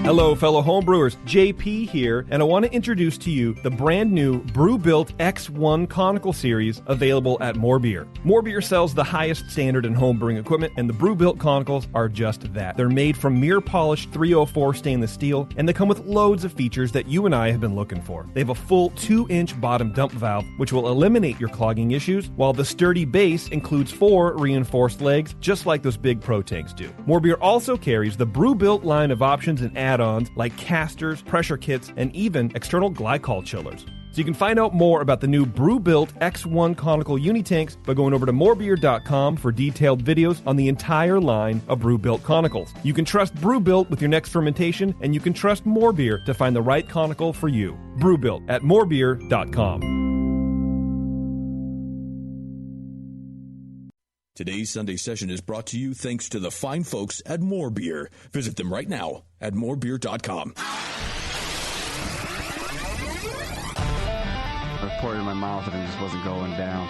Hello, fellow homebrewers. JP here, and I want to introduce to you the brand new Brew-Built X1 Conical Series available at More Beer. More Beer sells the highest standard in homebrewing equipment, and the Brew-Built Conicals are just that. They're made from mirror-polished 304 stainless steel, and they come with loads of features that you and I have been looking for. They have a full 2-inch bottom dump valve, which will eliminate your clogging issues, while the sturdy base includes 4 reinforced legs, just like those big Pro tanks do. More Beer also carries the Brew-Built line of options and add-ons like casters, pressure kits, and even external glycol chillers. So you can find out more about the new Brew-Built X1 Conical Unitanks by going over to morebeer.com for detailed videos on the entire line of Brew-Built Conicals. You can trust Brew-Built with your next fermentation, and you can trust More Beer to find the right conical for you. Brew-Built at morebeer.com. Today's Sunday session is brought to you thanks to the fine folks at More Beer. Visit them right now at morebeer.com. I poured it in my mouth and it just wasn't going down.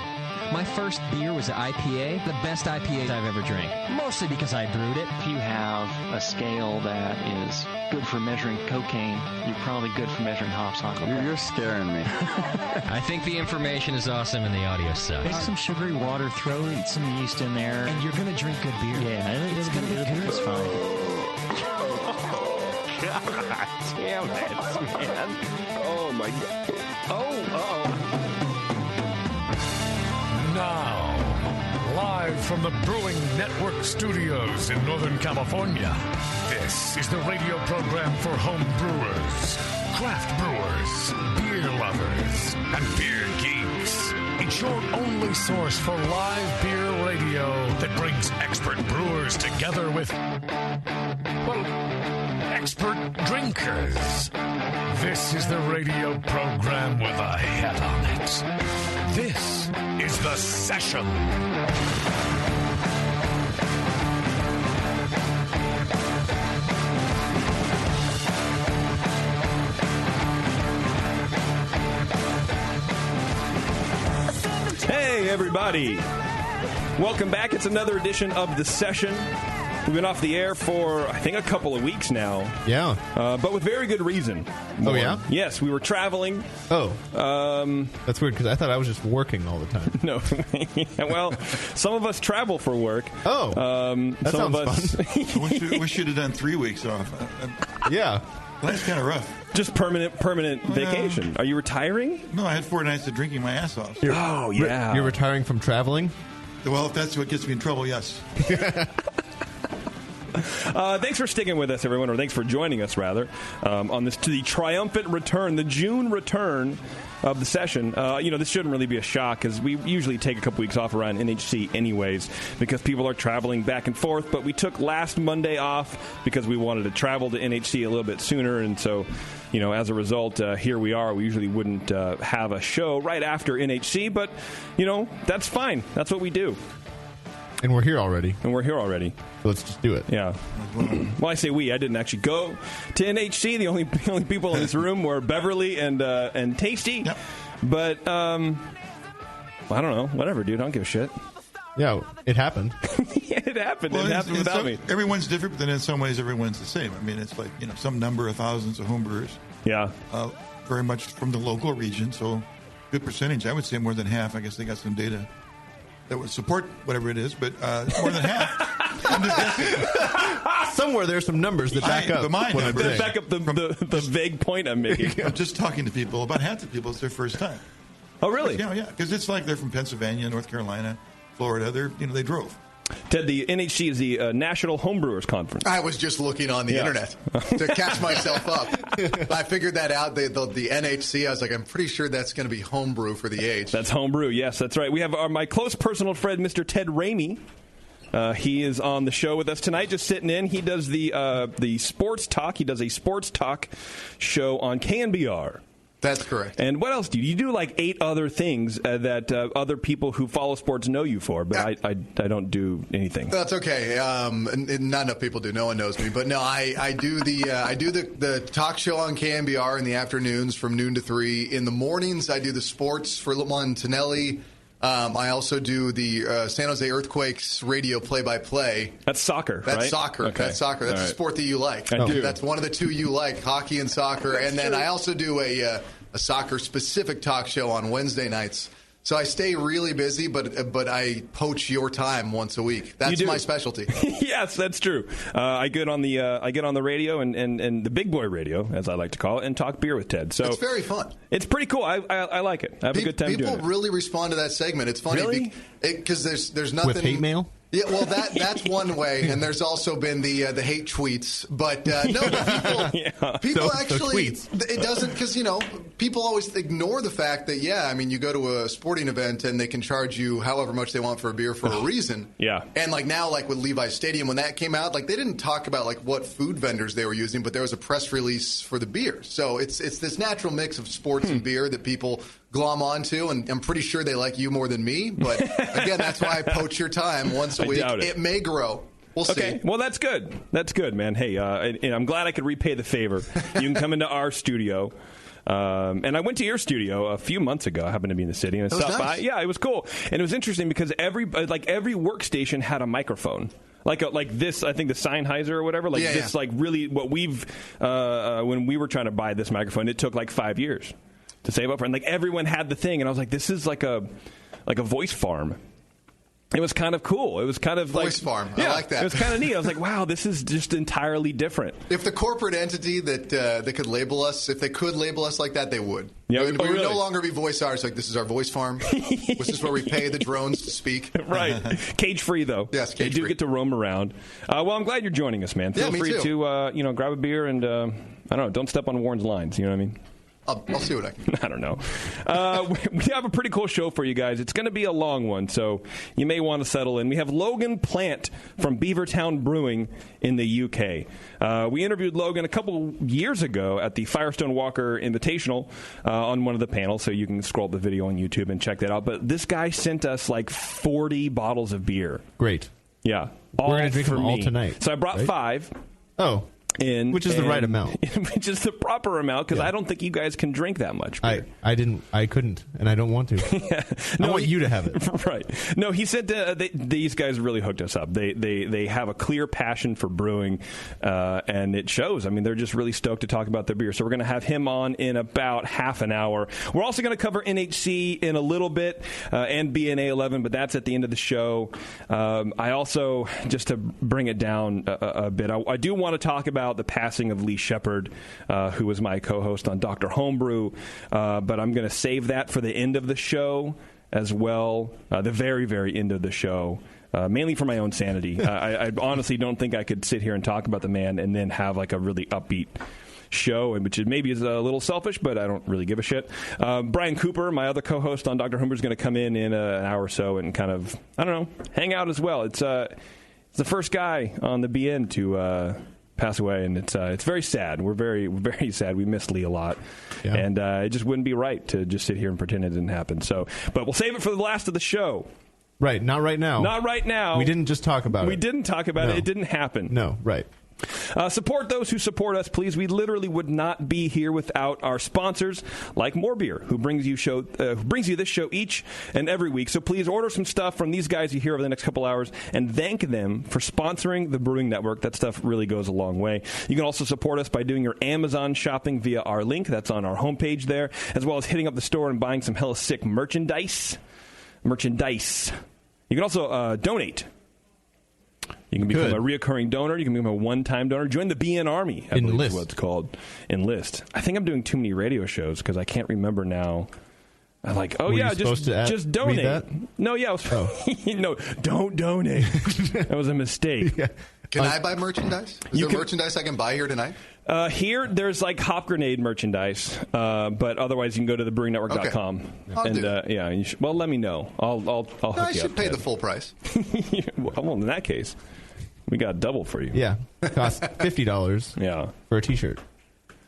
My first beer was an IPA, the best IPA I've ever drank, mostly because I brewed it. If you have a scale that is good for measuring cocaine, you're probably good for measuring hops on cocaine. You're scaring me. I think the information is awesome and the audio sucks. Make some sugary water, throw some yeast in there. And you're going to drink good beer. Yeah, it's going to be good. It's fine. God damn it, man. Oh, my God. Oh. Now, live from the Brewing Network studios in Northern California, this is the radio program for home brewers, craft brewers, beer lovers, and beer geeks. It's your only source for live beer radio that brings expert brewers together with, well, expert drinkers. This is the radio program with a head on it. This is The Session. Hey, everybody. Welcome back. It's another edition of The Session. We've been off the air for, I think, a couple of weeks now. Yeah. But with very good reason. Oh, yeah? Yes, we were traveling. Oh. That's weird, because I thought I was just working all the time. No. Well, some of us travel for work. Oh. That some sounds of us fun. We should have done 3 weeks off. Yeah. That's kind of rough. Just permanent vacation. Are you retiring? No, I had 4 nights of drinking my ass off. Oh, yeah. You're retiring from traveling? Well, if that's what gets me in trouble, yes. Thanks for sticking with us, everyone, or thanks for joining us, rather, on this to the triumphant return, the June return of The Session. This shouldn't really be a shock because we usually take a couple weeks off around NHC anyways because people are traveling back and forth, but we took last Monday off because we wanted to travel to NHC a little bit sooner, and so, as a result, here we are. We usually wouldn't have a show right after NHC, but, that's fine. That's what we do. And we're here already. So let's just do it. Yeah. Well, I say we. I didn't actually go to NHC. The only people in this room were Beverly and Tasty. Yep. But I don't know. Whatever, dude. I don't give a shit. Yeah, it happened. Yeah, it happened. Well, it happened without me. Everyone's different, but then in some ways everyone's the same. I mean, it's like, some number of thousands of homebrewers. Yeah. Very much from the local region, so good percentage. I would say more than half. I guess they got some data that would support whatever it is, but more than half. I'm just guessing. Somewhere there's some numbers that back up what I'm saying. Back up the vague point I'm making. I'm just talking to people. About half the people, it's their first time. Oh, really? Yeah, because it's like they're from Pennsylvania, North Carolina, Florida. They drove. Ted, the NHC is the National Homebrewers Conference. I was just looking on the internet to catch myself up. I figured that out. The NHC, I was like, I'm pretty sure that's going to be homebrew for the age. That's homebrew, yes, that's right. We have my close personal friend, Mr. Ted Ramey. He is on the show with us tonight, just sitting in. He does the sports talk. He does a sports talk show on KNBR. That's correct. And what else do you do? Like 8 other things that other people who follow sports know you for, but I don't do anything. That's okay. Not enough people do. No one knows me, but no, I do the talk show on KNBR in the afternoons from noon to 3. In the mornings, I do the sports for Lamont Tonelli I also do the San Jose Earthquakes radio play-by-play. That's soccer, That's right? soccer. Okay. That's soccer. That's All a right. sport that you like. I do. That's one of the two you like, hockey and soccer. And then I also do a soccer-specific talk show on Wednesday nights. So I stay really busy, but I poach your time once a week. That's my specialty. Yes, that's true. I get on the radio and the big boy radio, as I like to call it, and talk beer with Ted. So it's very fun. It's pretty cool. I like it. I have a good time doing it. People really respond to that segment. It's funny. Really? Because there's nothing. With hate mail? Yeah, well, that's one way, and there's also been the hate tweets. But people actually, it doesn't, because, people always ignore the fact that, you go to a sporting event and they can charge you however much they want for a beer for a reason. Yeah. And now, with Levi's Stadium, when that came out, they didn't talk about, what food vendors they were using, but there was a press release for the beer. So it's this natural mix of sports and beer that people glom onto, and I'm pretty sure they like you more than me. But again, that's why I poach your time once a week. It may grow. We'll see. Okay, well, that's good. That's good, man. Hey, and I'm glad I could repay the favor. You can come into our studio. And I went to your studio a few months ago. I happened to be in the city, and I stopped by. Yeah, it was cool, and it was interesting because every workstation had a microphone. Like this, I think the Sennheiser or whatever. Really, what we've when we were trying to buy this microphone, it took 5 years to save up for, and everyone had the thing, and I was like, this is like a voice farm. It was kind of cool. It was kind of voice farm. I like that. It was kind of neat. I was like, wow, this is just entirely different. If the corporate entity that could label us, if they could label us like that, they would. Yeah, we would no longer be voice artists. This is our voice farm. This is where we pay the drones to speak. Right. Cage free, though. Yes, cage free. They do get to roam around. Well, I'm glad you're joining us, man. Feel free to grab a beer and I don't know. Don't step on Warren's lines. You know what I mean? I'll see what I can. I don't know. We have a pretty cool show for you guys. It's going to be a long one, so you may want to settle in. We have Logan Plant from Beavertown Brewing in the UK. We interviewed Logan a couple years ago at the Firestone Walker Invitational on one of the panels, so you can scroll up the video on YouTube and check that out. But this guy sent us 40 bottles of beer. Great. Yeah. We're going to drink them all tonight. So I brought 5. Oh. Which is the right amount. Which is the proper amount, because I don't think you guys can drink that much beer. I couldn't, and I don't want to. Yeah. I want you to have it. Right. No, he said these guys really hooked us up. They have a clear passion for brewing, and it shows. I mean, they're just really stoked to talk about their beer. So we're going to have him on in about half an hour. We're also going to cover NHC in a little bit, and BNA 11, but that's at the end of the show. I also, just to bring it down a bit, I do want to talk about the passing of Lee Shepard, who was my co-host on Dr. Homebrew, but I'm going to save that for the end of the show as well, the very, very end of the show, mainly for my own sanity. I honestly don't think I could sit here and talk about the man and then have a really upbeat show, which maybe is a little selfish, but I don't really give a shit. Brian Cooper, my other co-host on Dr. Homebrew, is going to come in an hour or so and kind of, I don't know, hang out as well. It's the first guy on the BN to pass away, and it's very sad. We're very, very sad. We miss Lee a lot, and it just wouldn't be right to just sit here and pretend it didn't happen. So, but we'll save it for the last of the show. Right, not right now. Not right now. We didn't just talk about it. We didn't talk about it. It didn't happen. No, right. Support those who support us, please. We literally would not be here without our sponsors, like More Beer, who brings you this show each and every week. So please order some stuff from these guys you hear over the next couple hours and thank them for sponsoring the Brewing Network. That stuff really goes a long way. You can also support us by doing your Amazon shopping via our link. That's on our homepage there, as well as hitting up the store and buying some hella sick merchandise. You can also donate. You can become a reoccurring donor. You can become a one-time donor. Join the BN Army. I believe is what it's called. Enlist. I think I'm doing too many radio shows because I can't remember now. I'm like, just donate. That? No, no, don't donate. That was a mistake. Yeah. Can I buy merchandise? Is there merchandise I can buy here tonight? Here, there's Hop Grenade merchandise, but otherwise you can go to thebrewingnetwork.com. Okay. Well, let me know. I'll hook you up. I should pay the full price. Well, in that case, we got double for you. Yeah, it costs $50 for a T-shirt.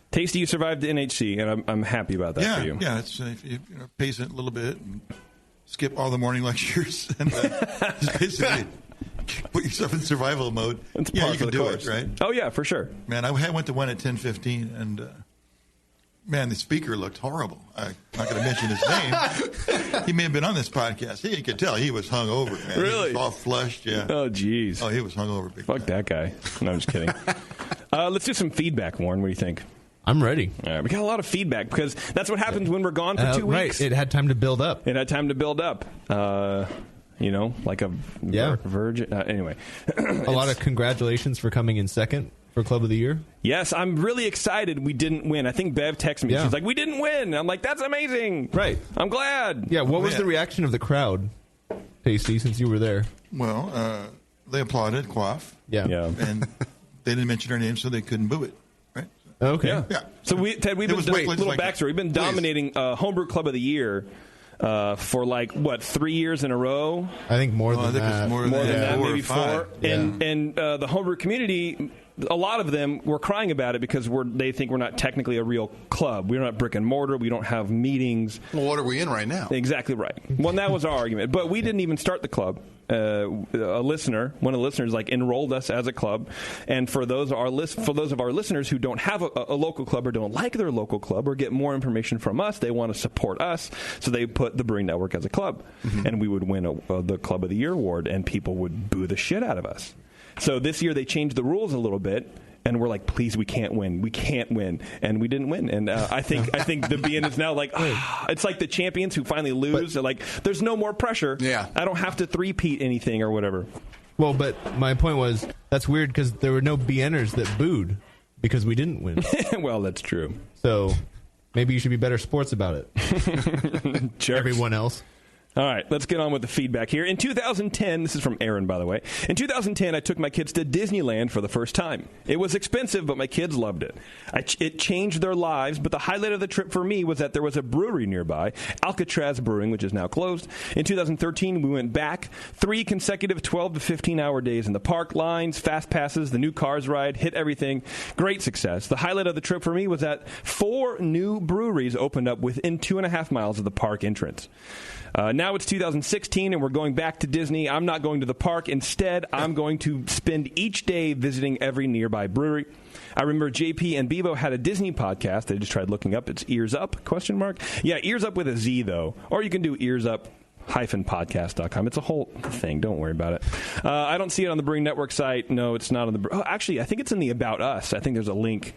Tasty, you survived the NHC, and I'm happy about that for you. Yeah, it's if you pace it a little bit and skip all the morning lectures and just basically put yourself in survival mode. It's you can do it, right? Oh, yeah, for sure. Man, I went to one at 10:15, and Man, the speaker looked horrible. I'm not going to mention his name. He may have been on this podcast. You could tell he was hungover, man. Really? He was all flushed, yeah. Oh, jeez. Oh, he was hungover. Fuck that guy. No, I'm just kidding. Let's do some feedback, Warren. What do you think? I'm ready. All right, we got a lot of feedback because that's what happens when we're gone for 2 weeks. Right. It had time to build up. Like a virgin. Anyway. A lot of congratulations for coming in second for Club of the Year. Yes, I'm really excited we didn't win. I think Bev texted me. Yeah. She's like, we didn't win. And I'm like, that's amazing. Right. I'm glad. Yeah, what was the reaction of the crowd, Tasty, since you were there? Well, they applauded Quaff. Yeah. And they didn't mention our name, so they couldn't boo it. Right? Okay. Yeah. So, Ted, we've been doing a little backstory. We've been dominating Homebrew Club of the Year for 3 years in a row. I think more than that. More than that, maybe 4. Yeah. And the homebrew community, a lot of them were crying about it because they think we're not technically a real club. We're not brick and mortar. We don't have meetings. Well, what are we in right now? Exactly right. Well, that was our argument. But we didn't even start the club. One of the listeners, enrolled us as a club. And for those of our listeners who don't have a local club or don't like their local club or get more information from us, they want to support us. So they put the Brewing Network as a club. Mm-hmm. And we would win the Club of the Year award, and people would boo the shit out of us. So this year they changed the rules a little bit, and we're like, please, we can't win. We can't win. And we didn't win. And I think the BN is now it's like the champions who finally lose. They're like, there's no more pressure. Yeah. I don't have to three-peat anything or whatever. Well, but my point was, that's weird because there were no BNers that booed because we didn't win. Well, that's true. So maybe you should be better sports about it. Everyone else. All right, let's get on with the feedback here. In 2010, this is from Aaron, by the way. In 2010, I took my kids to Disneyland for the first time. It was expensive, but my kids loved it. It changed their lives, but the highlight of the trip for me was that there was a brewery nearby, Alcatraz Brewing, which is now closed. In 2013, we went back 3 consecutive 12 to 15-hour days in the park, lines, fast passes, the new Cars ride, hit everything. Great success. The highlight of the trip for me was that 4 new breweries opened up within 2.5 miles of the park entrance. Now it's 2016, and we're going back to Disney. I'm not going to the park. Instead, I'm going to spend each day visiting every nearby brewery. I remember JP and Bevo had a Disney podcast. I just tried looking up. It's Ears Up, ? Yeah, Ears Up with a Z, though. Or you can do earsup-podcast.com. It's a whole thing. Don't worry about it. I don't see it on the Brewing Network site. No, it's not on the... Oh, actually, I think it's in the About Us. I think there's a link.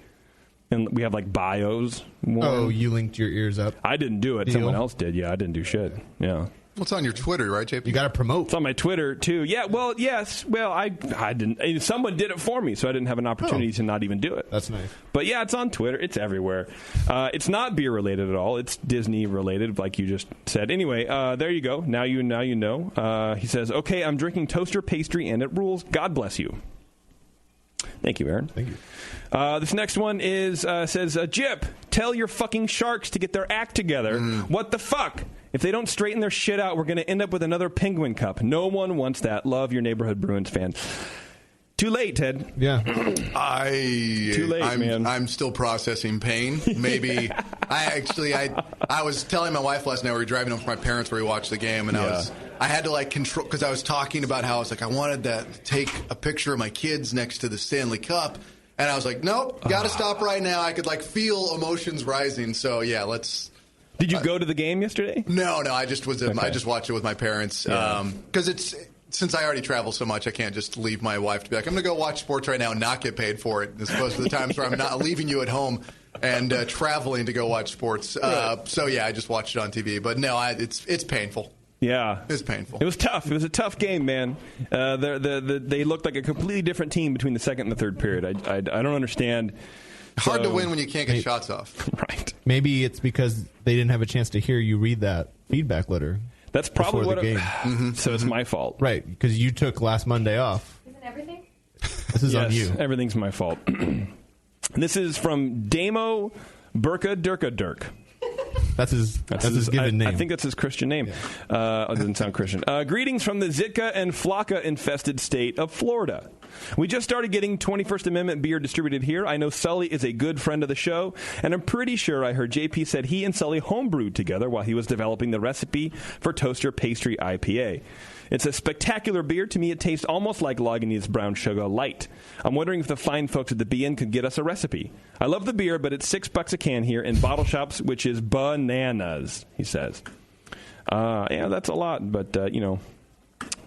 And we have bios. Oh, you linked your ears up? I didn't do it. Someone else did. Yeah, I didn't do shit. Yeah. What's on your Twitter, right, JP? You got to promote. It's on my Twitter, too. Yeah, well, yes. Well, I didn't. Someone did it for me, so I didn't have an opportunity to not even do it. That's nice. But yeah, it's on Twitter. It's everywhere. It's not beer-related at all. It's Disney-related, like you just said. Anyway, there you go. Now you know. He says, okay, I'm drinking toaster pastry, and it rules. God bless you. Thank you, Aaron. Thank you. This next one says, Jip, tell your fucking sharks to get their act together. What the fuck? If they don't straighten their shit out, we're going to end up with another Penguin Cup. No one wants that. Love, your neighborhood Bruins fan. Too late, Ted. Yeah. Too late, man. I'm still processing pain. Maybe. I was telling my wife last night, we were driving home from my parents where we watched the game, and I had to control, because I was talking about how I was I wanted to take a picture of my kids next to the Stanley Cup. And I was like, nope, got to stop right now. I could feel emotions rising. So yeah, let's. Did you go to the game yesterday? No. I just was. I just watched it with my parents because since I already travel so much, I can't just leave my wife to be like, I'm going to go watch sports right now and not get paid for it, as opposed to the times where I'm not leaving you at home and traveling to go watch sports. So yeah, I just watched it on TV. But no, it's painful. Yeah. It was painful. It was tough. It was a tough game, man. They looked like a completely different team between the second and the third period. I don't understand. Hard to win when you can't get shots off. Right. Maybe it's because they didn't have a chance to hear you read that feedback letter. That's probably what game. So it's my fault. Right, because you took last Monday off. Isn't everything? This is on you. Everything's my fault. This is from Damo Burka Durka Dirk. That's his given name. I think that's his Christian name. Yeah. It doesn't sound Christian. Greetings from the Zitka and Flocka infested state of Florida. We just started getting 21st Amendment beer distributed here. I know Sully is a good friend of the show, and I'm pretty sure I heard JP said he and Sully homebrewed together while he was developing the recipe for Toaster Pastry IPA. It's a spectacular beer. To me, it tastes almost like Lagunitas Brown Sugar Light. I'm wondering if the fine folks at the BN could get us a recipe. I love the beer, but it's $6 a can here in bottle shops, which is bananas, he says. Yeah, that's a lot, but,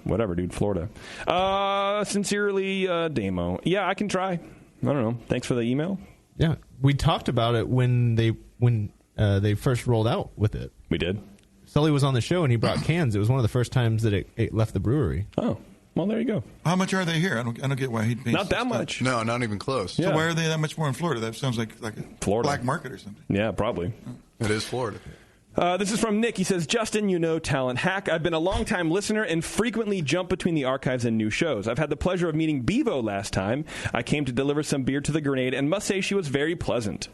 whatever, dude, Florida. Sincerely, Damo. Yeah, I can try. I don't know. Thanks for the email. Yeah, we talked about it when they first rolled out with it. We did. Sully was on the show and he brought cans. It was one of the first times that it left the brewery. Oh, well, there you go. How much are they here? I don't get why he'd pay. Not that much. No, not even close. So why are they that much more in Florida? That sounds like a Florida black market or something. Yeah, probably. It is Florida. This is from Nick. He says, Justin, talent hack. I've been a long-time listener and frequently jump between the archives and new shows. I've had the pleasure of meeting Bevo last time. I came to deliver some beer to the Grenade and must say she was very pleasant.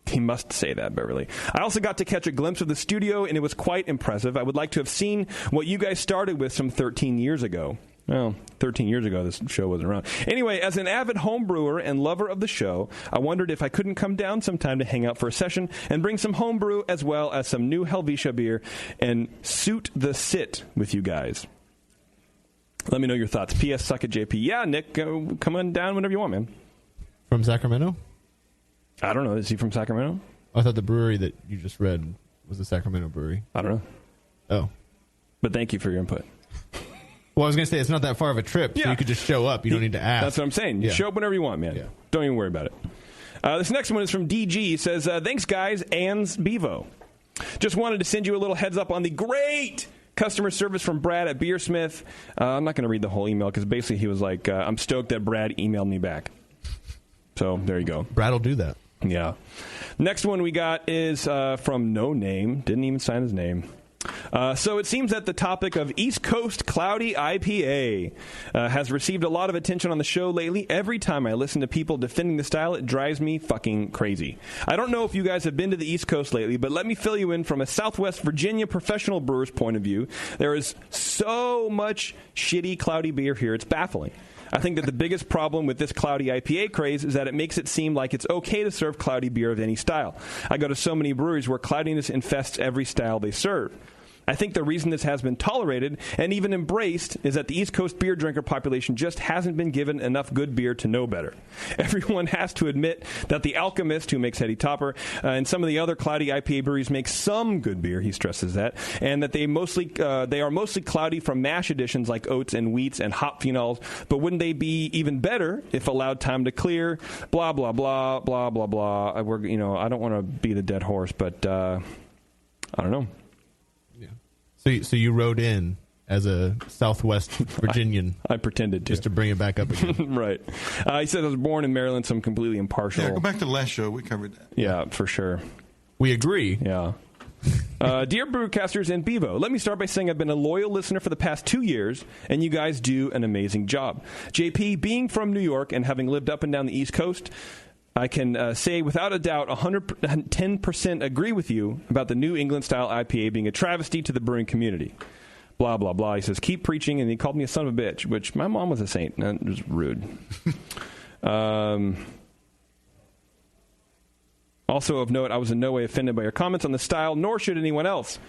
He must say that, Beverly. I also got to catch a glimpse of the studio, and it was quite impressive. I would like to have seen what you guys started with some 13 years ago. Well, 13 years ago, this show wasn't around. Anyway, as an avid home brewer and lover of the show, I wondered if I couldn't come down sometime to hang out for a session and bring some home brew as well as some new Helvetia beer and suit the sit with you guys. Let me know your thoughts. P.S. Suck at JP. Yeah, Nick, come on down whenever you want, man. From Sacramento? I don't know. Is he from Sacramento? I thought the brewery that you just read was the Sacramento brewery. I don't know. Oh. But thank you for your input. Well, I was going to say, it's not that far of a trip, so you could just show up. You don't need to ask. That's what I'm saying. You show up whenever you want, man. Yeah. Don't even worry about it. This next one is from DG. He says, thanks, guys, Ann's Bevo. Just wanted to send you a little heads up on the great customer service from Brad at Beersmith. I'm not going to read the whole email because basically he was like, I'm stoked that Brad emailed me back. So there you go. Brad will do that. Yeah. Next one we got is from No Name. Didn't even sign his name. So it seems that the topic of East Coast Cloudy IPA has received a lot of attention on the show lately. Every time I listen to people defending the style, it drives me fucking crazy. I don't know if you guys have been to the East Coast lately, but let me fill you in from a Southwest Virginia professional brewer's point of view. There is so much shitty cloudy beer here, it's baffling. I think that the biggest problem with this cloudy IPA craze is that it makes it seem like it's okay to serve cloudy beer of any style. I go to so many breweries where cloudiness infests every style they serve. I think the reason this has been tolerated and even embraced is that the East Coast beer drinker population just hasn't been given enough good beer to know better. Everyone has to admit that the Alchemist, who makes Heady Topper, and some of the other cloudy IPA breweries make some good beer, he stresses that, and that they are mostly cloudy from mash additions like oats and wheats and hop phenols, but wouldn't they be even better if allowed time to clear? Blah, blah, blah, blah, blah, blah. I don't want to beat a dead horse, but I don't know. So you wrote in as a Southwest Virginian. I pretended to. Just to bring it back up again. Right. He said I was born in Maryland, so I'm completely impartial. Yeah, go back to the last show. We covered that. Yeah, for sure. We agree. Yeah. Dear Brewcasters and Bevo, let me start by saying I've been a loyal listener for the past 2 years, and you guys do an amazing job. JP, being from New York and having lived up and down the East Coast, I can say without a doubt 110% agree with you about the New England-style IPA being a travesty to the brewing community. Blah, blah, blah. He says, keep preaching, and he called me a son of a bitch, which my mom was a saint. That was rude. Also of note, I was in no way offended by your comments on the style, nor should anyone else.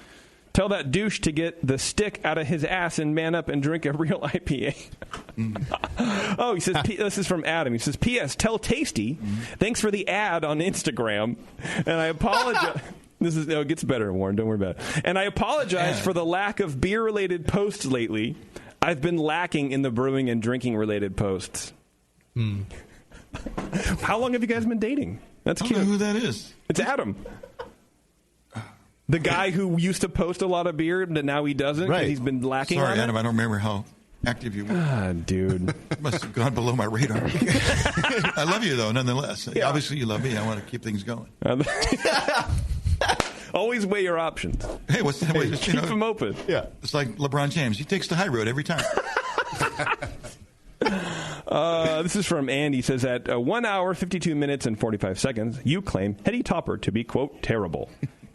Tell that douche to get the stick out of his ass and man up and drink a real IPA. Oh, he says, this is from Adam. He says, P.S. Tell Tasty, thanks for the ad on Instagram. And I apologize. It gets better, Warren. Don't worry about it. And I apologize for the lack of beer-related posts lately. I've been lacking in the brewing and drinking-related posts. How long have you guys been dating? That's cute. I don't know who that is. It's Adam. The guy who used to post a lot of beer, but now he doesn't because he's been lacking on it? Sorry, Adam, I don't remember how active you were. Dude. Must have gone below my radar. I love you, though, nonetheless. Yeah. Obviously, you love me. I want to keep things going. Always weigh your options. Hey, what's that? Hey, keep them open. Yeah. It's like LeBron James. He takes the high road every time. This is from Andy. He says, at 1 hour, 52 minutes, and 45 seconds, you claim Heady Topper to be, quote, terrible.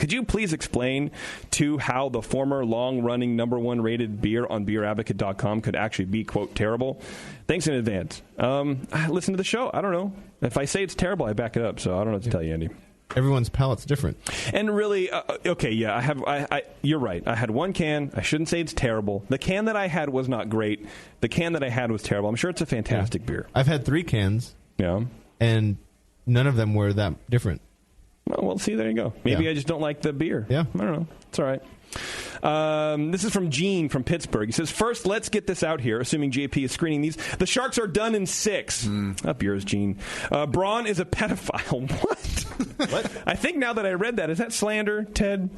Could you please explain to how the former long-running number one rated beer on beeradvocate.com could actually be, quote, terrible? Thanks in advance. Listen to the show. I don't know. If I say it's terrible, I back it up, so I don't know what to tell you, Andy. Everyone's palate's different. And really, okay, yeah, you're right. I had one can. I shouldn't say it's terrible. The can that I had was not great. The can that I had was terrible. I'm sure it's a fantastic beer. I've had 3 cans. Yeah. And none of them were that different. Well, see, there you go. Maybe I just don't like the beer. Yeah. I don't know. It's all right. This is from Gene from Pittsburgh. He says, first, let's get this out here, assuming JP is screening these. The Sharks are done in 6. Up yours, Gene. Braun is a pedophile. What? I think now that I read that, is that slander, Ted?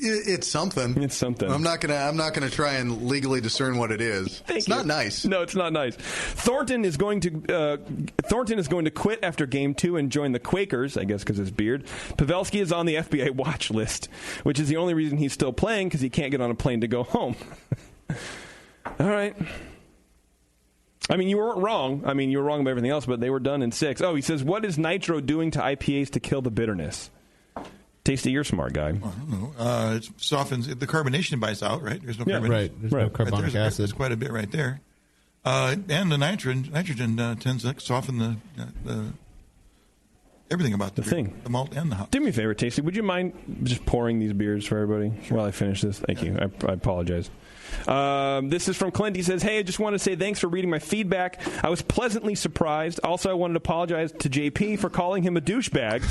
It's something. It's something. I'm not gonna try and legally discern what it is. It's not nice. No, it's not nice. Thornton is going to quit after Game 2 and join the Quakers, I guess because his beard. Pavelski is on the FBI watch list, which is the only reason he's still playing because he can't get on a plane to go home. All right. I mean, you weren't wrong. I mean, you were wrong about everything else, but they were done in 6. Oh, he says, what is nitro doing to IPAs to kill the bitterness? Tasty, you're a smart guy. Well, I don't know. It softens the carbonation buys out, right? There's no carbonation. Right. There's no carbonic acid. There's quite a bit right there. And the nitrogen tends to soften the everything about the thing, the malt and the hop. Do me a favor, Tasty. Would you mind just pouring these beers for everybody while I finish this? Thank you. I apologize. This is from Clint. He says, hey, I just want to say thanks for reading my feedback. I was pleasantly surprised. Also, I wanted to apologize to JP for calling him a douchebag.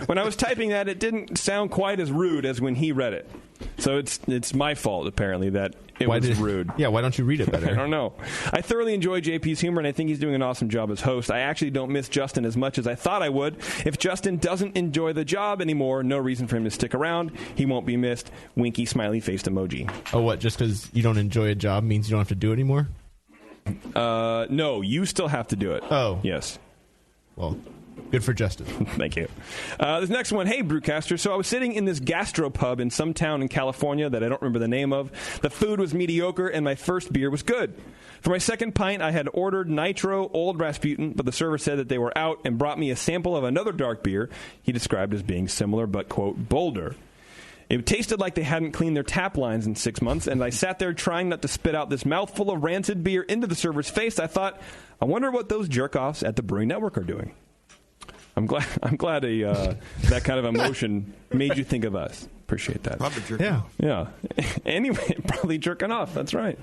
When I was typing that, it didn't sound quite as rude as when he read it. So it's my fault, apparently, that it was rude. Yeah, why don't you read it better? I don't know. I thoroughly enjoy JP's humor, and I think he's doing an awesome job as host. I actually don't miss Justin as much as I thought I would. If Justin doesn't enjoy the job anymore, no reason for him to stick around. He won't be missed. Winky, smiley-faced emoji. Oh, what? Just because you don't enjoy a job means you don't have to do it anymore? No, you still have to do it. Oh. Yes. Well, good for Justin. Thank you. This next one, hey, Brewcaster. So I was sitting in this gastropub in some town in California that I don't remember the name of. The food was mediocre, and my first beer was good. For my second pint, I had ordered Nitro Old Rasputin, but the server said that they were out and brought me a sample of another dark beer he described as being similar but, quote, bolder. It tasted like they hadn't cleaned their tap lines in 6 months, and I sat there trying not to spit out this mouthful of rancid beer into the server's face. I thought, I wonder what those jerk-offs at the Brewing Network are doing. I'm glad that kind of emotion made you think of us. Appreciate that. Probably jerking off. Yeah. Anyway, probably jerking off. That's right.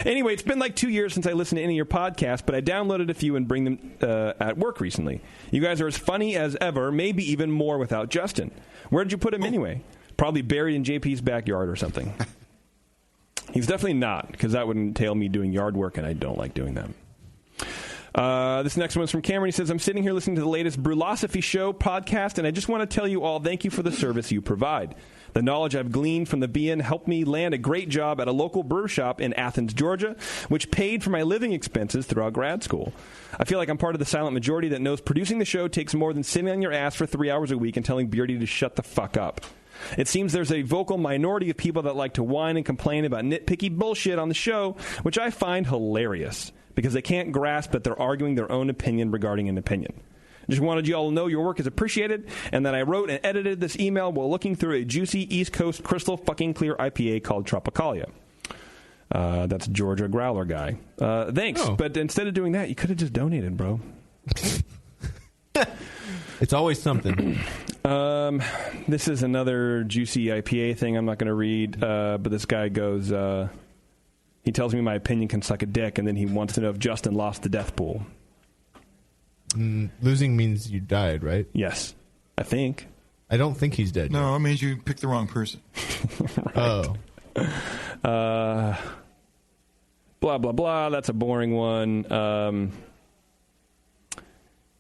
Anyway, it's been like 2 years since I listened to any of your podcasts, but I downloaded a few and bring them at work recently. You guys are as funny as ever, maybe even more without Justin. Where did you put him anyway? Probably buried in JP's backyard or something. He's definitely not, because that would entail me doing yard work, and I don't like doing that. This next one's from Cameron. He says, I'm sitting here listening to the latest Brewlosophy Show podcast, and I just want to tell you all thank you for the service you provide. The knowledge I've gleaned from the BN helped me land a great job at a local brew shop in Athens, Georgia, which paid for my living expenses throughout grad school. I feel like I'm part of the silent majority that knows producing the show takes more than sitting on your ass for 3 hours a week and telling Beardy to shut the fuck up. It seems there's a vocal minority of people that like to whine and complain about nitpicky bullshit on the show, which I find hilarious, because they can't grasp that they're arguing their own opinion regarding an opinion. Just wanted you all to know your work is appreciated, and that I wrote and edited this email while looking through a juicy East Coast crystal fucking clear IPA called Tropicalia. That's Georgia Growler guy. Thanks, but instead of doing that, you could have just donated, bro. It's always something. This is another juicy IPA thing I'm not going to read, but this guy goes, he tells me my opinion can suck a dick, and then he wants to know if Justin lost the death pool. Losing means you died, right? Yes, I think. I don't think he's dead. No, it means you picked the wrong person. Oh. Blah, blah, blah. That's a boring one.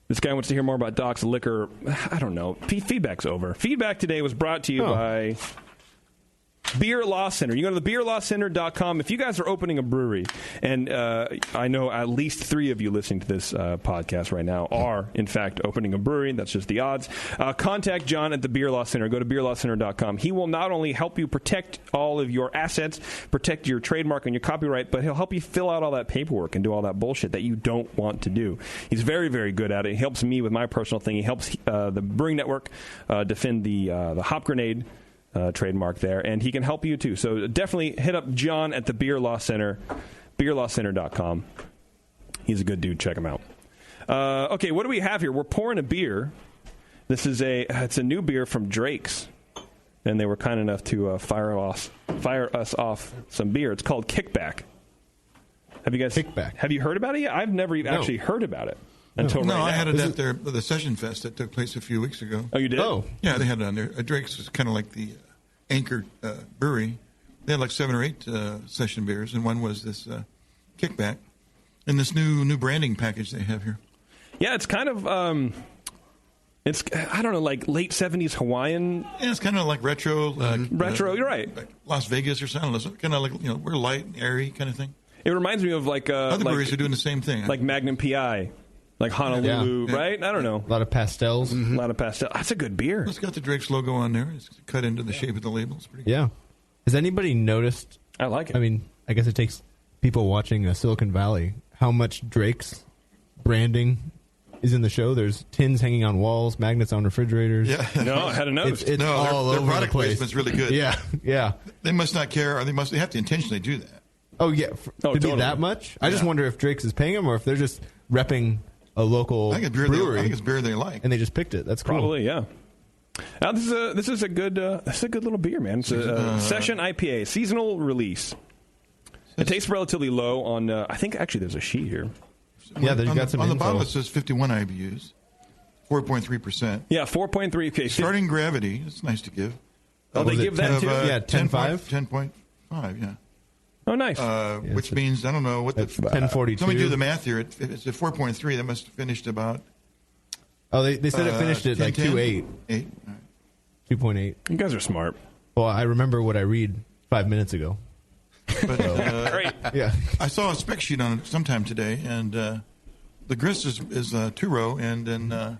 This guy wants to hear more about Doc's liquor. I don't know. Feedback's over. Feedback today was brought to you by Beer Law Center. You go to the beerlawcenter.com. If you guys are opening a brewery, and I know at least 3 of you listening to this podcast right now are, in fact, opening a brewery. That's just the odds. Contact John at the Beer Law Center. Go to beerlawcenter.com. He will not only help you protect all of your assets, protect your trademark and your copyright, but he'll help you fill out all that paperwork and do all that bullshit that you don't want to do. He's very, very good at it. He helps me with my personal thing. He helps the Brewing Network defend the Hop Grenade trademark there, and he can help you too. So definitely hit up John at the Beer Law Center, beerlawcenter.com. He's a good dude. Check him out. Okay, what do we have here? We're pouring a beer. It's a new beer from Drake's, and they were kind enough to fire us off some beer. It's called Kickback. Have you guys Kickback? Have you heard about it yet? I've never even actually heard about it until right now. I had it at the Session Fest that took place a few weeks ago. Oh, you did? Oh, yeah, they had it on there. Drake's is kind of like the anchor brewery. They had like 7 or 8 session beers, and one was this Kickback, and this new branding package they have here. Yeah, it's kind of it's I don't know, like late 70s Hawaiian. Yeah, it's kind of like retro. Retro, you're right. Like Las Vegas or something. Kind of like we're light and airy kind of thing. It reminds me of like other breweries are doing the same thing, like Magnum PI, like Honolulu, Yeah. right? I don't know. a lot of pastels. A lot of pastel. That's a good beer. It's got the Drake's logo on there. It's cut into the shape of the label. It's pretty good. Yeah. Has anybody noticed? I like it. I mean, I guess it takes people watching Silicon Valley how much Drake's branding is in the show. There's tins hanging on walls, magnets on refrigerators. Yeah. No, I hadn't noticed. It's all their over product the place. placement's really good. Yeah. They must not care, or they have to intentionally do that. Oh, yeah. To totally. be that much? I just wonder if Drake's is paying them or if they're just repping a local I think brewery. it's beer they like. And they just picked it. That's cool. Probably, yeah. Now, this is a good little beer, man. It's a session IPA, seasonal release. It tastes relatively low on. I think actually there's a sheet here. Yeah, you got some on the info. bottle. It says 51 IBUs, 4.3%. Yeah, 4.3. Okay, starting gravity. It's nice to give. Oh, they give that too. Yeah, 10.5. 10.5. Yeah. Oh, nice. Which means I don't know what the 1042. Somebody do the math here. It's at 4.3. That must have finished about. Oh, they said it finished at like 2.8. 8. 2.8. You guys are smart. Well, I remember what I read 5 minutes ago. But, Great. Yeah. I saw a spec sheet on it sometime today, and the grist is 2-row, and then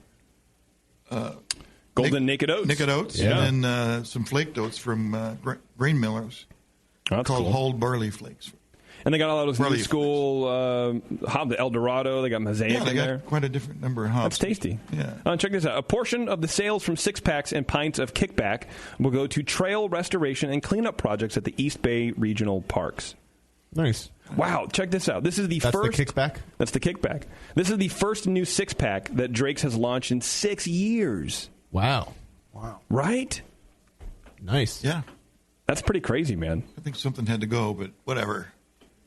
Golden Naked Oats. Naked Oats, Yeah. and then some flaked oats from grain millers That's called cool. Hulled barley flakes. And they got a lot of those Barley new school hop, the El Dorado. They got Mosaic Yeah, they in got there. quite a different number of hops. That's tasty. Yeah. Check this out. A portion of the sales from 6-packs and pints of Kickback will go to trail restoration and cleanup projects at the East Bay Regional Parks. Nice. Wow, check this out. This is the That's first. the Kickback? That's the Kickback. This is the first new 6-pack that Drake's has launched in 6 years. Wow. Right? Nice. Yeah. That's pretty crazy, man. I think something had to go, but whatever.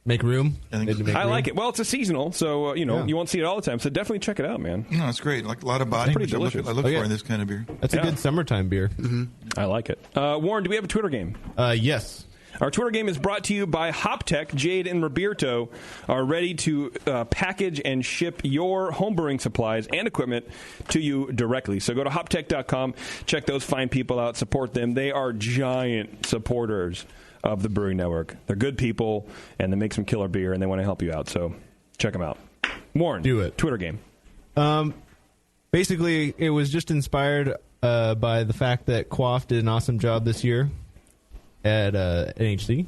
Make room. I think They had to so. make I room. like it. Well, it's a seasonal, so you won't see it all the time. So definitely check it out, man. No, it's great. Like a lot of body. pretty which I delicious. look Oh, yeah. for in this kind of beer. That's a good summertime beer. I like it. Warren, do we have a Twitter game? Yes. Our Twitter game is brought to you by HopTech. Jade and Roberto are ready to package and ship your homebrewing supplies and equipment to you directly. So go to hoptech.com, check those fine people out, support them. They are giant supporters of the Brewing Network. They're good people, and they make some killer beer, and they want to help you out. So check them out. Warren, Do it. Twitter game. Basically, it was just inspired by the fact that Quaff did an awesome job this year at NHC.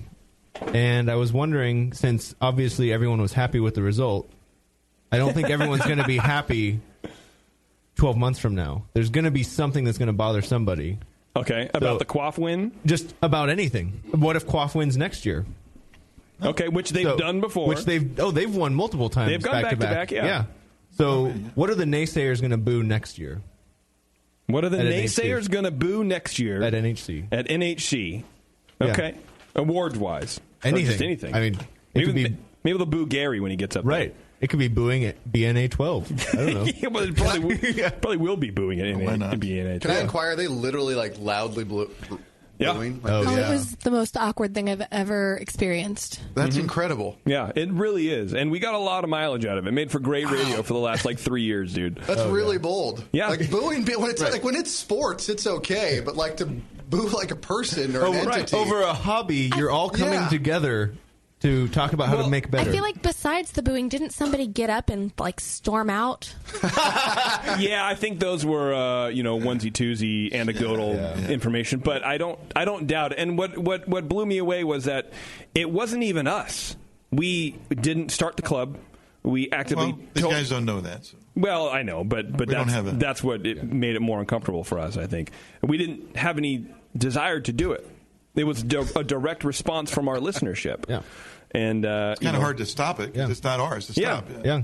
And I was wondering, since obviously everyone was happy with the result, I don't think everyone's going to be happy 12 months from now. There's going to be something that's going to bother somebody. Okay, about the Quaff win? Just about anything. What if Quaff wins next year? Okay, which they've done before. Which they've won multiple times. They've gone back to back, yeah. So what are the naysayers going to boo next year? What are the At naysayers going to boo next year? At NHC. At NHC. Yeah. Okay. Awards-wise. Or Anything. just anything. I mean, it maybe, could be... maybe they'll boo Gary when he gets up Right. It could be booing at BNA 12. I don't know. Yeah, well, it probably will be booing it Why not? in BNA. Can I inquire? Are they literally like loudly booing? Yeah. Like, It was the most awkward thing I've ever experienced. That's incredible. Yeah, it really is. And we got a lot of mileage out of it. Made for great radio for the last 3 years, dude. That's really bold. Yeah. Like booing when it's like when it's sports, it's okay, but like to boo like a person or an entity. Over a hobby, you're all coming together to talk about how to make better. I feel like besides the booing, didn't somebody get up and storm out? Yeah, I think those were onesie twosie anecdotal information, but I don't doubt it. And what blew me away was that it wasn't even us. We didn't start the club. We actively these guys don't know that. So. Well, I know, but don't have it. that's what made it more uncomfortable for us, I think. We didn't have any desired to do it. It was a direct response from our listenership. Yeah. And it's kind of hard to stop it because it's not ours to stop. Yeah.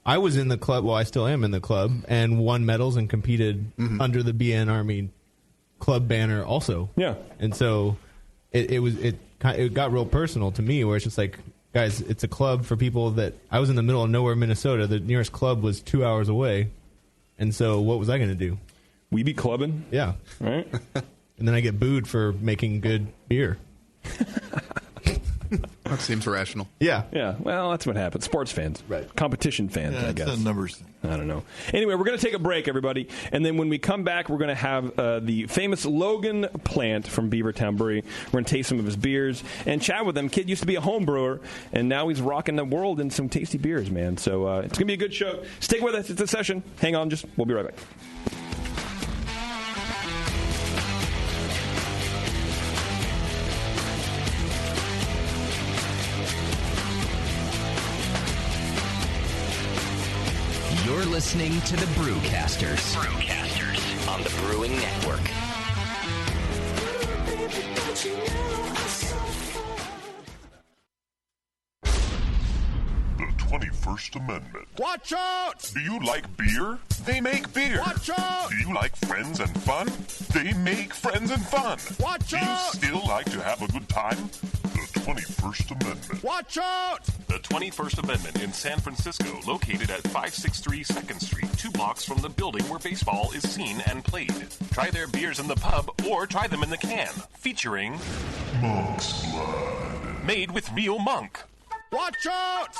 I was in the club. Well, I still am in the club, and won medals and competed under the BN Army club banner also. Yeah. And so it got real personal to me, where it's just like, guys, it's a club for people that I was in the middle of nowhere, Minnesota. The nearest club was 2 hours away, and so what was I going to do? We be clubbing, yeah, right. And then I get booed for making good beer. That seems rational. Yeah. Well, that's what happens. Sports fans, right? Competition fans, I guess. It's a numbers thing. I don't know. Anyway, we're going to take a break, everybody, and then when we come back, we're going to have the famous Logan Plant from Beavertown Brewery. We're going to taste some of his beers and chat with him. Kid used to be a home brewer, and now he's rocking the world in some tasty beers, man. So it's going to be a good show. Stick with us. It's a session. Hang on, we'll be right back. You're listening to the Brewcasters. On the Brewing Network. The 21st Amendment. Watch out! Do you like beer? They make beer. Watch out! Do you like friends and fun? They make friends and fun. Watch out! Do you still like to have a good time? The 21st Amendment. Watch out! The 21st Amendment in San Francisco, located at 563 2nd Street, 2 blocks from the building where baseball is seen and played. Try their beers in the pub or try them in the can, featuring Monk's Blood. Made with real monk. Watch out!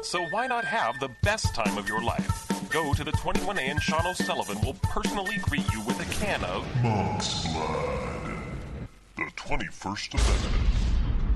So why not have the best time of your life? Go to the 21A and Sean O'Sullivan will personally greet you with a can of Monk's Blood. The 21st Amendment.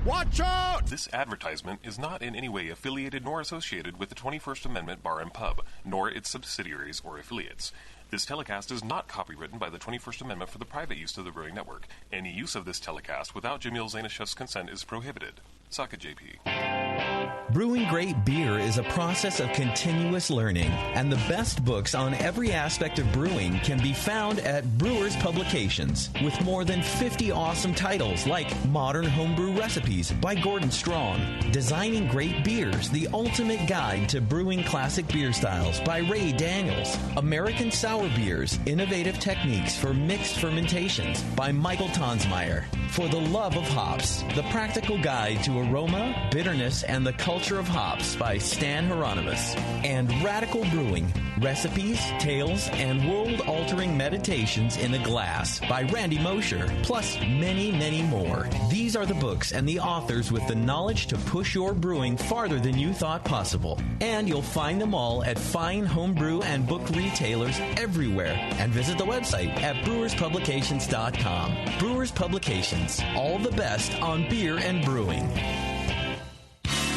Watch out! This advertisement is not in any way affiliated nor associated with the 21st Amendment Bar and Pub, nor its subsidiaries or affiliates. This telecast is not copywritten by the 21st Amendment for the private use of the Brewing Network. Any use of this telecast without Jamil Zainashev's consent is prohibited. Suck it, JP. Brewing great beer is a process of continuous learning, and the best books on every aspect of brewing can be found at Brewers Publications, with more than 50 awesome titles like Modern Homebrew Recipes by Gordon Strong, Designing Great Beers, the Ultimate Guide to Brewing Classic Beer Styles by Ray Daniels, American Sour Beers, Innovative Techniques for Mixed Fermentations by Michael Tonsmeyer, For the Love of Hops, The Practical Guide to Aroma, Bitterness, and the Culture of Hops by Stan Hieronymus, and Radical Brewing, Recipes, Tales, and World-Altering Meditations in a Glass by Randy Mosher, plus many, many more. These are the books and the authors with the knowledge to push your brewing farther than you thought possible. And you'll find them all at fine homebrew and book retailers everywhere. And visit the website at brewerspublications.com. Brewers Publications, all the best on beer and brewing.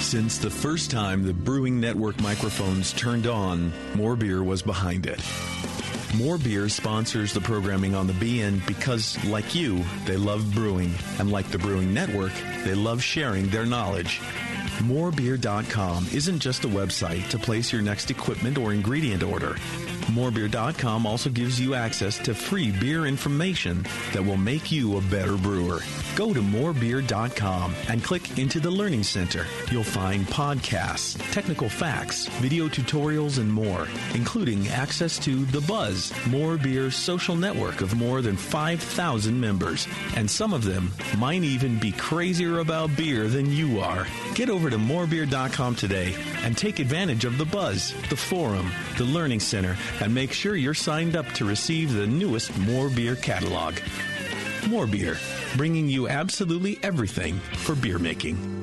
Since the first time the Brewing Network microphones turned on, More Beer was behind it. More Beer sponsors the programming on the BN because, like you, they love brewing. And like the Brewing Network, they love sharing their knowledge. Morebeer.com isn't just a website to place your next equipment or ingredient order. Morebeer.com also gives you access to free beer information that will make you a better brewer. Go to morebeer.com and click into the Learning Center. You'll find podcasts, technical facts, video tutorials, and more, including access to The Buzz, More Beer's social network of more than 5,000 members. And some of them might even be crazier about beer than you are. Get over to morebeer.com today and take advantage of The Buzz, the forum, the Learning Center, and make sure you're signed up to receive the newest More Beer catalog. More Beer, bringing you absolutely everything for beer making.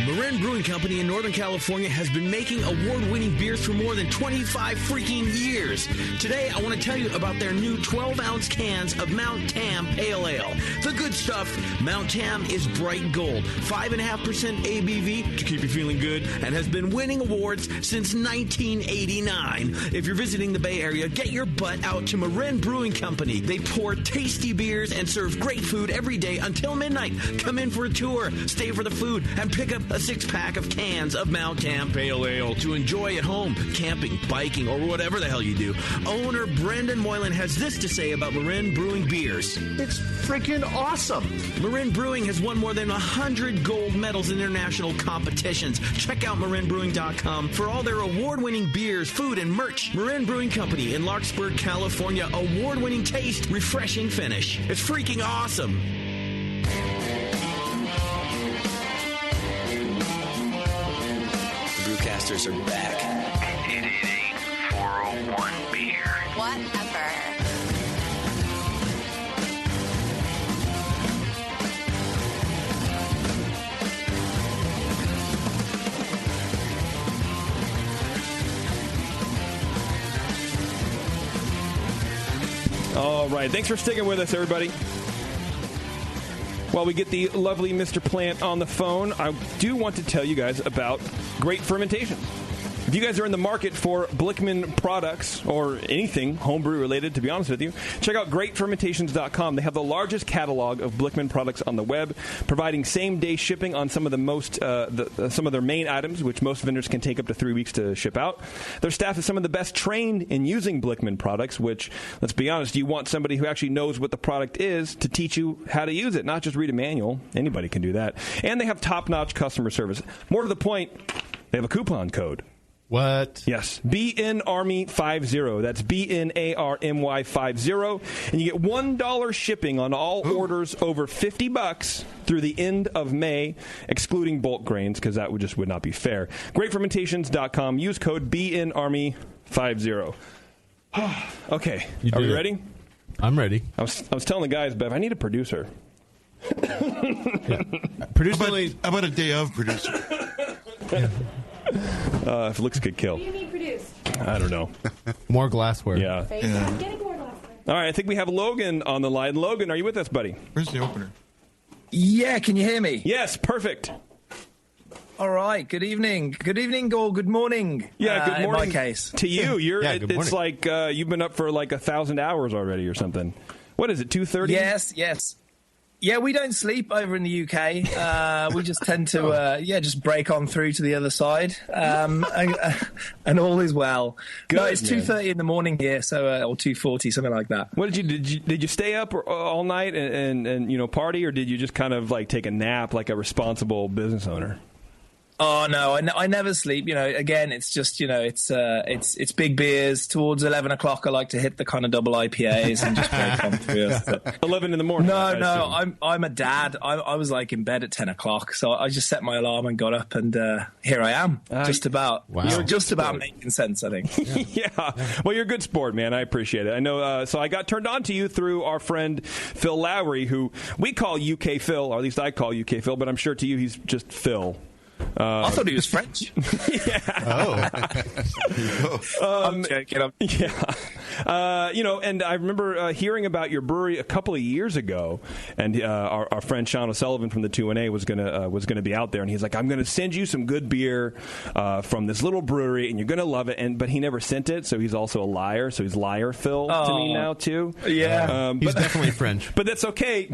Marin Brewing Company in Northern California has been making award-winning beers for more than 25 freaking years. Today, I want to tell you about their new 12-ounce cans of Mount Tam Pale Ale. The good stuff, Mount Tam is bright gold, 5.5% ABV to keep you feeling good, and has been winning awards since 1989. If you're visiting the Bay Area, get your butt out to Marin Brewing Company. They pour tasty beers and serve great food every day until midnight. Come in for a tour, stay for the food, and pick up a 6-pack of cans of Mount Camp Pale Ale to enjoy at home, camping, biking, or whatever the hell you do. Owner Brendan Moylan has this to say about Marin Brewing beers. It's freaking awesome. Marin Brewing has won more than 100 gold medals in international competitions. Check out marinbrewing.com for all their award-winning beers, food, and merch. Marin Brewing Company in Larkspur, California. Award-winning taste, refreshing finish. It's freaking awesome. The Brewcasters are back. 888-401 beer. Whatever. All right. Thanks for sticking with us, everybody. While we get the lovely Mr. Plant on the phone, I do want to tell you guys about Great Fermentation. If you guys are in the market for Blickman products or anything homebrew related, to be honest with you, check out greatfermentations.com. They have the largest catalog of Blickman products on the web, providing same-day shipping on some of the most some of their main items, which most vendors can take up to 3 weeks to ship out. Their staff is some of the best trained in using Blickman products, which, let's be honest, you want somebody who actually knows what the product is to teach you how to use it, not just read a manual. Anybody can do that. And they have top-notch customer service. More to the point, they have a coupon code. What? Yes. BNARMY50. That's BNARMY50. And you get $1 shipping on all orders over $50 through the end of May, excluding bulk grains, because that would not be fair. GreatFermentations.com. Use code BNARMY50. Okay. Are we ready? I'm ready. I was telling the guys, Bev, I need a producer. Producer. How about a day of producer? If looks could kill. What do you need produced? I don't know. More glassware. Yeah. I'm getting more glassware. All right, I think we have Logan on the line. Logan, are you with us, buddy? Where's the opener? Yeah, can you hear me? Yes, perfect. All right, good evening. Good evening or good morning. Yeah, good morning. In my case. To you. good It's like you've been up for like 1,000 hours already or something. What is it, 2:30? Yes. Yeah, we don't sleep over in the UK. We just tend to, just break on through to the other side, and all is well. Good, no, it's man. 2:30 in the morning here, so or 2:40, something like that. What did you stay up all night and party, or did you just kind of like take a nap like a responsible business owner? Oh no, I never sleep. Again, it's just it's big beers. Towards 11 o'clock, I like to hit the kind of double IPAs and just break on through. 11 in the morning. No, I'm a dad. I was like in bed at 10 o'clock, so I just set my alarm and got up, and here I am. Just about. Wow. You're just about making sense, I think. Yeah. Well, you're a good sport, man. I appreciate it. I know. So I got turned on to you through our friend Phil Lowry, who we call UK Phil, or at least I call UK Phil, but I'm sure to you he's just Phil. I thought he was French. I'm joking. And I remember hearing about your brewery a couple of years ago, and our friend Sean O'Sullivan from the 2NA was gonna be out there, and he's like, "I'm gonna send you some good beer from this little brewery, and you're gonna love it." But he never sent it, so he's also a liar. So he's liar Phil to me now too. Yeah, he's definitely French, but that's okay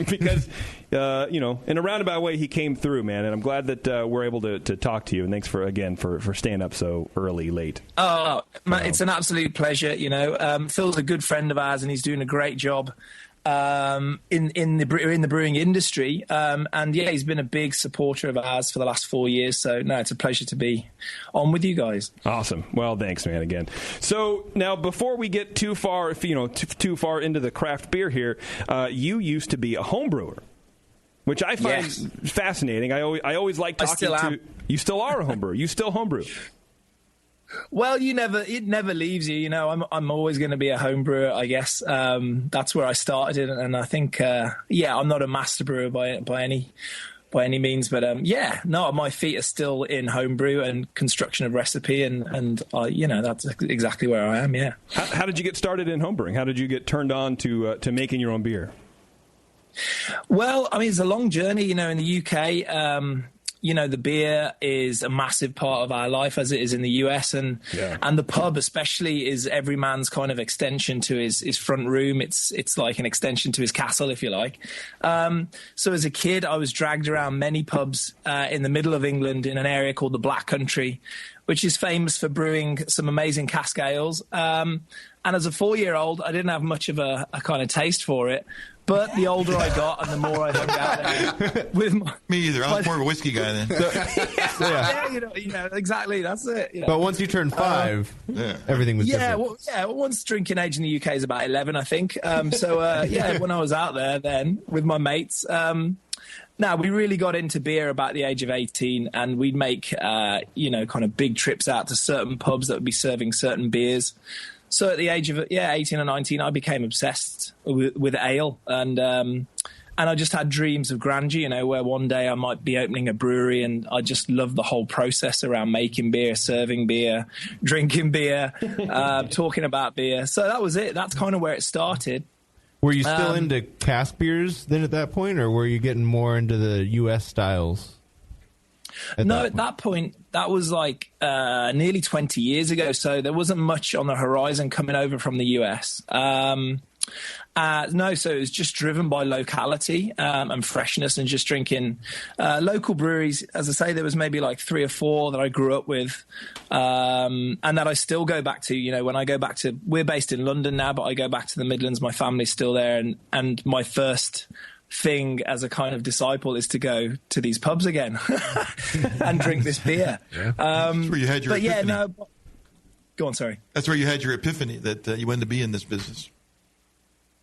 because in a roundabout way he came through, man, and I'm glad that we're able to talk to you. And thanks for staying up so late. Oh, man, it's an absolute pleasure. Phil's a good friend of ours, and he's doing a great job in the brewing industry. And yeah, he's been a big supporter of ours for the last 4 years. So no, it's a pleasure to be on with you guys. Awesome. Well, thanks, man. Again. So now, before we get too far, too far into the craft beer here, you used to be a home brewer, which I find fascinating. I always like talking to. You still are a homebrewer. You still homebrew. Well, it never leaves you. I'm always going to be a home brewer, I guess. That's where I started, and I think, I'm not a master brewer by any means, but my feet are still in homebrew and construction of recipe, and that's exactly where I am. Yeah. How did you get started in homebrewing? How did you get turned on to making your own beer? Well, I mean, it's a long journey. In the UK, the beer is a massive part of our life as it is in the US, and the pub especially is every man's kind of extension to his front room. It's like an extension to his castle, if you like. So as a kid, I was dragged around many pubs in the middle of England in an area called the Black Country, which is famous for brewing some amazing cask ales. And as a 4-year-old, I didn't have much of a kind of taste for it. But the older I got and the more I hung out there with me either. I was more of a whiskey guy then. Exactly. That's it. But once you turned 5, everything was different. Once drinking age in the UK is about 11, I think. When I was out there then with my mates, now we really got into beer about the age of 18, and we'd make, kind of big trips out to certain pubs that would be serving certain beers. So at the age of 18 or 19, I became obsessed with ale, and I just had dreams of grandeur, where one day I might be opening a brewery, and I just loved the whole process around making beer, serving beer, drinking beer, talking about beer. So that was it. That's kind of where it started. Were you still into cask beers then at that point, or were you getting more into the U.S. styles? At that point, that was like nearly 20 years ago, so there wasn't much on the horizon coming over from the US. So it was just driven by locality and freshness, and just drinking local breweries. As I say, there was maybe like 3 or 4 that I grew up with, and that I still go back to. When I go back to, we're based in London now, but I go back to the Midlands. My family's still there, and my first thing as a kind of disciple is to go to these pubs again and drink this beer. That's where you had your epiphany. Go on, sorry. That's where you had your epiphany that you wanted to be in this business.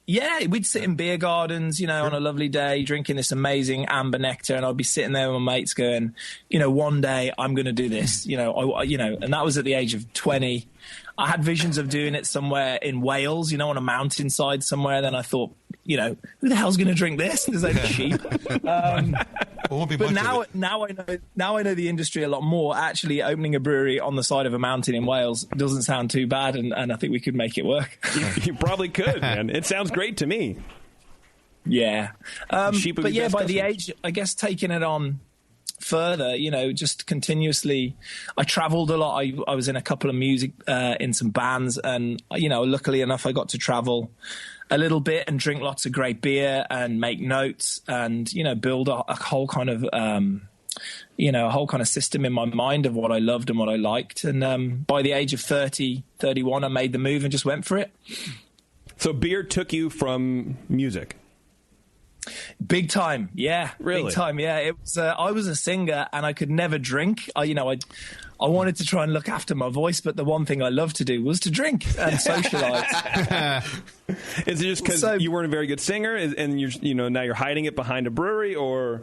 Yeah, we'd sit in beer gardens, on a lovely day, drinking this amazing amber nectar, and I'd be sitting there with my mates going, one day I'm going to do this, and that was at the age of 20. I had visions of doing it somewhere in Wales, on a mountainside somewhere. Then I thought, who the hell's going to drink this? There's only sheep. But now I know the industry a lot more. Actually, opening a brewery on the side of a mountain in Wales doesn't sound too bad, and I think we could make it work. You probably could, man. It sounds great to me. Yeah. By customers. the age, I guess taking it on further, just continuously. I traveled a lot. I was in a couple of music, in some bands, and, luckily enough, I got to travel a little bit and drink lots of great beer and make notes and, build a whole kind of, a whole kind of system in my mind of what I loved and what I liked. And by the age of 30, 31, I made the move and just went for it. So beer took you from music? Big time, yeah. Really? Big time, yeah. It was. I was a singer, and I could never drink. I wanted to try and look after my voice, but the one thing I loved to do was to drink and socialise. Is it just because you weren't a very good singer, and you're now you're hiding it behind a brewery, or?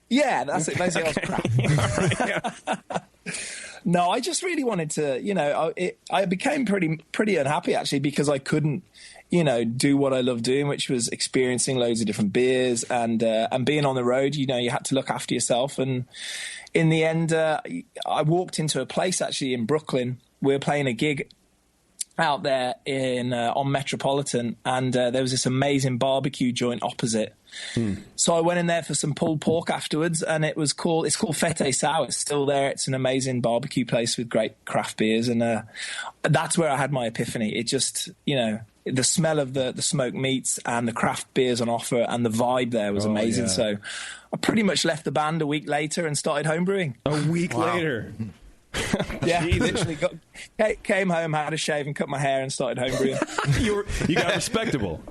Yeah, that's it. Basically, I was crap. No, I just really wanted to. I became pretty unhappy actually because I couldn't. Do what I love doing, which was experiencing loads of different beers and being on the road. You had to look after yourself. And in the end, I walked into a place actually in Brooklyn. We were playing a gig out there on Metropolitan, and there was this amazing barbecue joint opposite. So I went in there for some pulled pork afterwards, and it's called Fete Sau. It's still there. It's an amazing barbecue place with great craft beers, and that's where I had my epiphany. It just, the smell of the smoked meats and the craft beers on offer and the vibe there was amazing. Yeah. So I pretty much left the band a week later and started homebrewing. A week later? Yeah, literally came home, had a shave and cut my hair and started homebrewing. You got respectable.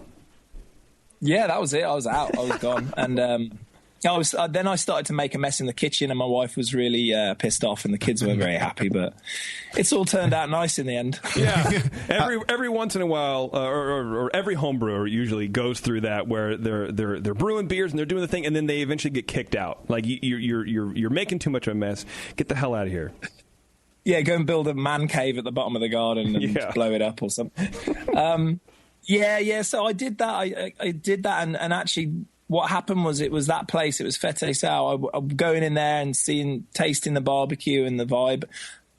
Yeah, that was it. I was out. I was gone. And then I started to make a mess in the kitchen, and my wife was really pissed off, and the kids weren't very happy. But it's all turned out nice in the end. Yeah, every once in a while, or every home brewer usually goes through that where they're brewing beers and they're doing the thing, and then they eventually get kicked out. Like you're making too much of a mess. Get the hell out of here. Yeah, go and build a man cave at the bottom of the garden and blow it up or something. Yeah. So I did that. I did that, and actually, what happened was it was that place. It was Fete Sau. I'm going in there and tasting the barbecue and the vibe.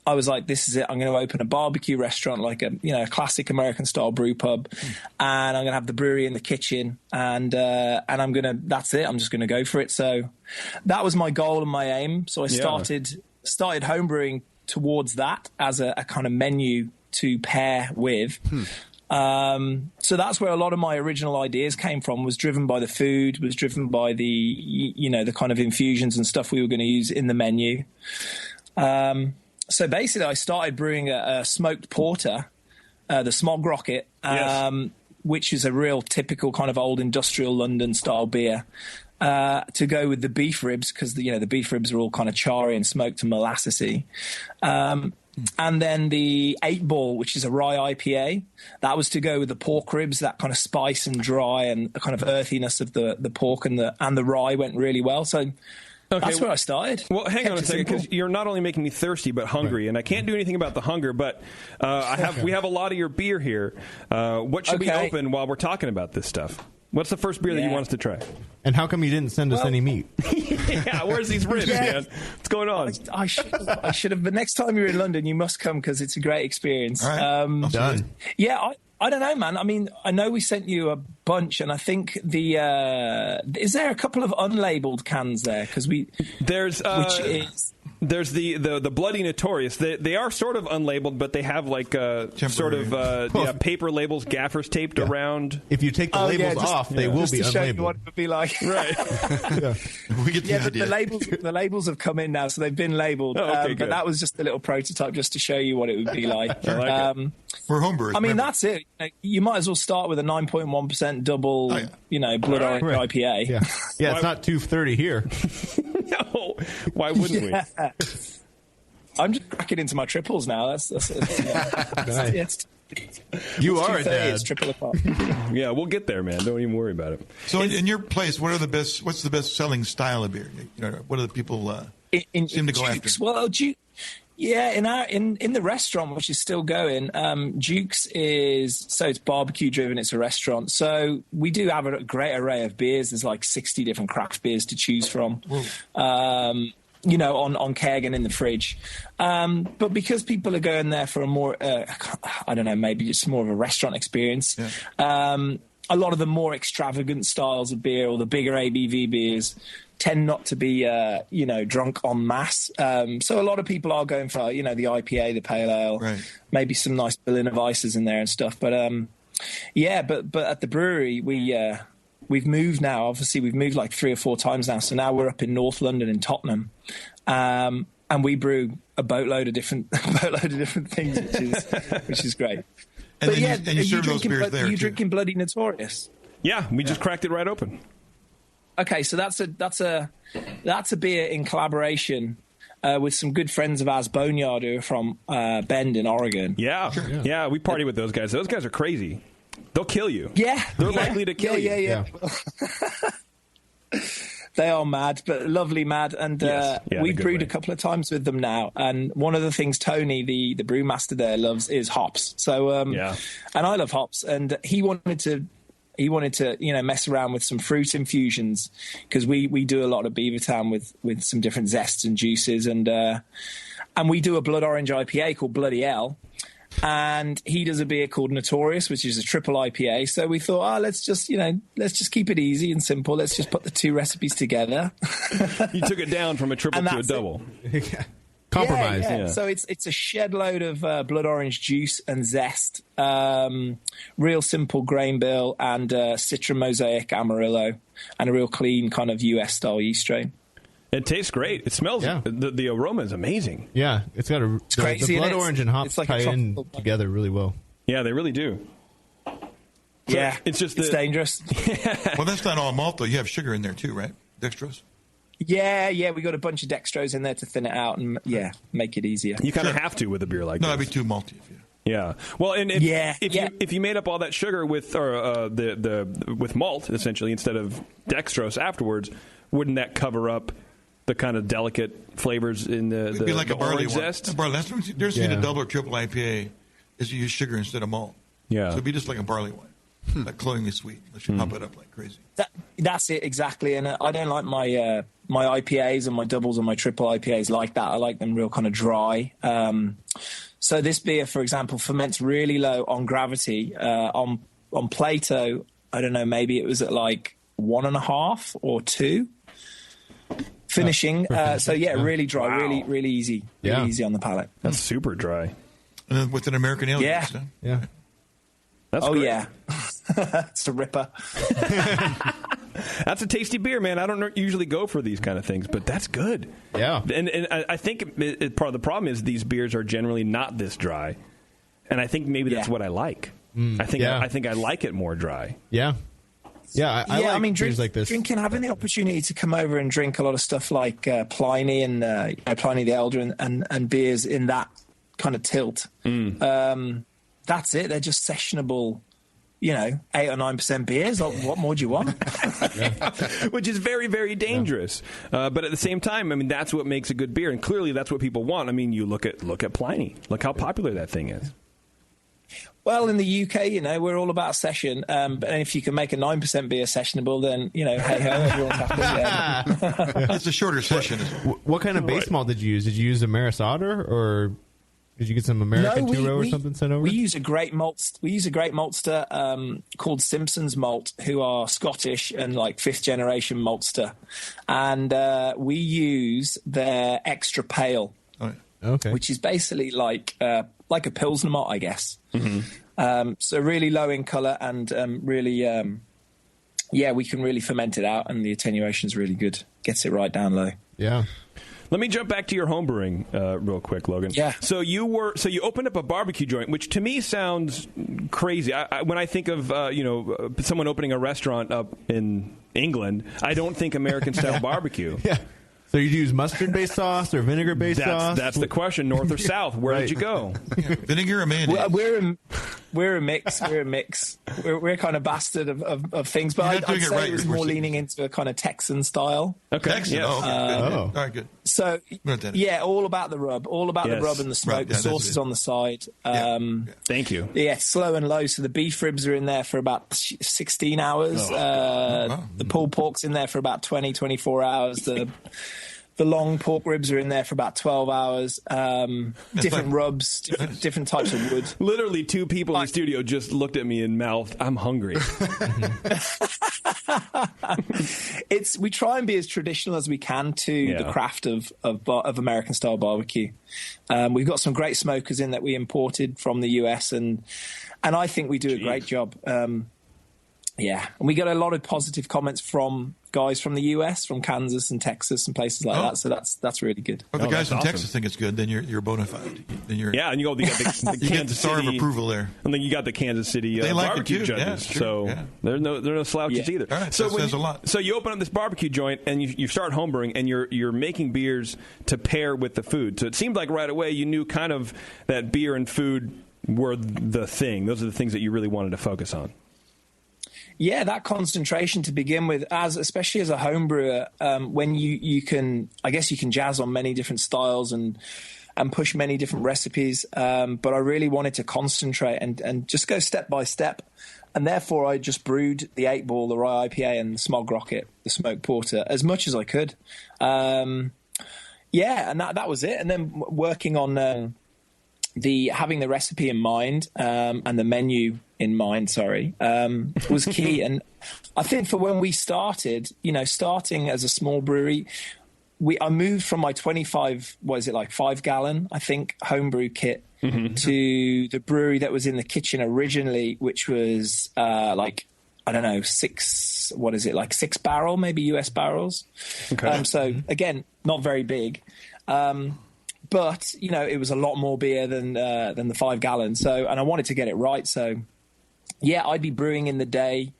I was like, this is it. I'm going to open a barbecue restaurant, like a classic American style brew pub, and I'm going to have the brewery in the kitchen, and that's it. I'm just going to go for it. So that was my goal and my aim. So I started homebrewing towards that as a kind of menu to pair with. So that's where a lot of my original ideas came from, was driven by the food, was driven by the kind of infusions and stuff we were going to use in the menu. So basically I started brewing a smoked porter, the Smog Rocket, which is a real typical kind of old industrial London style beer, to go with the beef ribs, because the beef ribs are all kind of charry and smoked and molassesy. And then the 8 Ball, which is a rye IPA, that was to go with the pork ribs. That kind of spice and dry and the kind of earthiness of the pork and the rye went really well. So that's where I started. Well, hang on a second, because you're not only making me thirsty but hungry, and I can't do anything about the hunger. But we have a lot of your beer here. What should we open while we're talking about this stuff? What's the first beer that you want us to try? And how come you didn't send us any meat? Yeah, where's these ribs, man? What's going on? I should have. But next time you're in London, you must come, because it's a great experience. All right. Done. Yeah, I don't know, man. I mean, I know we sent you a bunch, and I think is there a couple of unlabeled cans there? Because there's the Bloody Notorious. They are sort of unlabeled, but they have like sort of paper labels, gaffers taped around. If you take the labels off, they will be to show you unlabeled. what it would be like. Right. We get the idea. The labels have come in now, so they've been labeled. But that was just a little prototype, just to show you what it would be like. I like it. For homebrewers. I mean, that's it. You might as well start with a 9.1% double, blood orange IPA. Yeah, it's not 230 here. No, why wouldn't we? I'm just cracking into my triples now. That's you are a dad. It's triple apart. Yeah, we'll get there, man. Don't even worry about it. So, in your place, what's the best selling style of beer? What do the people seem to go after? Well, in the restaurant, which is still going, Duke's it's barbecue driven. It's a restaurant, so we do have a great array of beers. There's like 60 different craft beers to choose from. On keg and in the fridge. But because people are going there for a more, I don't know, maybe just more of a restaurant experience, a lot of the more extravagant styles of beer or the bigger ABV beers tend not to be, drunk en masse. So a lot of people are going for, the IPA, the pale ale, maybe some nice Berliner Weisses in there and stuff. But, but at the brewery, we've moved now. Obviously, we've moved like 3 or 4 times now. So now we're up in North London in Tottenham, and we brew a boatload of different things, which is great. And you serve those beers there. Are you drinking Bloody Notorious? Yeah, we just cracked it right open. Okay, so that's a beer in collaboration with some good friends of ours, Boneyard, who are from Bend in Oregon. Yeah, yeah, we party with those guys. Those guys are crazy. They'll kill you. Yeah. They're likely to kill you. Yeah. They are mad, but lovely mad. And we brewed a couple of times with them now. And one of the things Tony, the brewmaster there, loves is hops. So, and I love hops. And he wanted to, mess around with some fruit infusions, because we do a lot of Beavertown with some different zests and juices. And we do a blood orange IPA called Bloody L. And he does a beer called Notorious, which is a triple IPA. So we thought, let's just keep it easy and simple. Let's just put the 2 recipes together. You took it down from a triple to a double. Compromise. Yeah. So it's a shed load of blood orange juice and zest, real simple grain bill, and Citra Mosaic Amarillo, and a real clean kind of US style yeast strain. It tastes great. It smells. Yeah. The aroma is amazing. Yeah, it's got the blood orange and hops like tie in together really well. Yeah, they really do. So it's dangerous. Well, that's not all malt though. You have sugar in there too, right? Dextrose. Yeah, we got a bunch of dextrose in there to thin it out and make it easier. You kind of have to with a beer like this. No, that'd be too malty. Yeah. Well, and if you made up all that sugar with with malt essentially instead of dextrose afterwards, wouldn't that cover up the kind of delicate flavors in the be like a barley zest? That's when there's a double or triple IPA is you use sugar instead of malt. Yeah. So it'd be just like a barley wine, like cloyingly sweet. Unless you pump it up like crazy. That's it exactly. And I don't like my my IPAs and my doubles and my triple IPAs like that. I like them real kind of dry. So this beer, for example, ferments really low on gravity. On Plato, I don't know, maybe it was at like 1.5 or 2 finishing. Really dry, really easy. Really easy on the palate. That's super dry. With an American ale. Yeah. Yeah. That's great. Yeah. It's a ripper. That's a tasty beer, man. I don't usually go for these kind of things, but that's good. Yeah. And I think part of the problem is these beers are generally not this dry. And I think maybe that's what I like. I think I like it more dry. Yeah. Yeah, I like beers like this. Having the opportunity to come over and drink a lot of stuff like Pliny and Pliny the Elder and beers in that kind of tilt. That's it. They're just sessionable, 8 or 9% beers. What more do you want? Which is very, very dangerous. But at the same time, I mean, that's what makes a good beer, and clearly that's what people want. I mean, you look at Pliny. Look how popular that thing is. Well, in the UK, we're all about session. But if you can make a 9% beer sessionable, then, hey ho, everyone's happy. It's a shorter session. What kind of base malt did you use? Did you use Amaris Otter, or did you get some American two-row or something sent over? We use a great maltster called Simpson's Malt, who are Scottish and like 5th generation maltster, and we use their extra pale, which is basically like a Pilsner malt, I guess. Mm-hmm. So really low in colour and really, we can really ferment it out, and the attenuation's really good. Gets it right down low. Yeah. Let me jump back to your homebrewing real quick, Logan. Yeah. So you opened up a barbecue joint, which to me sounds crazy. When I think of someone opening a restaurant up in England, I don't think American style barbecue. Yeah. So you use mustard-based sauce or vinegar-based sauce? That's the question. North or south? Where did you go? Vinegar or mayonnaise? We're a mix. We're a mix. We're kind of bastard of things, but I'd say it was more leaning into a kind of Texan style. Okay. Texan. Yes. All right, good. So all about the rub, the rub and the smoke. Right, the sauce is on the side. Thank you. Yeah, slow and low. So the beef ribs are in there for about 16 hours. The pulled pork's in there for about 20, 24 hours. The long pork ribs are in there for about 12 hours. Different rubs, different types of wood. Literally 2 people in the studio just looked at me and mouthed, "I'm hungry." We try and be as traditional as we can to the craft of American style barbecue. We've got some great smokers in that we imported from the US, and I think we do a great job. And we get a lot of positive comments from guys from the US, from Kansas and Texas and places like that. So that's really good. Well, the guys from Texas think it's good, then you're bona fide. Then you're and you got the you get the Kansas star City of approval there. And then you got the Kansas City They like barbecue it too. judges. Yeah, true. So they're no slouches either. All right, so that says a lot. So you open up this barbecue joint and you start homebrewing, and you're making beers to pair with the food. So it seemed like right away you knew kind of that beer and food were the thing. Those are the things that you really wanted to focus on. Yeah, that concentration to begin with, especially as a home brewer, when you can, I guess you can jazz on many different styles and push many different recipes. But I really wanted to concentrate and just go step by step. And therefore, I just brewed the 8-Ball, the Rye IPA, and the Smog Rocket, the Smoked Porter, as much as I could. And that was it. And then working on having the recipe in mind and the menu in mind, was key. And I think for when we started, starting as a small brewery, I moved from my 25, 5-gallon, I think, homebrew kit to the brewery that was in the kitchen originally, which was 6 barrel, maybe US barrels. Okay. So again, not very big. But, it was a lot more beer than the 5 gallons. And I wanted to get it right. So, I'd be brewing in the day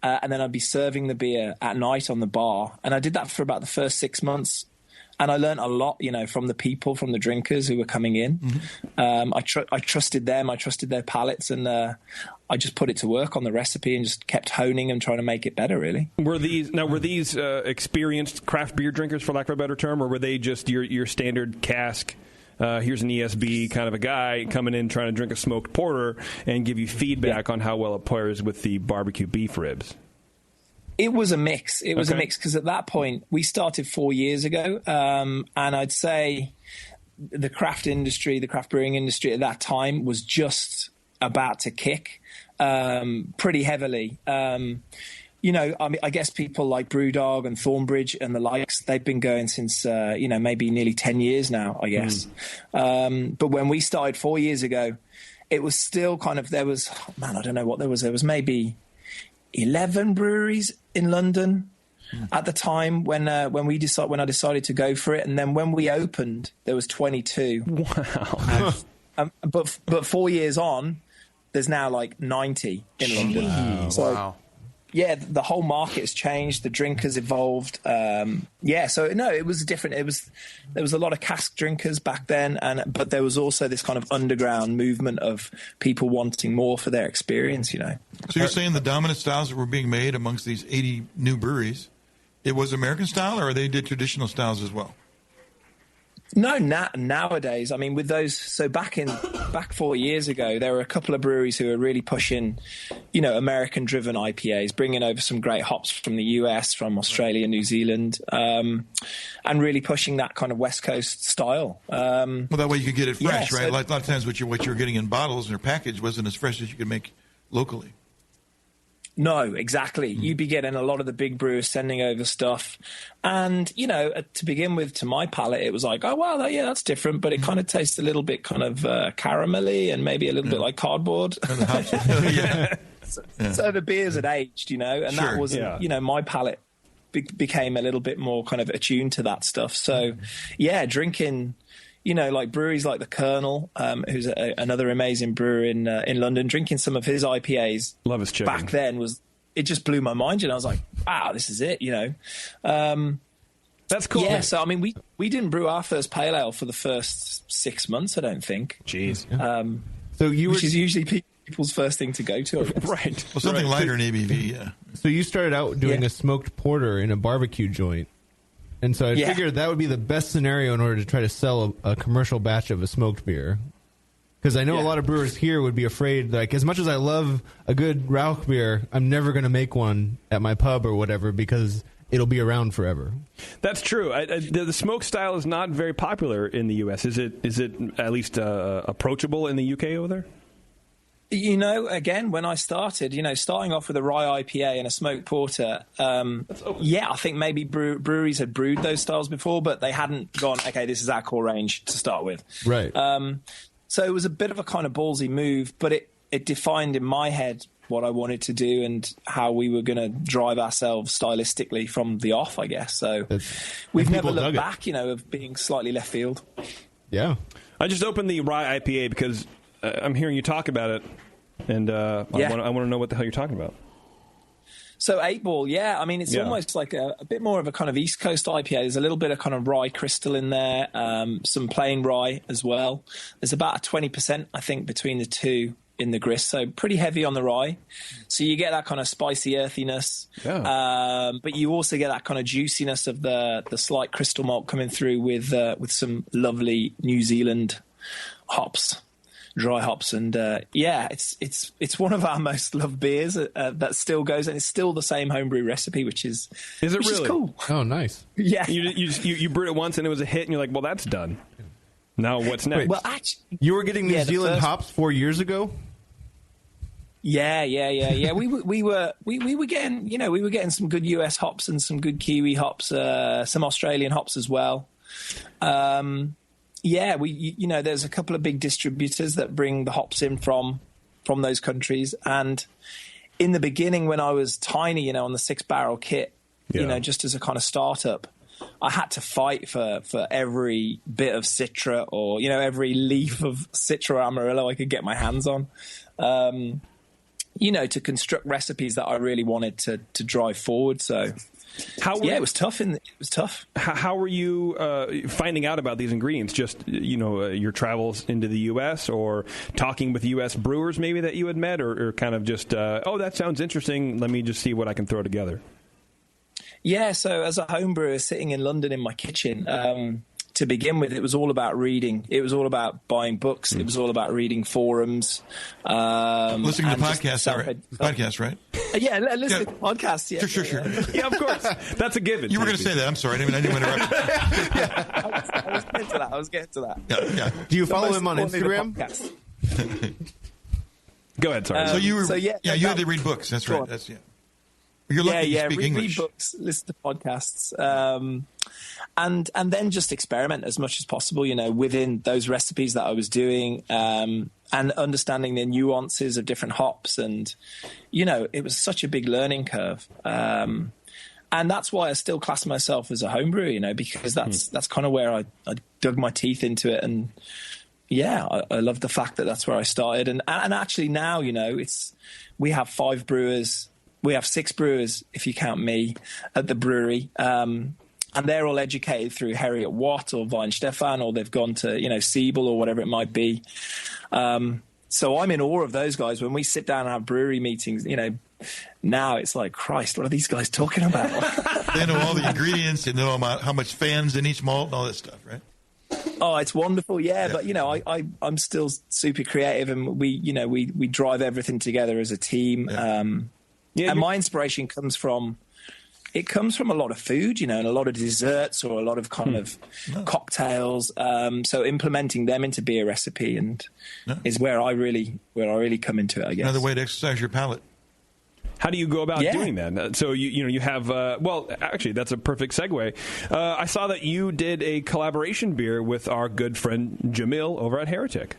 and then I'd be serving the beer at night on the bar. And I did that for about the first 6 months. And I learned a lot, from the people, from the drinkers who were coming in. Mm-hmm. I trusted them. I trusted their palates. And I just put it to work on the recipe and just kept honing and trying to make it better, really. Were these experienced craft beer drinkers, for lack of a better term, or were they just your standard cask, here's an ESB kind of a guy coming in trying to drink a smoked porter and give you feedback on how well it pairs with the barbecue beef ribs? It was a mix. It was a mix because at that point we started 4 years ago, and I'd say the craft brewing industry at that time was just about to kick pretty heavily. I guess people like Brewdog and Thornbridge and the likes, they've been going since, maybe nearly 10 years now, I guess. But when we started 4 years ago, it was still kind of, I don't know what there was. There was maybe 11 breweries in London at the time when I decided to go for it. And then when we opened, there was 22. Wow. But 4 years on, there's now like 90 in London. Wow. So, wow. Yeah, the whole market has changed. The drinkers evolved. It was different. There was a lot of cask drinkers back then, but there was also this kind of underground movement of people wanting more for their experience. So you're saying the dominant styles that were being made amongst these 80 new breweries, it was American style, or they did traditional styles as well? No, nowadays, I mean, with those, so back 4 years ago, there were a couple of breweries who were really pushing, American-driven IPAs, bringing over some great hops from the US, from Australia, New Zealand, and really pushing that kind of West Coast style. Well, that way you could get it fresh, right? A lot of times what you were getting in bottles or packaged wasn't as fresh as you could make locally. No, exactly. You'd be getting a lot of the big brewers sending over stuff. And, to begin with, to my palate, it was like, oh, wow, that's different. But it kind of tastes a little bit kind of caramelly and maybe a little bit like cardboard. So the beers had aged, and that was, my palate became a little bit more kind of attuned to that stuff. So, drinking... like breweries like the Colonel, who's another amazing brewer in London, drinking some of his IPAs. Love his chicken. Back then it just blew my mind, and I was like, wow, this is it, That's cool. Yeah, so I mean, we didn't brew our first pale ale for the first 6 months, I don't think. Jeez. Which is usually people's first thing to go to. Right. Well, something lighter in ABV, yeah. So you started out doing a smoked porter in a barbecue joint. And so I figured that would be the best scenario in order to try to sell a commercial batch of a smoked beer. Because I know a lot of brewers here would be afraid, like, as much as I love a good Rauch beer, I'm never going to make one at my pub or whatever because it'll be around forever. That's true. The smoke style is not very popular in the U.S. Is it at least approachable in the U.K. over there? Again, when I started, starting off with a rye IPA and a smoked porter, I think maybe breweries had brewed those styles before, but they hadn't gone, okay, this is our core range to start with. Right. So it was a bit of a kind of ballsy move, but it defined in my head what I wanted to do and how we were going to drive ourselves stylistically from the off, I guess. So we've never looked back, of being slightly left field. Yeah. I just opened the rye IPA because... I'm hearing you talk about it, and I want to know what the hell you're talking about. So 8 Ball, I mean, it's almost like a bit more of a kind of East Coast IPA. There's a little bit of kind of rye crystal in there, some plain rye as well. There's about a 20%, I think, between the two in the grist, so pretty heavy on the rye. So you get that kind of spicy earthiness, but you also get that kind of juiciness of the slight crystal malt coming through with some lovely New Zealand hops. Dry hops, and it's one of our most loved beers that still goes, and it's still the same homebrew recipe, which is really cool. Oh, nice. Yeah, you brewed it once and it was a hit, and you're like, well, that's done. Now what's next? Well, actually, you were getting New Zealand hops 4 years ago. Yeah. We were getting some good US hops and some good Kiwi hops, some Australian hops as well. There's a couple of big distributors that bring the hops in from those countries. And in the beginning, when I was tiny, on the 6-barrel kit, just as a kind of startup, I had to fight for every bit of Citra or, every leaf of Citra Amarillo I could get my hands on, to construct recipes that I really wanted to drive forward. So... it was tough. It was tough. How were you finding out about these ingredients? Just your travels into the U.S. or talking with U.S. brewers maybe that you had met, or kind of just that sounds interesting. Let me just see what I can throw together. Yeah. So as a home brewer sitting in London in my kitchen, to begin with, it was all about reading. It was all about buying books. It was all about reading forums. Listening to podcasts, right? Yeah, listen to podcasts. Yeah, Sure. Yeah, of course. That's a given. You were going to say that. I'm sorry. I didn't interrupt you. I was getting to that. Yeah. Do you follow him on Instagram? Go ahead, sorry. You had to read books. That's right. That's You're lucky to speak English. Read books, listen to podcasts, and then just experiment as much as possible, within those recipes that I was doing, and understanding the nuances of different hops. And, it was such a big learning curve. And that's why I still class myself as a home brewer, because that's kind of where I dug my teeth into it. And I love the fact that that's where I started. And actually now, we have 5 brewers. We have 6 brewers, if you count me, at the brewery. And they're all educated through Heriot Watt or Weinstefan, or they've gone to, Siebel or whatever it might be. So I'm in awe of those guys. When we sit down and have brewery meetings, now it's like, Christ, what are these guys talking about? They know all the ingredients. They know how much fans in each malt and all that stuff, right? Oh, it's wonderful, yeah. But I'm still super creative, and we drive everything together as a team. And my inspiration comes from a lot of food, and a lot of desserts or a lot of kind of cocktails. So implementing them into beer recipe is where I really come into it, I guess. Another way to exercise your palate. How do you go about doing that? So you have actually that's a perfect segue. I saw that you did a collaboration beer with our good friend Jamil over at Heretic.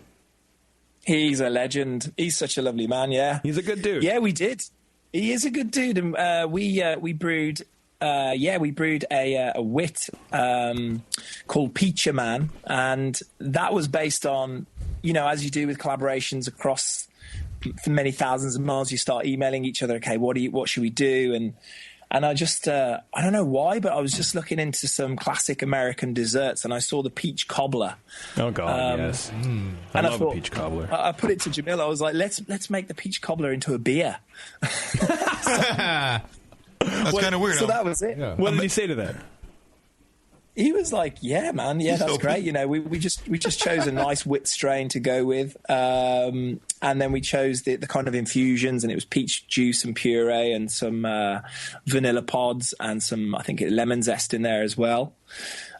He's a legend. He's such a lovely man. Yeah, he's a good dude. Yeah, we did. He is a good dude, and we brewed a wit called Peacher Man, and that was based on as you do with collaborations across many thousands of miles, you start emailing each other. Okay, what should we do? And I just I don't know why, but I was just looking into some classic American desserts, and I saw the peach cobbler. Oh God, yes, I love a peach cobbler. I put it to Jamil. I was like, let's make the peach cobbler into a beer. That's kind of weird. So that was it. Yeah. What did he say to that? He was like, "Yeah, man, that's great." We just chose a nice wit strain to go with, and then we chose the kind of infusions, and it was peach juice and puree, and some vanilla pods, and some lemon zest in there as well.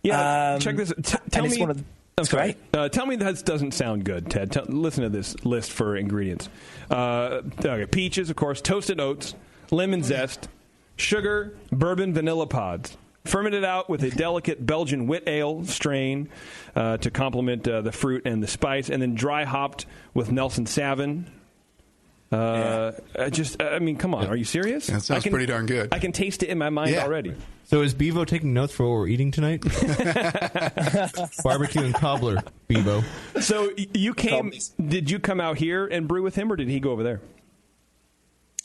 Yeah, check this. Tell me. That's great. Tell me that doesn't sound good, Ted. Listen to this list for ingredients. Okay, peaches, of course, toasted oats, lemon zest, sugar, bourbon, vanilla pods. Fermented out with a delicate Belgian wit ale strain to complement the fruit and the spice, and then dry hopped with Nelson Sauvin. Come on, are you serious? That sounds pretty darn good. I can taste it in my mind already. So is Bevo taking notes for what we're eating tonight? Barbecue and cobbler, Bevo. So you came? Did you come out here and brew with him, or did he go over there?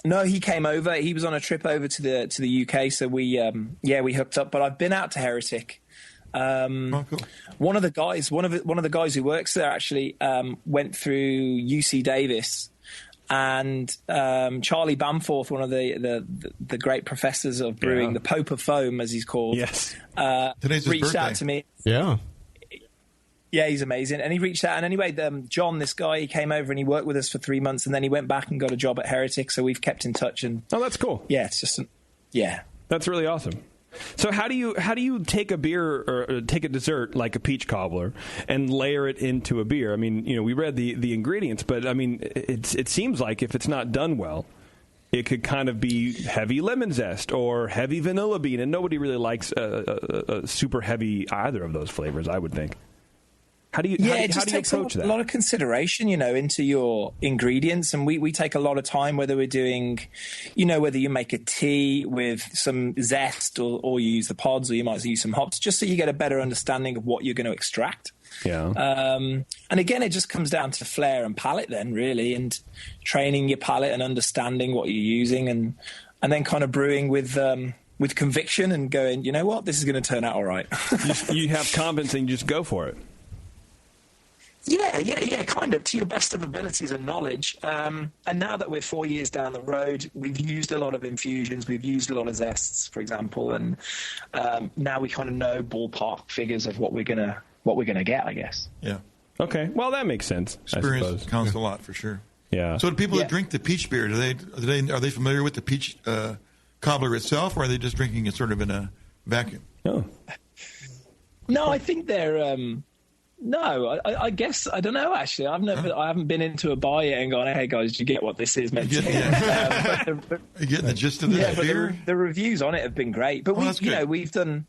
No, he came over. He was on a trip over to the UK, so we hooked up. But I've been out to Heretic. Cool. One of the guys who works there actually went through UC Davis, and Charlie Bamforth, one of the great professors of brewing, the Pope of Foam, as he's called. Yes, today's his reached birthday. out to me. Yeah. Yeah, he's amazing. And he reached out. And anyway, John, this guy, he came over and he worked with us for 3 months, and then he went back and got a job at Heretic. So we've kept in touch. And that's cool. Yeah, it's just that's really awesome. So how do you take a beer or take a dessert like a peach cobbler and layer it into a beer? I mean, we read the ingredients, but I mean, it seems like if it's not done well, it could kind of be heavy lemon zest or heavy vanilla bean, and nobody really likes a super heavy either of those flavors, I would think. How do you approach that? A lot of consideration, into your ingredients, and we take a lot of time whether we're doing, whether you make a tea with some zest or you use the pods, or you might use some hops, just so you get a better understanding of what you're going to extract. Yeah. And again, it just comes down to flair and palate then, really, and training your palate and understanding what you're using, and then kind of brewing with conviction and going, you know what, this is going to turn out all right. you have confidence and you just go for it. Yeah, kind of, to your best of abilities and knowledge. And now that we're 4 years down the road, we've used a lot of infusions, we've used a lot of zests, for example, and now we kind of know ballpark figures of what we're gonna get, I guess. Yeah. Okay. Well, that makes sense. Experience counts a lot for sure. Yeah. So, the people that drink the peach beer, are they familiar with the peach cobbler itself, or are they just drinking it sort of in a vacuum? Oh. No, I think they're. No, I guess I don't know. Actually, I haven't been into a bar yet and gone, "Hey guys, did you get what this is meant to be?" You get the gist of this beer. But the reviews on it have been great. But we've done.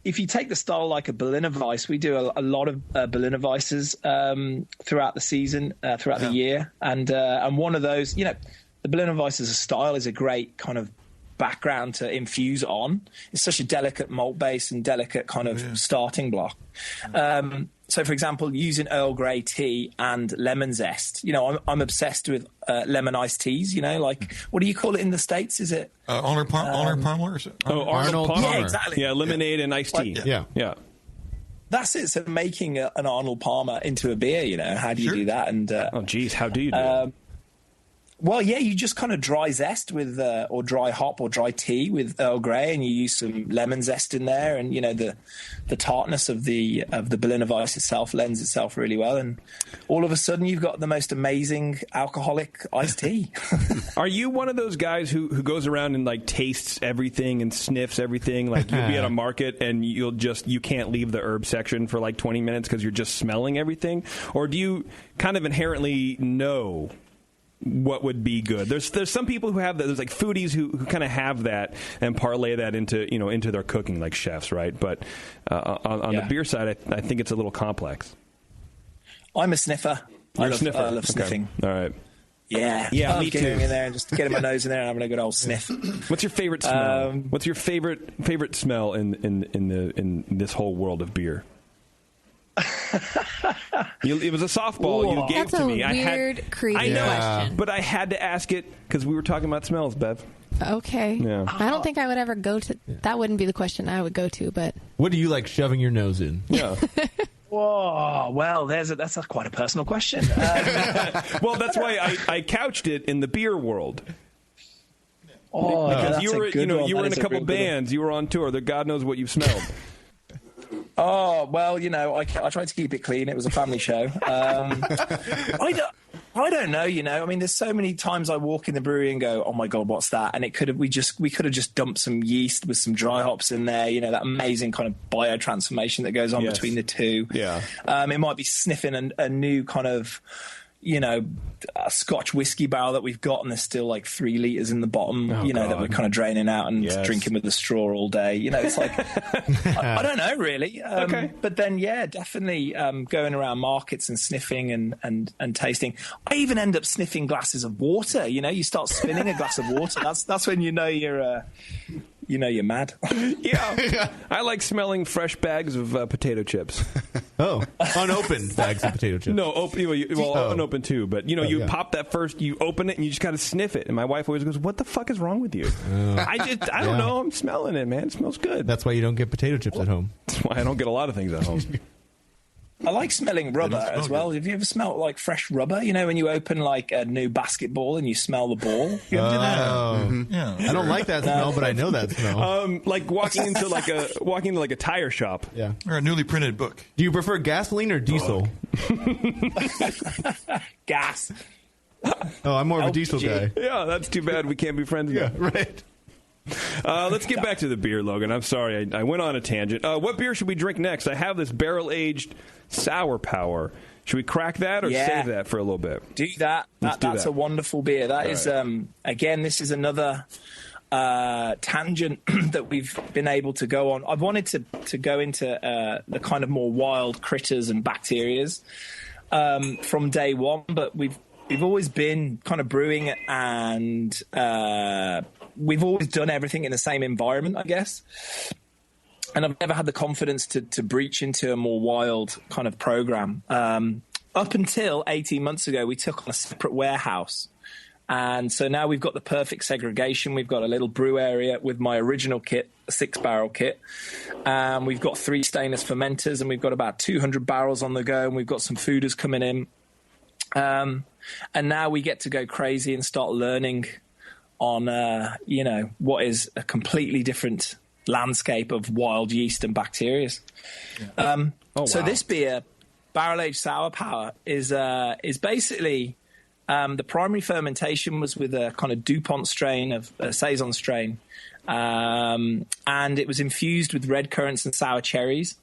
If you take the style like a Berliner Weiss, we do a lot of Berliner Weisses throughout the season, throughout the year, and one of those, the Berliner Weiss as a style is a great kind of background to infuse on. It's such a delicate malt base and delicate kind of starting block. So, for example, using Earl Grey tea and lemon zest. I'm obsessed with lemon iced teas. What do you call it in the States? Is it Arnold Palmer? Arnold Palmer. Yeah, exactly. Yeah, lemonade and iced tea. Yeah. That's it. So making an Arnold Palmer into a beer. How do you do that? And how do you do that? Well, yeah, you just kind of dry zest with, or dry hop or dry tea with Earl Grey, and you use some lemon zest in there, and the tartness of the Berliner Weiss itself lends itself really well, and all of a sudden you've got the most amazing alcoholic iced tea. Are you one of those guys who goes around and like tastes everything and sniffs everything? Like you'll be at a market and you can't leave the herb section for like 20 minutes because you're just smelling everything, or do you kind of inherently know what would be good? There's some people who have that. There's like foodies who kind of have that and parlay that into their cooking, like chefs, right? But on the beer side, I think it's a little complex. I'm a sniffer. I love sniffing. All right. Yeah, me too. Getting in there and just getting my nose in there and having a good old sniff. What's your favorite smell? What's your favorite smell in this whole world of beer? It was a softball you gave to me. That's a weird, creepy question. But I had to ask it because we were talking about smells, Bev. Okay. Yeah. I don't think I would ever go to... That wouldn't be the question I would go to, but... What do you like shoving your nose in? Yeah. Whoa, well, that's quite a personal question. Well, that's why I couched it in the beer world. Oh, because you were in a couple bands, you were on tour. God knows what you've smelled. Oh, well, I tried to keep it clean. It was a family show. I don't know, I mean, there's so many times I walk in the brewery and go, oh my God, what's that? And we could have just dumped some yeast with some dry hops in there, that amazing kind of biotransformation that goes on between the two. Yeah. It might be sniffing a new kind of, a Scotch whiskey barrel that we've got, and there's still like 3 liters in the bottom, that we're kind of draining out and drinking with a straw all day. It's like, I don't know really. Okay. But then, definitely going around markets and sniffing and tasting. I even end up sniffing glasses of water. You start spinning a glass of water. That's when you're mad. Yeah. I like smelling fresh bags of potato chips. Oh, unopened bags of potato chips. No, unopened too. But you pop that first, you open it, and you just got to sniff it. And my wife always goes, "What the fuck is wrong with you?" I don't know. I'm smelling it, man. It smells good. That's why you don't get potato chips at home. That's why I don't get a lot of things at home. I like smelling rubber as well. Have you ever smelled like fresh rubber? When you open like a new basketball and you smell the ball. You ever do that? Mm-hmm. Yeah. I don't like that smell, but I know that smell. Like walking into a tire shop. Yeah. Or a newly printed book. Do you prefer gasoline or diesel? Gas. Oh, I'm more of a diesel guy. Yeah, that's too bad we can't be friends now. Yeah, right. Let's get back to the beer, Logan. I'm sorry, I went on a tangent. What beer should we drink next? I have this barrel-aged Sour Power. Should we crack that or save that for a little bit? Do that. That's a wonderful beer. That is, again, this is another tangent that we've been able to go on. I've wanted to go into the kind of more wild critters and bacterias from day one, but we've always been kind of brewing and we've always done everything in the same environment, I guess. And I've never had the confidence to breach into a more wild kind of program. Up until 18 months ago, we took on a separate warehouse And so now we've got the perfect segregation. We've got a little brew area with my original kit, a 6-barrel kit. We've got 3 stainless fermenters, and we've got about 200 barrels on the go, and we've got some fooders coming in. And now we get to go crazy and start learning on, what is a completely different landscape of wild yeast and bacteria. So this beer, Barrel Aged Sour Power, is basically the primary fermentation was with a kind of DuPont strain of a Saison strain, and it was infused with red currants and sour cherries,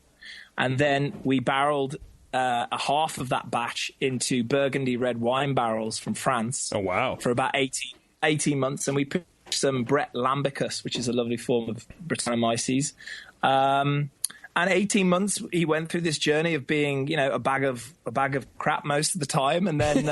and then we barreled a half of that batch into Burgundy red wine barrels from France. Oh wow! For about 18 months, and we put some Brett Lambicus, which is a lovely form of Brettanomyces. And 18 months, he went through this journey of being, a bag of crap most of the time, and then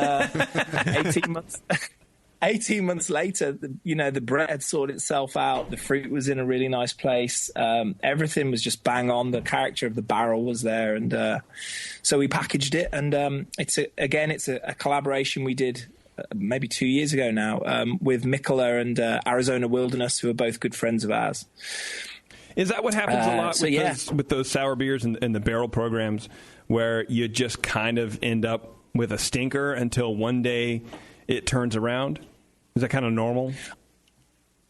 18 months later, the Brett had sorted itself out. The fruit was in a really nice place. Everything was just bang on. The character of the barrel was there, and so we packaged it. And it's a collaboration we did maybe 2 years ago now with Mikkeller and Arizona Wilderness, who are both good friends of ours. Is that what happens a lot with those sour beers and the barrel programs, where you just kind of end up with a stinker until one day it turns around? Is that kind of normal?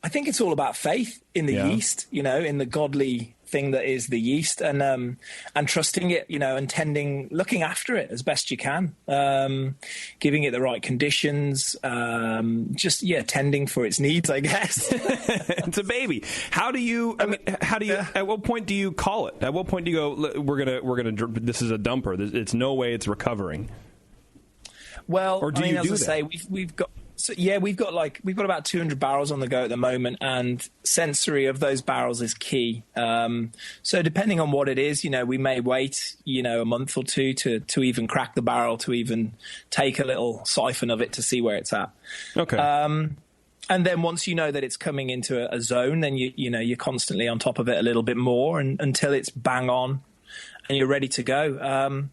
I think it's all about faith in the yeast, in the godly thing that is the yeast, and trusting it, and looking after it as best you can, giving it the right conditions, tending for its needs, I guess. It's a baby. How do you? At what point do you call it? At what point do you go? We're gonna. This is a dumper. It's no way it's recovering. Well, or do you do as I that? say, we've got. So we've got about 200 barrels on the go at the moment, and sensory of those barrels is key. So depending on what it is, we may wait, a month or two to even crack the barrel, to even take a little siphon of it to see where it's at. Okay. And then once you know that it's coming into a zone, then you're constantly on top of it a little bit more, and until it's bang on and you're ready to go.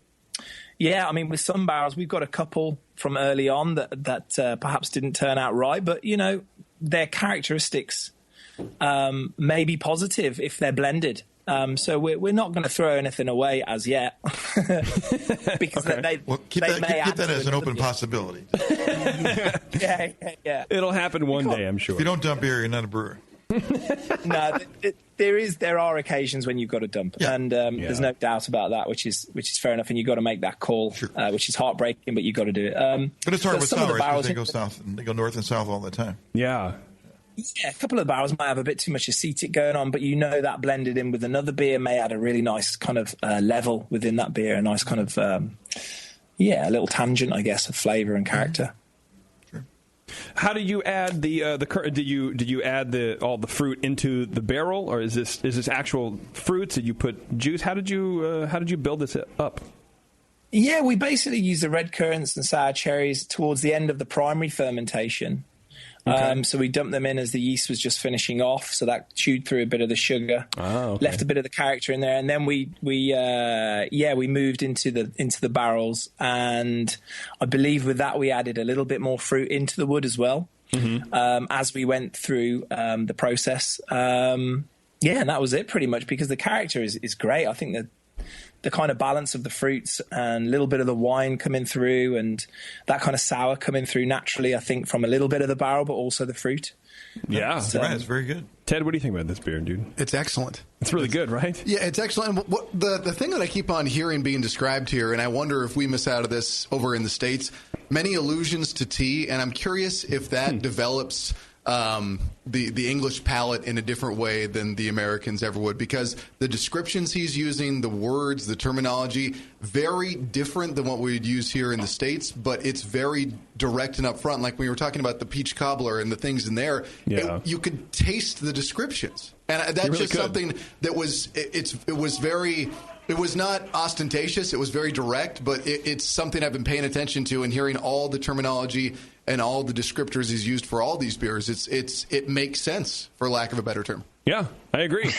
With some barrels, we've got a couple from early on that perhaps didn't turn out right, but, their characteristics may be positive if they're blended. So we're not going to throw anything away as yet. Because keep that as an open possibility. Yeah. It'll happen one day, I'm sure. If you don't dump beer, you're not a brewer. No, there are occasions when you've got to dump, and there's no doubt about that, which is fair enough, and you've got to make that call, which is heartbreaking, but you've got to do it. But it's hard with sours because they go south, and they go north and south all the time. Yeah, a couple of the barrels might have a bit too much acetic going on, but that blended in with another beer may add a really nice kind of level within that beer, a nice kind of a little tangent, I guess, of flavour and character. How do you add did you add all the fruit into the barrel, or is this actual fruits? Did you put juice? How did you build this up? Yeah, we basically use the red currants and sour cherries towards the end of the primary fermentation. Okay. So we dumped them in as the yeast was just finishing off, so that chewed through a bit of the sugar, left a bit of the character in there, and then we moved into the barrels, and I believe with that we added a little bit more fruit into the wood as well, as we went through the process. And that was it pretty much, because the character is great. I think that the kind of balance of the fruits and a little bit of the wine coming through, and that kind of sour coming through naturally, I think, from a little bit of the barrel, but also the fruit. Yeah, it's very good. Ted, what do you think about this beer, dude? It's excellent. It's really good, right? Yeah, it's excellent. And the thing that I keep on hearing being described here, and I wonder if we miss out of this over in the States, many allusions to tea, and I'm curious if that develops the English palate in a different way than the Americans ever would, because the descriptions he's using, the words, the terminology, very different than what we'd use here in the States, but it's very direct and upfront. Like when we were talking about the peach cobbler and the things in there, you could taste the descriptions. And that's really just something that was, it was very... It was not ostentatious. It was very direct, but it's something I've been paying attention to and hearing all the terminology and all the descriptors he's used for all these beers. It makes sense, for lack of a better term. Yeah, I agree.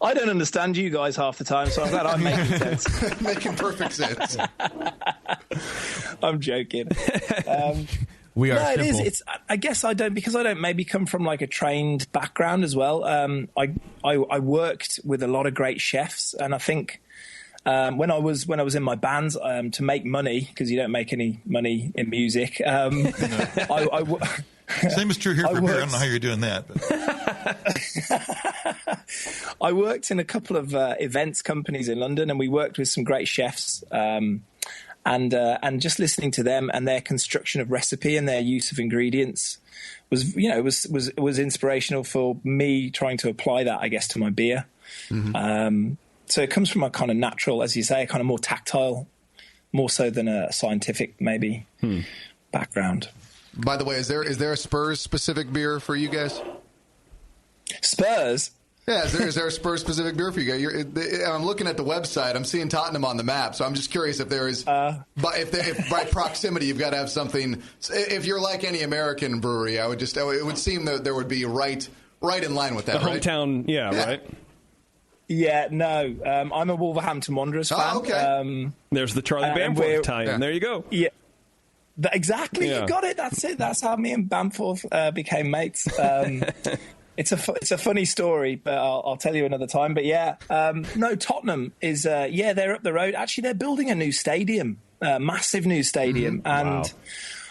I don't understand you guys half the time, so I'm glad I'm making sense. Making perfect sense. I'm joking. We are no, it simple. is. It's. I guess I don't because I don't maybe come from like a trained background as well. I worked with a lot of great chefs, and I think when I was in my bands to make money because you don't make any money in music. Same is true here for beer. I don't know how you're doing that. But. I worked in a couple of events companies in London, and we worked with some great chefs. And just listening to them and their construction of recipe and their use of ingredients was inspirational for me trying to apply that, I guess, to my beer. Mm-hmm. So it comes from a kind of natural, as you say, a kind of more tactile, more so than a scientific maybe background. By the way, is there a Spurs specific beer for you guys? Spurs? Yeah, is there a Spurs specific beer for you guys? I'm looking at the website. I'm seeing Tottenham on the map, so I'm just curious if there is. If by proximity you've got to have something. If you're like any American brewery, it would seem that there would be right in line with that. The right? hometown, right. Yeah, no, I'm a Wolverhampton Wanderers fan. Oh, okay. There's the Charlie Bamforth tie-in. Yeah. There you go. Yeah. Exactly, you got it. That's it. That's how me and Bamforth became mates. It's a funny story, but I'll tell you another time. But no, Tottenham is they're up the road. Actually, they're building a new stadium, massive new stadium, and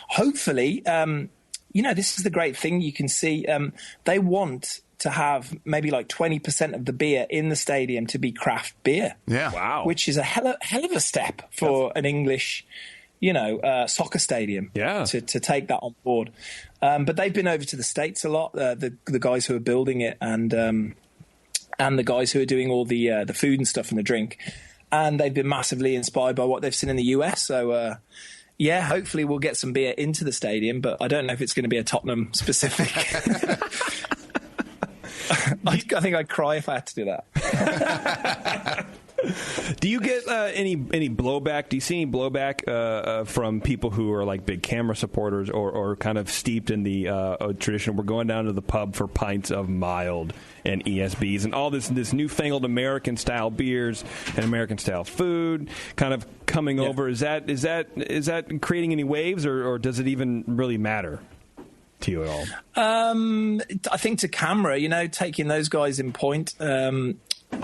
hopefully, this is the great thing you can see. They want to have maybe like 20% of the beer in the stadium to be craft beer. Yeah, wow, which is a hell of a step for an English. Soccer stadium to take that on board. But they've been over to the States a lot, the guys who are building it and the guys who are doing all the food and stuff and the drink. And they've been massively inspired by what they've seen in the US. So, hopefully we'll get some beer into the stadium, but I don't know if it's going to be a Tottenham specific. I think I'd cry if I had to do that. Do you get any blowback? Do you see any blowback from people who are like big camera supporters or kind of steeped in the tradition? We're going down to the pub for pints of mild and ESBs and all this newfangled American style beers and American style food kind of coming over. Is that creating any waves or does it even really matter to you at all? I think to camera, taking those guys in point.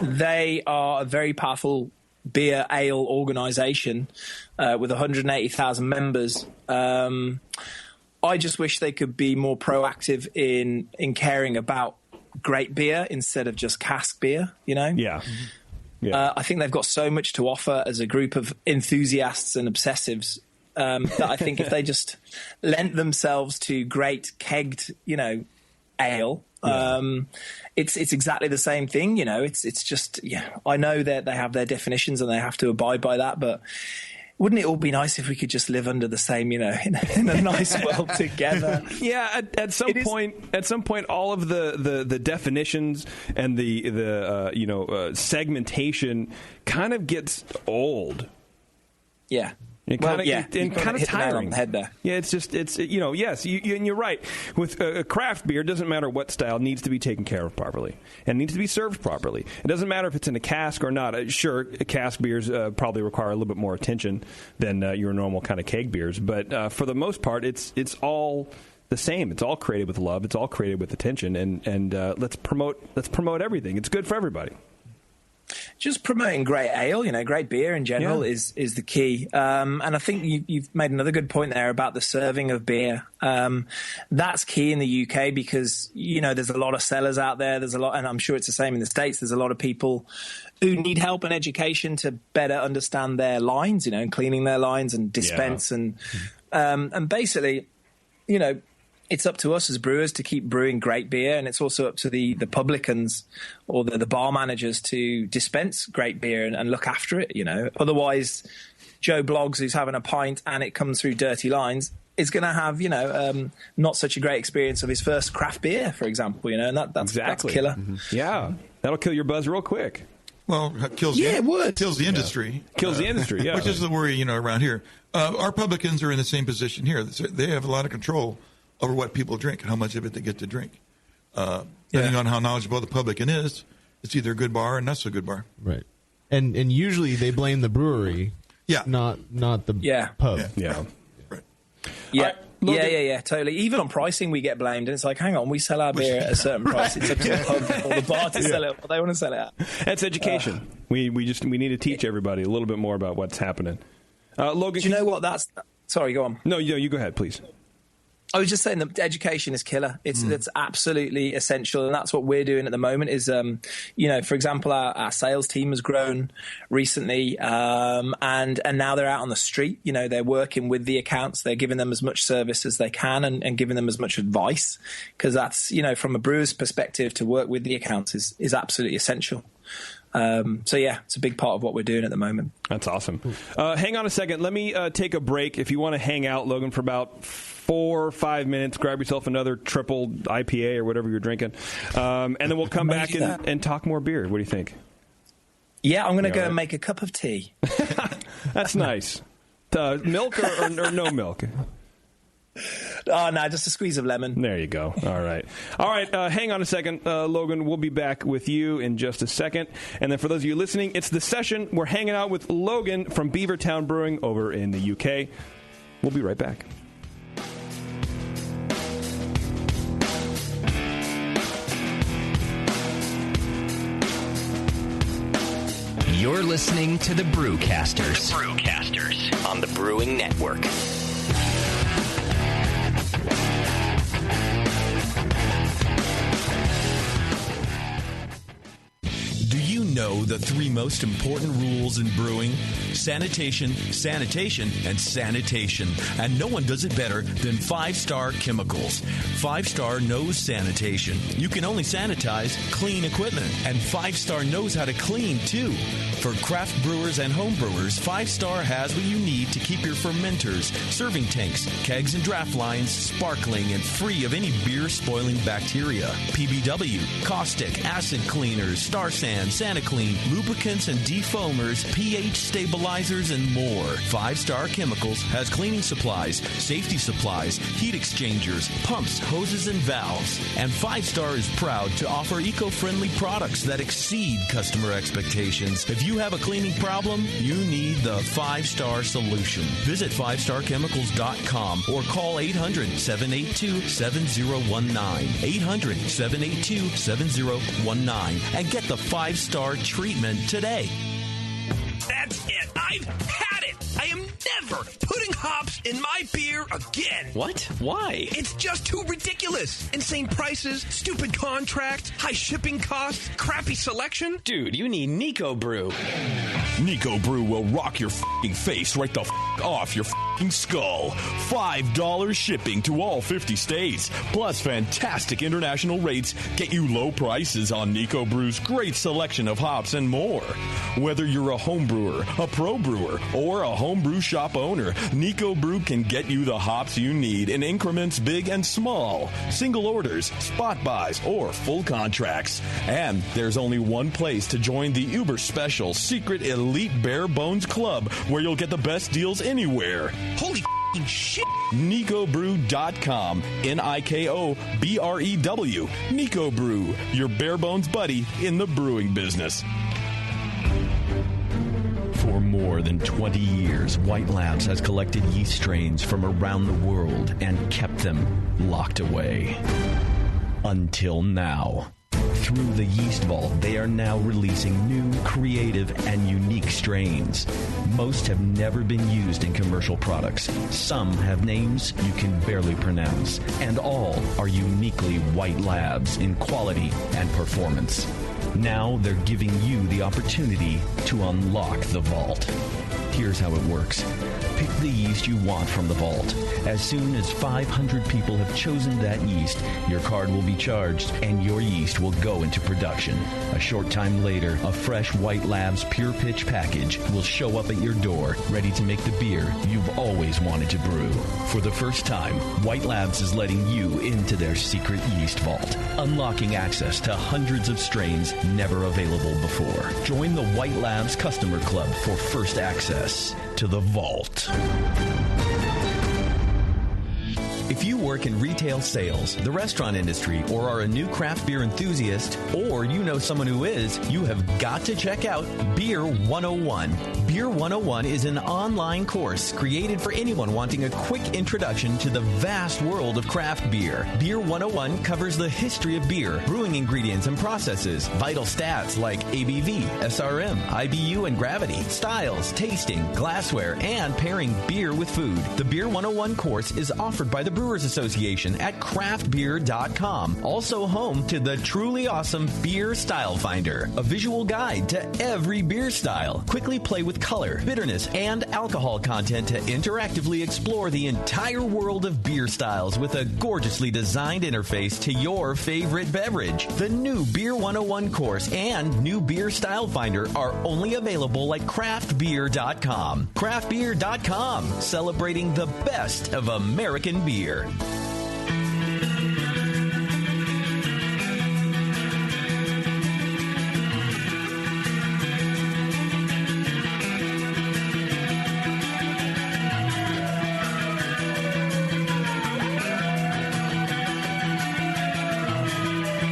They are a very powerful beer ale organisation with 180,000 members. I just wish they could be more proactive in caring about great beer instead of just cask beer, Yeah. I think they've got so much to offer as a group of enthusiasts and obsessives that I think if they just lent themselves to great kegged, ale, it's exactly the same thing. It's just, I know that they have their definitions and they have to abide by that, but wouldn't it all be nice if we could just live under the same, in a nice world together? Yeah, at some point, all of the definitions and the segmentation kind of gets old. Yeah. And kind of tiring. Head there. Yeah, it's yes, and you're right. With a craft beer, it doesn't matter what style, it needs to be taken care of properly and needs to be served properly. It doesn't matter if it's in a cask or not. Sure, cask beers probably require a little bit more attention than your normal kind of keg beers, but for the most part, it's all the same. It's all created with love. It's all created with attention, and let's promote everything. It's good for everybody. Just promoting great ale, great beer in general is the key. And I think you've made another good point there about the serving of beer. That's key in the UK because, there's a lot of sellers out there. There's a lot, and I'm sure it's the same in the States. There's a lot of people who need help and education to better understand their lines, and cleaning their lines and dispense and basically, it's up to us as brewers to keep brewing great beer, and it's also up to the publicans or the bar managers to dispense great beer and look after it, Otherwise, Joe Bloggs, who's having a pint and it comes through dirty lines, is going to have, not such a great experience of his first craft beer, for example, and that's killer. Mm-hmm. Yeah, that'll kill your buzz real quick. Well, it kills it would. Kills the industry. Kills the industry, yeah. Which is the worry, around here. Our publicans are in the same position here. They have a lot of control over what people drink and how much of it they get to drink. Depending on how knowledgeable the publican is, it's either a good bar or not so good bar. Right. And usually they blame the brewery, not the pub. Yeah. Yeah. Yeah, totally. Even on pricing, we get blamed, and it's like, hang on, we sell our beer at a certain price. It's up to the pub or the bar to sell it. What they want to sell it at. That's education. We need to teach everybody a little bit more about what's happening. Logan, do you know what? Sorry, go on. No, you go ahead, please. I was just saying that education is killer. It's absolutely essential, and that's what we're doing at the moment. Is for example, our sales team has grown recently, and now they're out on the street. They're working with the accounts. They're giving them as much service as they can, and giving them as much advice, because that's from a brewer's perspective, to work with the accounts is absolutely essential. It's a big part of what we're doing at the moment. That's awesome. Hang on a second. Let me take a break. If you want to hang out, Logan, for about 4 or 5 minutes, grab yourself another triple IPA or whatever you're drinking, and then we'll come back and talk more beer. What do you think? Yeah, I'm going to go and make a cup of tea. That's nice. Milk or no milk? Oh, no, just a squeeze of lemon. There you go. All right. Hang on a second, Logan. We'll be back with you in just a second. And then for those of you listening, it's The Session. We're hanging out with Logan from Beavertown Brewing over in the UK. We'll be right back. You're listening to the Brewcasters. The Brewcasters on the Brewing Network. Do you know the 3 most important rules in brewing? Sanitation, sanitation, and sanitation. And no one does it better than 5-Star Chemicals. 5-Star knows sanitation. You can only sanitize clean equipment. And 5-Star knows how to clean, too. For craft brewers and home brewers, 5-Star has what you need to keep your fermenters, serving tanks, kegs, and draft lines sparkling and free of any beer-spoiling bacteria. PBW, caustic, acid cleaners, Star San, SaniClean, lubricants and defoamers, pH stabilizers, and more. 5-Star Chemicals has cleaning supplies, safety supplies, heat exchangers, pumps, hoses, and valves. And 5-Star is proud to offer eco-friendly products that exceed customer expectations. If you have a cleaning problem, you need the 5-Star solution. Visit 5starchemicals.com or call 800-782-7019. 800-782-7019 and get the 5-Star treatment today. That's it. I've had it. I am never putting hops in my beer again. What? Why? It's just too ridiculous. Insane prices, stupid contracts, high shipping costs, crappy selection. Dude, you need Nico Brew. Nico Brew will rock your f***ing face right the f*** off your f***ing skull. $5 shipping to all 50 states, plus fantastic international rates get you low prices on Nico Brew's great selection of hops and more. Whether you're a home brewer, a pro brewer, or a home brew shop owner, Nico Brew can get you the hops you need in increments big and small, single orders, spot buys, or full contracts. And there's only one place to join the uber special secret elite bare bones club where you'll get the best deals anywhere. Holy shit. NicoBrew.com. NIKOBREW. Nico Brew, your bare bones buddy in the brewing business. For more than 20 years, White Labs has collected yeast strains from around the world and kept them locked away. Until now. Through the Yeast Vault, they are now releasing new, creative, and unique strains. Most have never been used in commercial products. Some have names you can barely pronounce. And all are uniquely White Labs in quality and performance. Now they're giving you the opportunity to unlock the vault. Here's how it works. Pick the yeast you want from the vault. As soon as 500 people have chosen that yeast, your card will be charged and your yeast will go into production. A short time later, a fresh White Labs Pure Pitch package will show up at your door, ready to make the beer you've always wanted to brew. For the first time, White Labs is letting you into their secret yeast vault, unlocking access to hundreds of strains never available before. Join the White Labs Customer Club for first access to the vault. If you work in retail sales, the restaurant industry, or are a new craft beer enthusiast, or you know someone who is, you have got to check out Beer 101. Beer 101 is an online course created for anyone wanting a quick introduction to the vast world of craft beer. Beer 101 covers the history of beer, brewing ingredients and processes, vital stats like ABV, SRM, IBU, and gravity, styles, tasting, glassware, and pairing beer with food. The Beer 101 course is offered by the Brewers Association at craftbeer.com, also home to the truly awesome Beer Style Finder, a visual guide to every beer style. Quickly play with color, bitterness, and alcohol content to interactively explore the entire world of beer styles with a gorgeously designed interface to your favorite beverage. The new Beer 101 course and new Beer Style Finder are only available at craftbeer.com. Craftbeer.com, celebrating the best of American beer.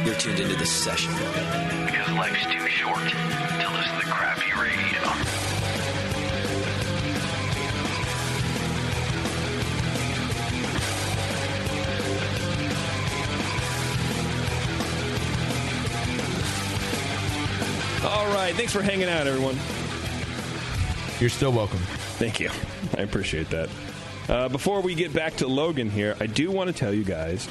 You're tuned into the session. Because life's too short to listen to crappy radio. All right. Thanks for hanging out, everyone. You're still welcome. Thank you. I appreciate that. Before we get back to Logan here, I do want to tell you guys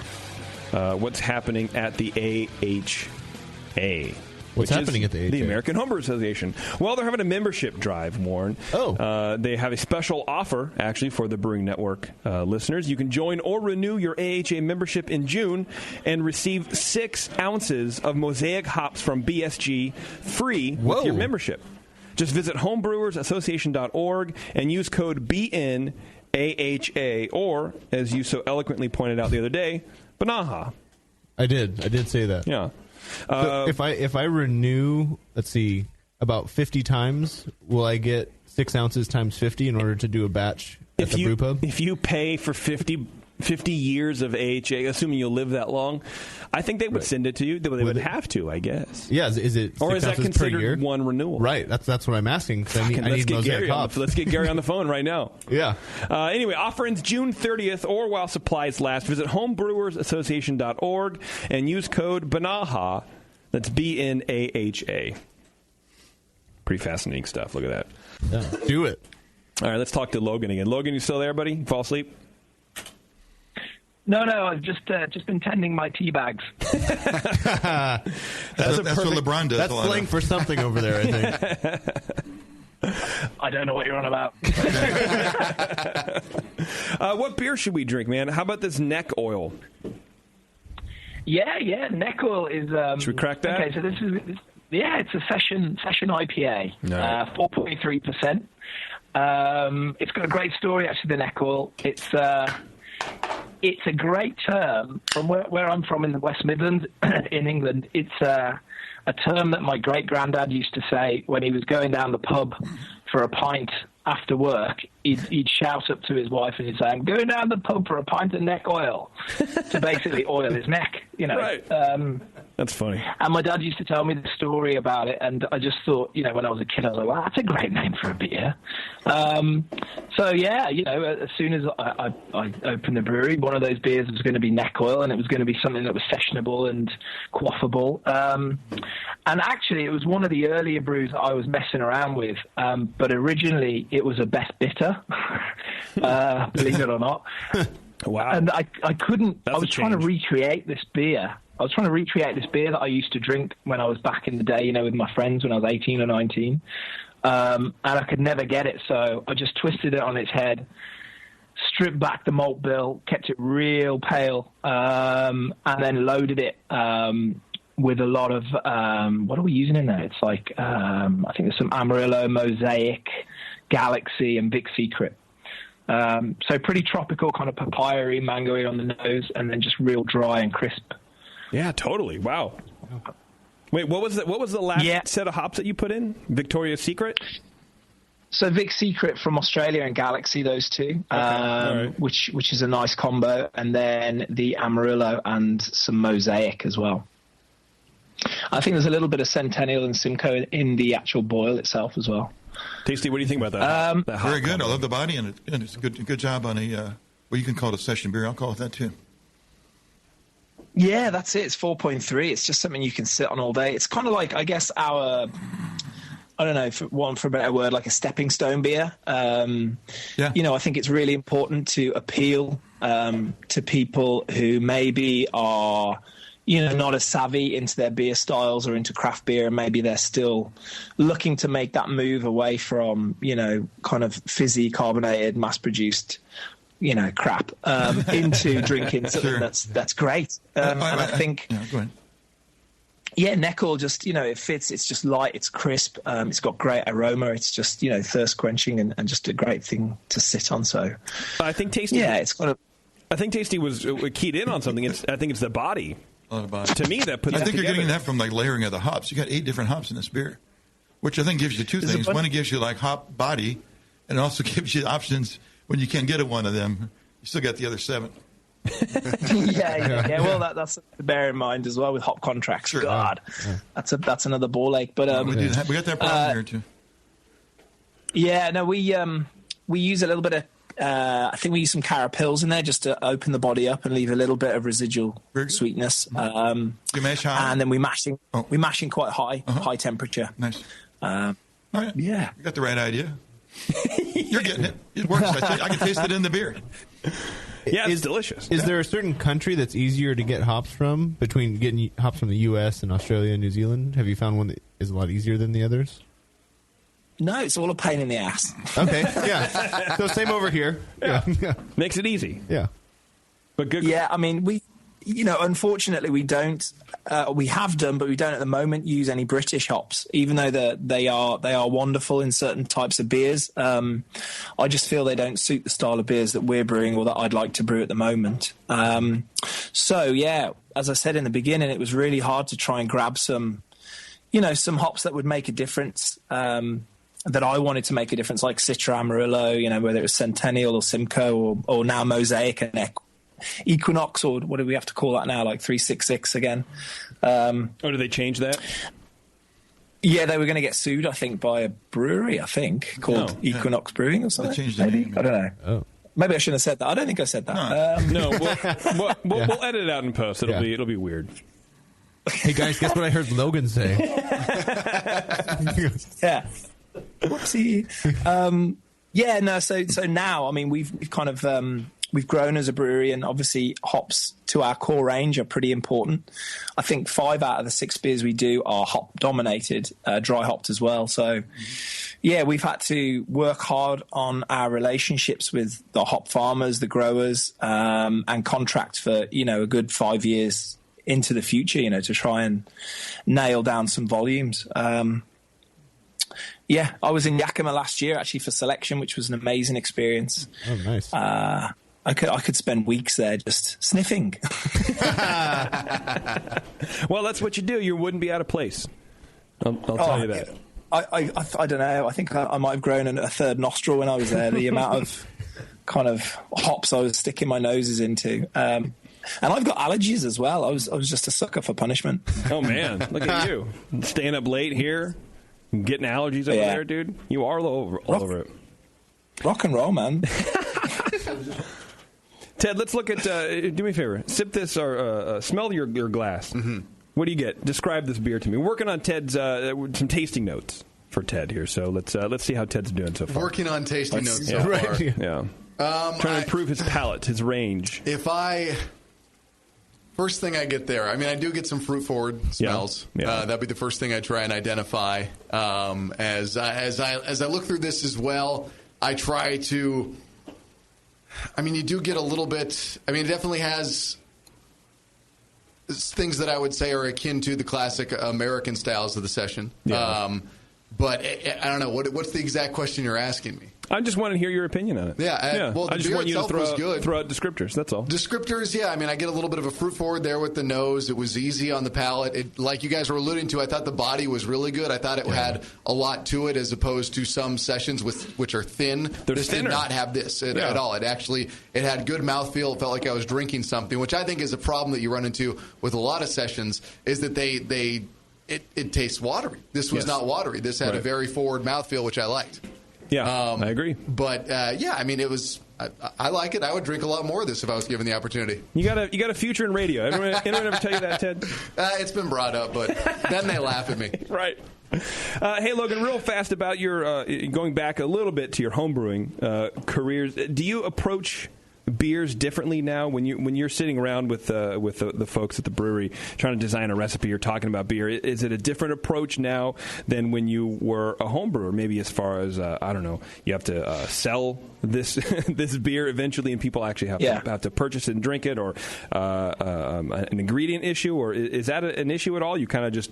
what's happening at the AHA. What's happening at the AHA? The American Homebrew Association. Well, they're having a membership drive, Warren. They have a special offer, actually, for the Brewing Network listeners. You can join or renew your AHA membership in June and receive 6 ounces of Mosaic hops from BSG free with your membership. Just visit homebrewersassociation.org and use code BNAHA, or, as you so eloquently pointed out the other day, Banaha. I did say that. Yeah. So if I renew, let's see, about 50 times, will I get 6 ounces times 50 in order to do a batch at the brew pub? If you pay for 50 years of AHA, assuming you'll live that long, I think they would send it to you. They would have to, I guess. Yeah, is it 6 or is that ounces considered per year? One renewal? Right, that's what I'm asking. I need let's get Gary on the phone right now. Yeah. Anyway, offer ends June 30th or while supplies last. Visit homebrewersassociation.org and use code BANAHA. That's BNAHA. Pretty fascinating stuff. Look at that. Yeah. Do it. All right, let's talk to Logan again. Logan, you still there, buddy? Fall asleep? No, I've just been tending my tea bags. That's what LeBron does. That's slang for something over there, I think. I don't know what you're on about. What beer should we drink, man? How about this neck oil? Yeah. Neck oil is. Should we crack that? Okay, so this is. Yeah, it's a session IPA, 4.3%. It's got a great story, actually. The neck oil. It's a great term from where I'm from in the West Midlands in England. It's a term that my great-granddad used to say when he was going down the pub for a pint after work. He'd shout up to his wife and he'd say, "I'm going down the pub for a pint of neck oil," to basically oil his neck, Right. That's funny. And my dad used to tell me the story about it, and I just thought, when I was a kid, I was like, well, that's a great name for a beer. So, yeah, as soon as I opened the brewery, one of those beers was going to be neck oil, and it was going to be something that was sessionable and quaffable. And actually, it was one of the earlier brews that I was messing around with, but originally it was a best bitter, believe it or not. Wow. And I couldn't, I was trying to recreate this beer. That I used to drink when I was back in the day, with my friends when I was 18 or 19. And I could never get it, so I just twisted it on its head, stripped back the malt bill, kept it real pale, and then loaded it with a lot of, what are we using in there? It's like, I think there's some Amarillo, Mosaic, Galaxy, and Vic Secret. So pretty tropical, kind of papaya-y, mango-y on the nose, and then just real dry and crisp. Yeah, totally. Wow. Wait, what was the last set of hops that you put in? Victoria's Secret? So Vic Secret from Australia and Galaxy, those two, which is a nice combo, and then the Amarillo and some Mosaic as well. I think there's a little bit of Centennial and Simcoe in the actual boil itself as well. Tasty, what do you think about that? Very good. I love the body, and it's a good job on a you can call it a session beer. I'll call it that too. Yeah, that's it. It's 4.3. It's just something you can sit on all day. It's kind of like, I guess, I don't know, for a better word, like a stepping stone beer. You know, I think it's really important to appeal to people who maybe are, you know, not as savvy into their beer styles or into craft beer, and maybe they're still looking to make that move away from, you know, kind of fizzy, carbonated, mass-produced, you know, crap into drinking something that's great. And I think, go ahead. Yeah, Neckel just, you know, it fits. It's just light. It's crisp. It's got great aroma. It's just, you know, thirst quenching and just a great thing to sit on. So I think Tasty. Yeah, it's got a. I think Tasty was keyed in on something. I think it's the body. Body. To me, that puts. I think you're getting that from like layering of the hops. You got 8 different hops in this beer, which I think gives you two things. One, it gives you like hop body, and it also gives you options when you can't get one of them. You still got the other 7. Yeah. Well, that's to bear in mind as well with hop contracts. Sure. God, that's another ball ache. But we got that problem here too. Yeah, no, we use a little bit of. I think we use some carapils in there just to open the body up and leave a little bit of residual sweetness. You mash high, and then we mash in quite high temperature. Nice. Yeah, you got the right idea. You're getting it. It works. I can taste it in the beer. Yeah, it's delicious. Is there a certain country that's easier to get hops from, between getting hops from the U.S. and Australia and New Zealand? Have you found one that is a lot easier than the others? No, it's all a pain in the ass. Okay, yeah. So same over here. Yeah. Makes it easy. Yeah. But good. Yeah, I mean, unfortunately, we don't. We have done, but we don't at the moment use any British hops, even though they are wonderful in certain types of beers. I just feel they don't suit the style of beers that we're brewing or that I'd like to brew at the moment. So yeah, as I said in the beginning, it was really hard to try and grab some hops that would make a difference. That I wanted to make a difference, like Citra, Amarillo, whether it was Centennial or Simcoe or now Mosaic and Equinox, or what do we have to call that now, like 366 again. Did they change that? Yeah, they were going to get sued, I think, by a brewery, called Equinox Brewing or something. They changed the name. I don't know. Oh. Maybe I shouldn't have said that. I don't think I said that. No, we'll edit it out in post. It'll be weird. Hey guys, guess what I heard Logan say? Yeah. Whoopsie. So now, I mean, we've kind of we've grown as a brewery, and obviously hops to our core range are pretty important. I think 5 out of the 6 beers we do are hop dominated, dry hopped as well. So yeah, we've had to work hard on our relationships with the hop farmers, the growers, and contract for a good 5 years into the future, to try and nail down some volumes. Yeah, I was in Yakima last year actually for selection, which was an amazing experience. Oh, nice. I could spend weeks there just sniffing. Well, that's what you do. You wouldn't be out of place. I'll tell you that. I don't know. I think I might have grown a third nostril when I was there. The amount of kind of hops I was sticking my noses into. And I've got allergies as well. I was just a sucker for punishment. Oh man, look at you staying up late here. Getting allergies over there, dude. You are all over it. Rock and roll, man. Ted, let's look at. Do me a favor. Sip this or smell your glass. Mm-hmm. What do you get? Describe this beer to me. We're working on Ted's some tasting notes for Ted here. So let's see how Ted's doing so far. Working on tasting notes so far. Yeah. Trying to improve his palate, his range. First thing I get there, I mean, I do get some fruit-forward smells. Yeah. That'd be the first thing I try and identify. As I look through this as well, I try to. I mean, you do get a little bit. I mean, it definitely has things that I would say are akin to the classic American styles of the session. Yeah. But I don't know. What's the exact question you're asking me? I just want to hear your opinion on it. Yeah. Well, I just want you to throw out descriptors. That's all. Descriptors, yeah. I mean, I get a little bit of a fruit forward there with the nose. It was easy on the palate. Like you guys were alluding to, I thought the body was really good. I thought it had a lot to it as opposed to some sessions which are thin. This did not have this at all. It had good mouthfeel. It felt like I was drinking something, which I think is a problem that you run into with a lot of sessions, is that it tastes watery. This was not watery. This had a very forward mouthfeel, which I liked. Yeah, I agree. But I mean, it was. I like it. I would drink a lot more of this if I was given the opportunity. You got a future in radio. Anyone ever tell you that, Ted? It's been brought up, but then they laugh at me. Right. Hey, Logan, real fast about your going back a little bit to your homebrewing careers. Do you approach beers differently now when you're sitting around with the folks at the brewery trying to design a recipe or talking about beer? Is it a different approach now than when you were a home brewer? Maybe as far as I don't know, you have to sell this this beer eventually, and people actually have to purchase it and drink it, or an ingredient issue, or is that an issue at all? You kind of just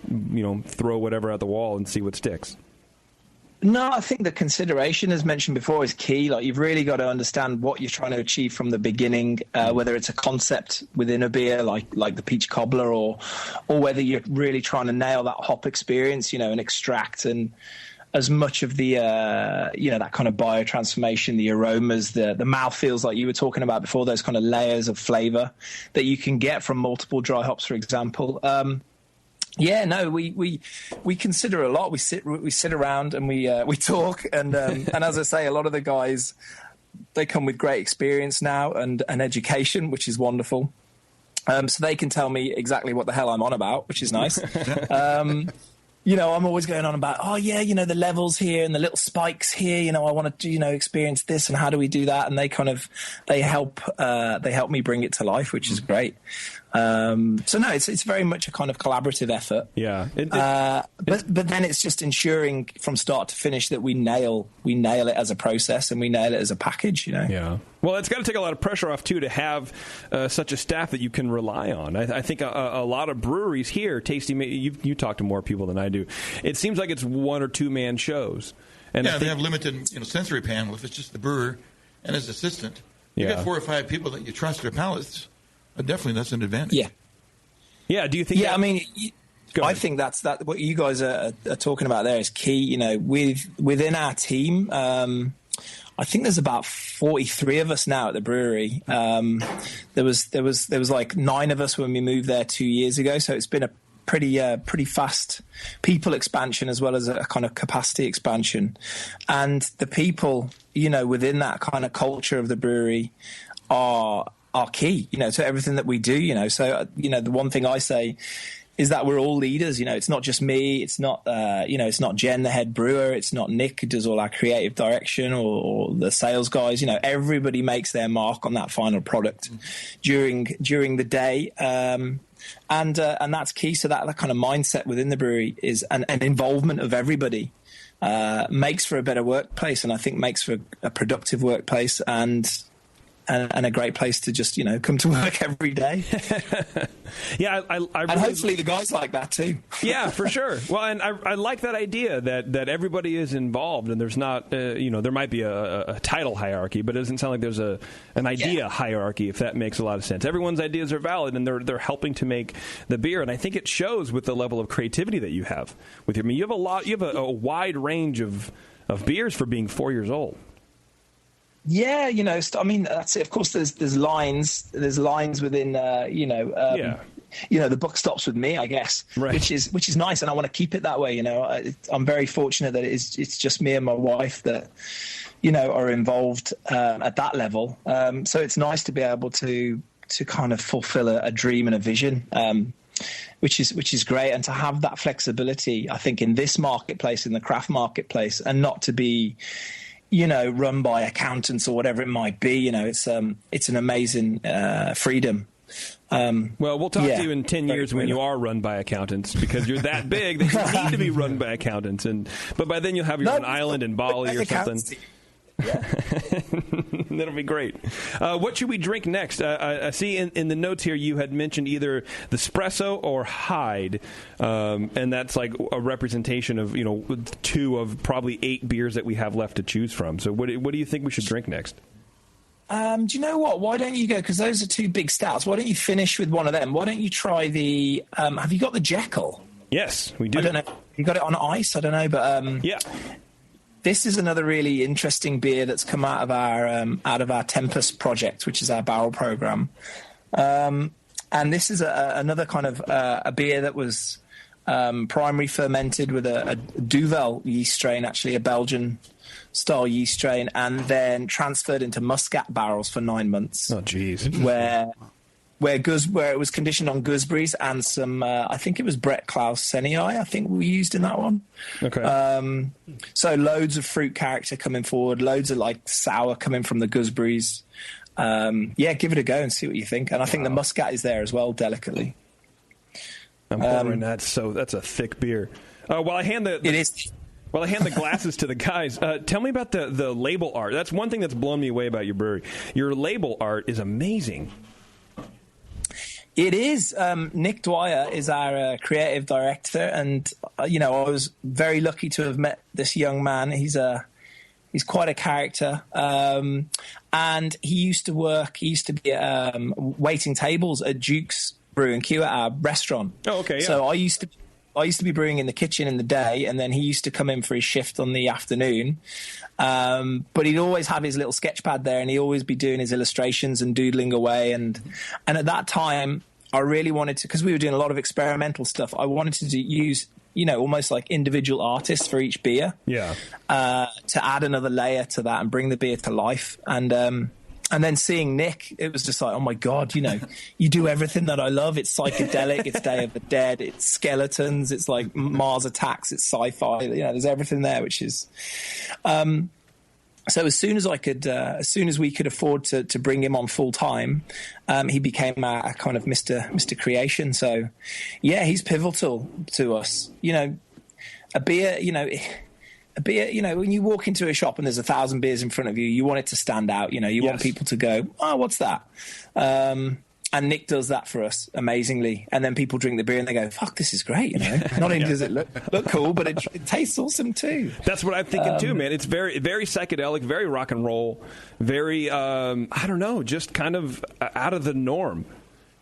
throw whatever at the wall and see what sticks. No, I think the consideration, as mentioned before, is key. Like, you've really got to understand what you're trying to achieve from the beginning, whether it's a concept within a beer like the peach cobbler, or whether you're really trying to nail that hop experience, and extract and as much of the that kind of biotransformation, the aromas, the mouthfeels like you were talking about before, those kind of layers of flavor that you can get from multiple dry hops, for example. We consider a lot. We sit around and we talk, and as I say, a lot of the guys, they come with great experience now and education, which is wonderful. So they can tell me exactly what the hell I'm on about, which is nice. I'm always going on about, the levels here and the little spikes here. I want to experience this, and how do we do that? And they help me bring it to life, which is great. It's very much a kind of collaborative effort. Yeah. But then it's just ensuring from start to finish that we nail it as a process and we nail it as a package. Yeah. Well, it's got to take a lot of pressure off too to have such a staff that you can rely on. I think a lot of breweries here, tasting. You talk to more people than I do. It seems like it's 1 or 2 man shows. And they have limited sensory panel if it's just the brewer and his assistant. You got 4 or 5 people that you trust their palates. Definitely, that's an advantage. Yeah. Yeah. Do you think? Yeah. I mean, I think that's what you guys are talking about there is key. Within our team, I think there's about 43 of us now at the brewery. There was like 9 of us when we moved there 2 years ago. So it's been a pretty fast people expansion as well as a kind of capacity expansion, and the people within that kind of culture of the brewery are key, to everything that we do, So, the one thing I say is that we're all leaders, It's not just me. It's not, it's not Jen, the head brewer. It's not Nick, who does all our creative direction, or the sales guys. Everybody makes their mark on that final product during the day. And that's key. So that kind of mindset within the brewery is an involvement of everybody makes for a better workplace, and I think makes for a productive workplace and a great place to just come to work every day. Yeah, I really, and hopefully the guys like that too. Yeah, for sure. Well, and I like that idea that everybody is involved, and there's not there might be a title hierarchy, but it doesn't sound like there's an idea hierarchy, if that makes a lot of sense. Everyone's ideas are valid, and they're helping to make the beer, and I think it shows with the level of creativity that you have with your. I mean, you have a wide range of beers for being 4 years old. Yeah, I mean, that's it. Of course, there's lines within, the buck stops with me, I guess, right. which is nice, and I want to keep it that way. I'm very fortunate that it's just me and my wife that, are involved at that level. So it's nice to be able to kind of fulfill a dream and a vision, which is great, and to have that flexibility. I think in this marketplace, in the craft marketplace, and not to be run by accountants or whatever it might be. It's an amazing freedom. Well, we'll talk to you in 10 years when you are run by accountants, because you're that big that you need to be run by accountants. But by then you'll have your own island in Bali or something. That'll be great. What should we drink next? I see in the notes here you had mentioned either the espresso or Hyde, and that's like a representation of 2 of probably 8 beers that we have left to choose from. So what do you think we should drink next? Do you know what? Why don't you go? Because those are 2 big stouts. Why don't you finish with one of them? Why don't you try the? Have you got the Jekyll? Yes, we do. I don't know. You got it on ice? I don't know, but yeah. This is another really interesting beer that's come out of our Tempest project, which is our barrel program. And this is another kind of a beer that was primary fermented with a Duvel yeast strain, actually a Belgian style yeast strain, and then transferred into Muscat barrels for 9 months. Oh, geez. Where it was conditioned on gooseberries and some, I think it was Brett Klaus Senii, I think we used in that one. Okay. So loads of fruit character coming forward, loads of like sour coming from the gooseberries. Give it a go and see what you think. And I think the Muscat is there as well, delicately. I'm pouring that. So that's a thick beer. While I hand the glasses to the guys, tell me about the label art. That's one thing that's blown me away about your brewery. Your label art is amazing. It is. Nick Dwyer is our creative director, and I was very lucky to have met this young man. He's quite a character, and he used to be waiting tables at Duke's Brew and Q at our restaurant. Oh, okay. Yeah. So I used to be brewing in the kitchen in the day, and then he used to come in for his shift on the afternoon. But he'd always have his little sketch pad there, and he'd always be doing his illustrations and doodling away. And at that time, I really wanted to, because we were doing a lot of experimental stuff, I wanted to use, almost like individual artists for each beer. Yeah. To add another layer to that and bring the beer to life. And then seeing Nick, it was just like, oh my God, you do everything that I love. It's psychedelic, it's Day of the Dead, it's skeletons, it's like Mars Attacks, it's sci-fi. There's everything there, which is. So as soon as we could afford to bring him on full time, he became a kind of Mr. Creation. So, yeah, he's pivotal to us. A beer, when you walk into a shop and there's 1,000 beers in front of you, you want it to stand out. You want people to go, oh, what's that? And Nick does that for us amazingly. And then people drink the beer and they go, fuck, this is great. Not only does it look cool, but it tastes awesome too. That's what I'm thinking too, man. It's very, very psychedelic, very rock and roll, very, I don't know, just kind of out of the norm,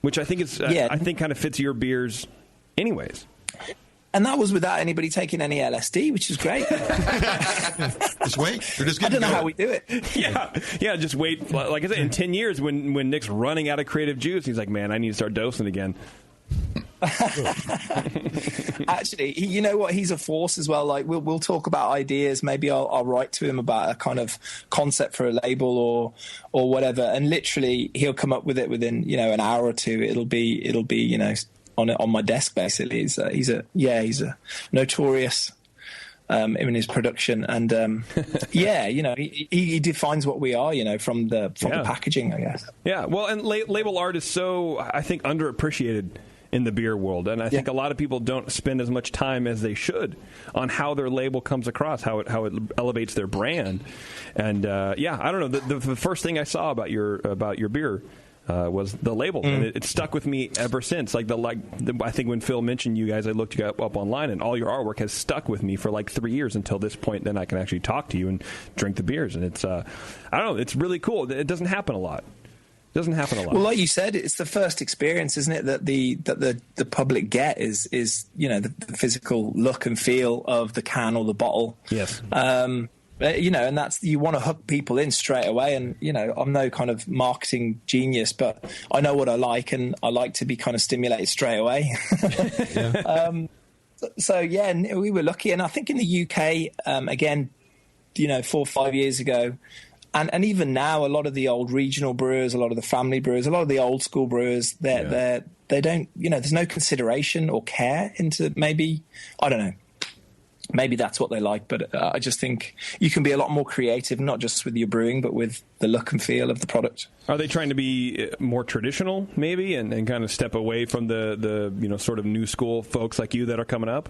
which I think is, I think kind of fits your beers anyways. And that was without anybody taking any LSD, which is great. Just wait. I don't know how we do it. Yeah. Just wait. Like I said, in 10 years, when Nick's running out of creative juice, he's like, man, I need to start dosing again. Actually, you know what? He's a force as well. Like we'll talk about ideas. Maybe I'll write to him about a kind of concept for a label or whatever, and literally he'll come up with it within an hour or two. It'll be on my desk basically. He's a notorious in his production, and he defines what we are, from the packaging, I guess. Yeah, well, and label art is so, I think, underappreciated in the beer world, and I think a lot of people don't spend as much time as they should on how their label comes across, how it elevates their brand, and I don't know. The first thing I saw about your beer was the label, and it stuck with me ever since. I think when Phil mentioned you guys, I looked you up online, and all your artwork has stuck with me for like 3 years until this point. Then I can actually talk to you and drink the beers, and it's I don't know, it's really cool. It doesn't happen a lot. Well, like you said, it's the first experience, isn't it, that the public get is the physical look and feel of the can or the bottle. Yes. And that's, you want to hook people in straight away. And, I'm no kind of marketing genius, but I know what I like, and I like to be kind of stimulated straight away. We were lucky. And I think in the UK, again, 4 or 5 years ago, and even now, a lot of the old regional brewers, a lot of the family brewers, a lot of the old school brewers, they don't, there's no consideration or care into maybe, I don't know. Maybe that's what they like, but I just think you can be a lot more creative, not just with your brewing, but with the look and feel of the product. Are they trying to be more traditional, maybe, and kind of step away from the sort of new school folks like you that are coming up?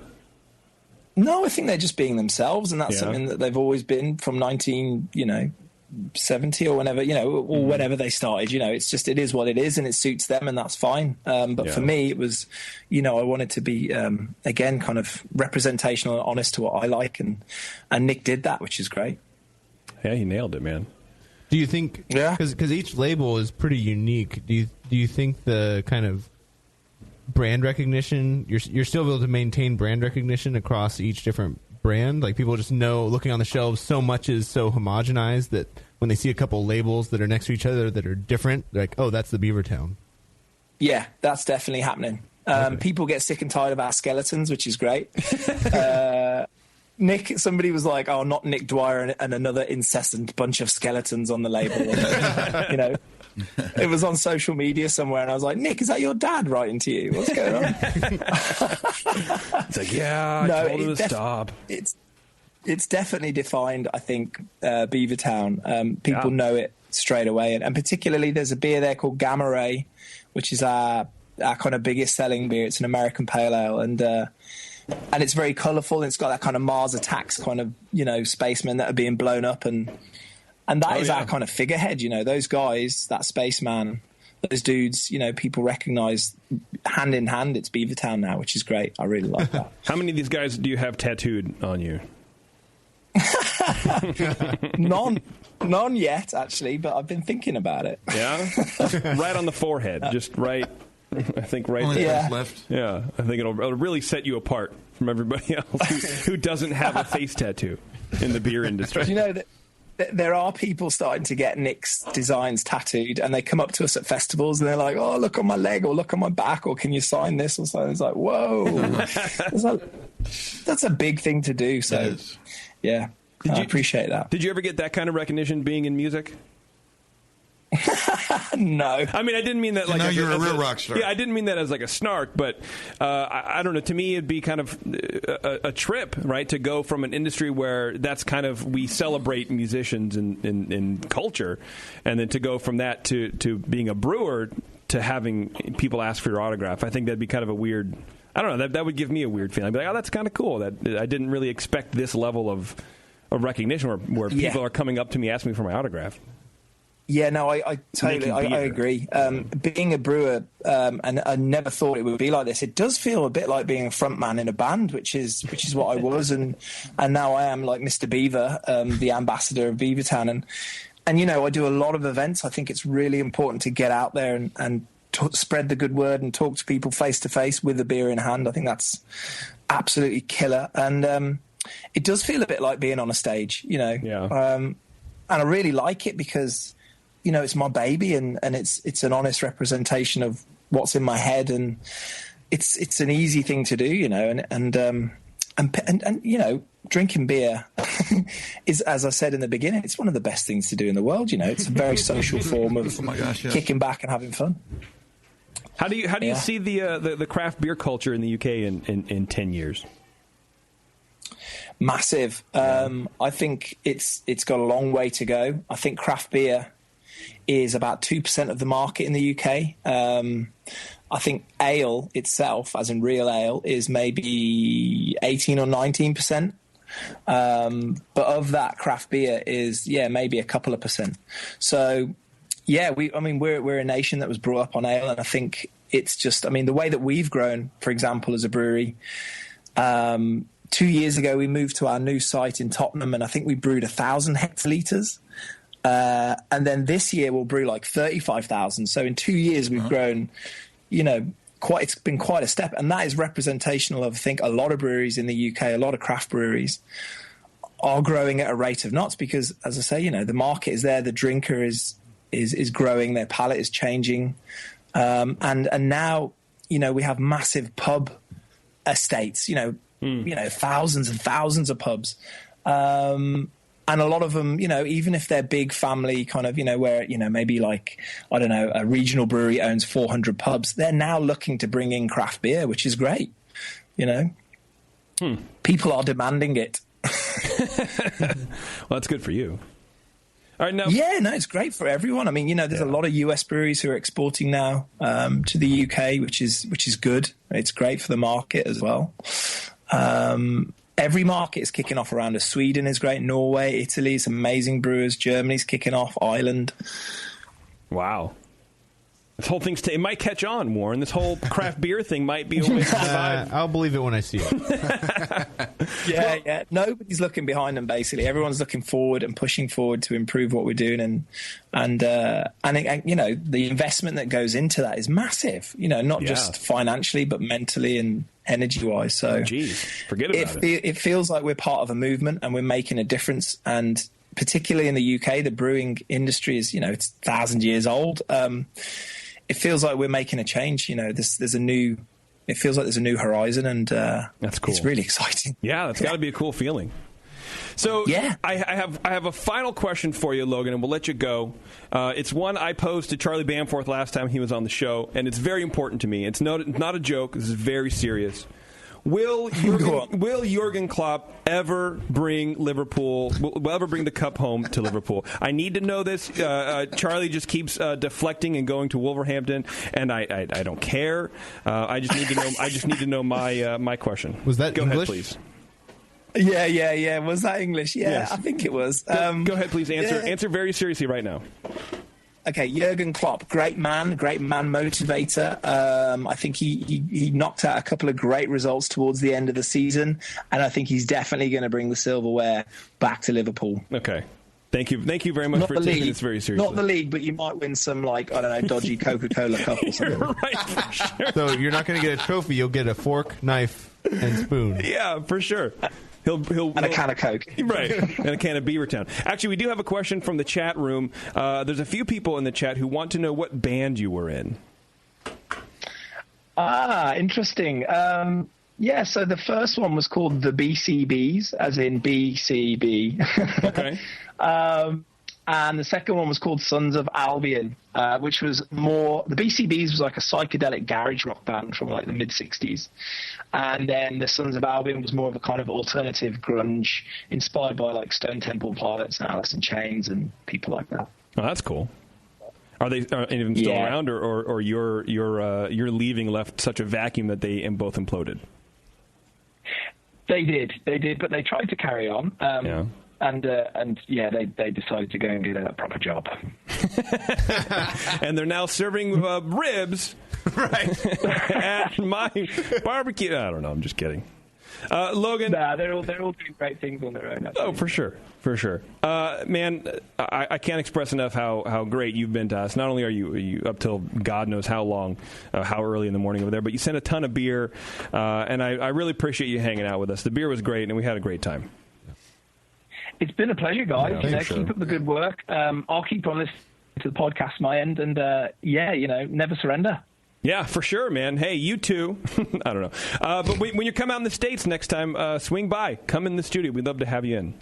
No, I think they're just being themselves, and that's something that they've always been from 1970 or whenever, or whenever they started. It's just, it is what it is, and it suits them, and that's fine. But for me, it was, I wanted to be, again, kind of representational and honest to what I like, and Nick did that, which is great. Yeah, he nailed it, man. Do you think, because each label is pretty unique, do you think the kind of brand recognition, you're still able to maintain brand recognition across each different brand? Like, people just know, looking on the shelves, so much is so homogenized that when they see a couple labels that are next to each other that are different, they're like, oh, that's the Beavertown. Yeah, that's definitely happening. People get sick and tired of our skeletons, which is great. Nick, somebody was like, oh, not Nick Dwyer and another incessant bunch of skeletons on the label. It was on social media somewhere, and I was like, Nick, is that your dad writing to you? What's going on? It's like, I told him to stop. It's definitely defined, I think, Beavertown. People know it straight away. And particularly, there's a beer there called Gamma Ray, which is our kind of biggest selling beer. It's an American pale ale, and it's very colourful, and it's got that kind of Mars Attacks kind of, spacemen that are being blown up, and that is our kind of figurehead, those guys, that spaceman, those dudes, people recognise hand in hand, it's Beavertown now, which is great. I really like that. How many of these guys do you have tattooed on you? None yet, actually, but I've been thinking about it. Yeah? Right on the forehead, just right. I think right only there. Left. Yeah, I think it'll really set you apart from everybody else who doesn't have a face tattoo in the beer industry. Do you know that there are people starting to get Nick's designs tattooed, and they come up to us at festivals and they're like, oh, look on my leg or look on my back, or can you sign this or something? It's like, whoa. That's a big thing to do. So, yeah, I appreciate that. Did you ever get that kind of recognition being in music? No. I mean, I didn't mean that like... now you're a real rock star. Yeah, I didn't mean that as like a snark, but I don't know. To me, it'd be kind of a trip, right, to go from an industry where that's kind of... We celebrate musicians in culture, and then to go from that to being a brewer to having people ask for your autograph. I think that'd be kind of a weird... I don't know. That would give me a weird feeling. I'd be like, oh, that's kind of cool. That I didn't really expect this level of recognition where people are coming up to me asking me for my autograph. Yeah, no, I totally I agree. Being a brewer, and I never thought it would be like this. It does feel a bit like being a front man in a band, which is what I was, and now I am like Mr. Beaver, the ambassador of Beavertown, and I do a lot of events. I think it's really important to get out there and spread the good word and talk to people face to face with a beer in hand. I think that's absolutely killer, and it does feel a bit like being on a stage, and I really like it because. It's my baby, and it's an honest representation of what's in my head, and it's an easy thing to do, and drinking beer is, as I said in the beginning, it's one of the best things to do in the world. It's a very social form of kicking back and having fun. How do you see the craft beer culture in the UK in 10 years? Massive. I think it's got a long way to go. I think craft beer is about 2% of the market in the UK. I think ale itself, as in real ale, is maybe 18 or 19%. But of that, craft beer is, maybe a couple of percent. So, we're a nation that was brought up on ale, and I think it's just, the way that we've grown, for example, as a brewery, 2 years ago we moved to our new site in Tottenham, and I think we brewed 1,000 hectolitres. And then this year we'll brew like 35,000. So in 2 years we've grown, it's been quite a step. And that is representational of, I think, a lot of breweries in the UK, a lot of craft breweries are growing at a rate of knots because, as I say, the market is there, the drinker is growing, their palate is changing. And now, we have massive pub estates, thousands and thousands of pubs. And a lot of them, even if they're big family kind of, where, maybe like, I don't know, a regional brewery owns 400 pubs, they're now looking to bring in craft beer, which is great. People are demanding it. Well, that's good for you. All right, now. Yeah, no, it's great for everyone. There's a lot of US breweries who are exporting now to the UK, which is good. It's great for the market as well. every market is kicking off around us. Sweden is great. Norway, Italy, some amazing brewers. Germany's kicking off. Ireland. Wow. This whole thing's it might catch on, Warren. This whole craft beer thing might be a way to survive. I'll believe it when I see it. Yeah. Nobody's looking behind them. Basically, everyone's looking forward and pushing forward to improve what we're doing, and you know, the investment that goes into that is massive. You know, not just financially, but mentally and energy-wise. So, forget about it. It feels like we're part of a movement and we're making a difference. And particularly in the UK, the brewing industry is, you know, it's 1,000 years old. It feels like we're making a change. You know, it feels like there's a new horizon, and that's cool. It's really exciting. Yeah, that's got to be a cool feeling. So I have a final question for you, Logan, and we'll let you go. It's one I posed to Charlie Bamforth last time he was on the show, and it's very important to me. It's not a joke. This is very serious. Will Jurgen Klopp ever bring Liverpool? Will ever bring the cup home to Liverpool? I need to know this. Charlie just keeps deflecting and going to Wolverhampton, and I don't care. I just need to know. I just need to know my question. Was that Go English? ahead, please. Yeah. Was that English? Yeah, Yes. I think it was. Go ahead, please. Answer very seriously right now. Okay, Jurgen Klopp, great man motivator. I think he knocked out a couple of great results towards the end of the season, and I think he's definitely going to bring the silverware back to Liverpool. Okay. Thank you very much for taking this very seriously. Not the league, but you might win some, dodgy Coca-Cola cup or something. Right, for sure. So you're not going to get a trophy, you'll get a fork, knife, and spoon. Yeah, for sure. He'll and a can of Coke. Right, and a can of Beavertown. Actually, we do have a question from the chat room. There's a few people in the chat who want to know what band you were in. Interesting. So the first one was called the BCBs, as in BCB. Okay. And the second one was called Sons of Albion, which was more... The BCBs was like a psychedelic garage rock band from like the mid-'60s. And then the Sons of Albion was more of a kind of alternative grunge, inspired by like Stone Temple Pilots and Alice in Chains and people like that. Oh, that's cool. Are any of them still around, or your leaving left such a vacuum that they both imploded? They did, but they tried to carry on. And they decided to go and get a proper job. And they're now serving ribs at my barbecue. I don't know. I'm just kidding. Logan. Nah, they're all doing great things on their own. Actually. Oh, for sure. Man, I can't express enough how great you've been to us. Not only are you up till God knows how long, how early in the morning over there, but you sent a ton of beer, and I really appreciate you hanging out with us. The beer was great, and we had a great time. It's been a pleasure, guys. Yeah, Keep up the good work. I'll keep on listening to the podcast my end, and never surrender. Yeah, for sure, man. Hey, you too. I don't know. But when you come out in the States next time, swing by. Come in the studio. We'd love to have you in.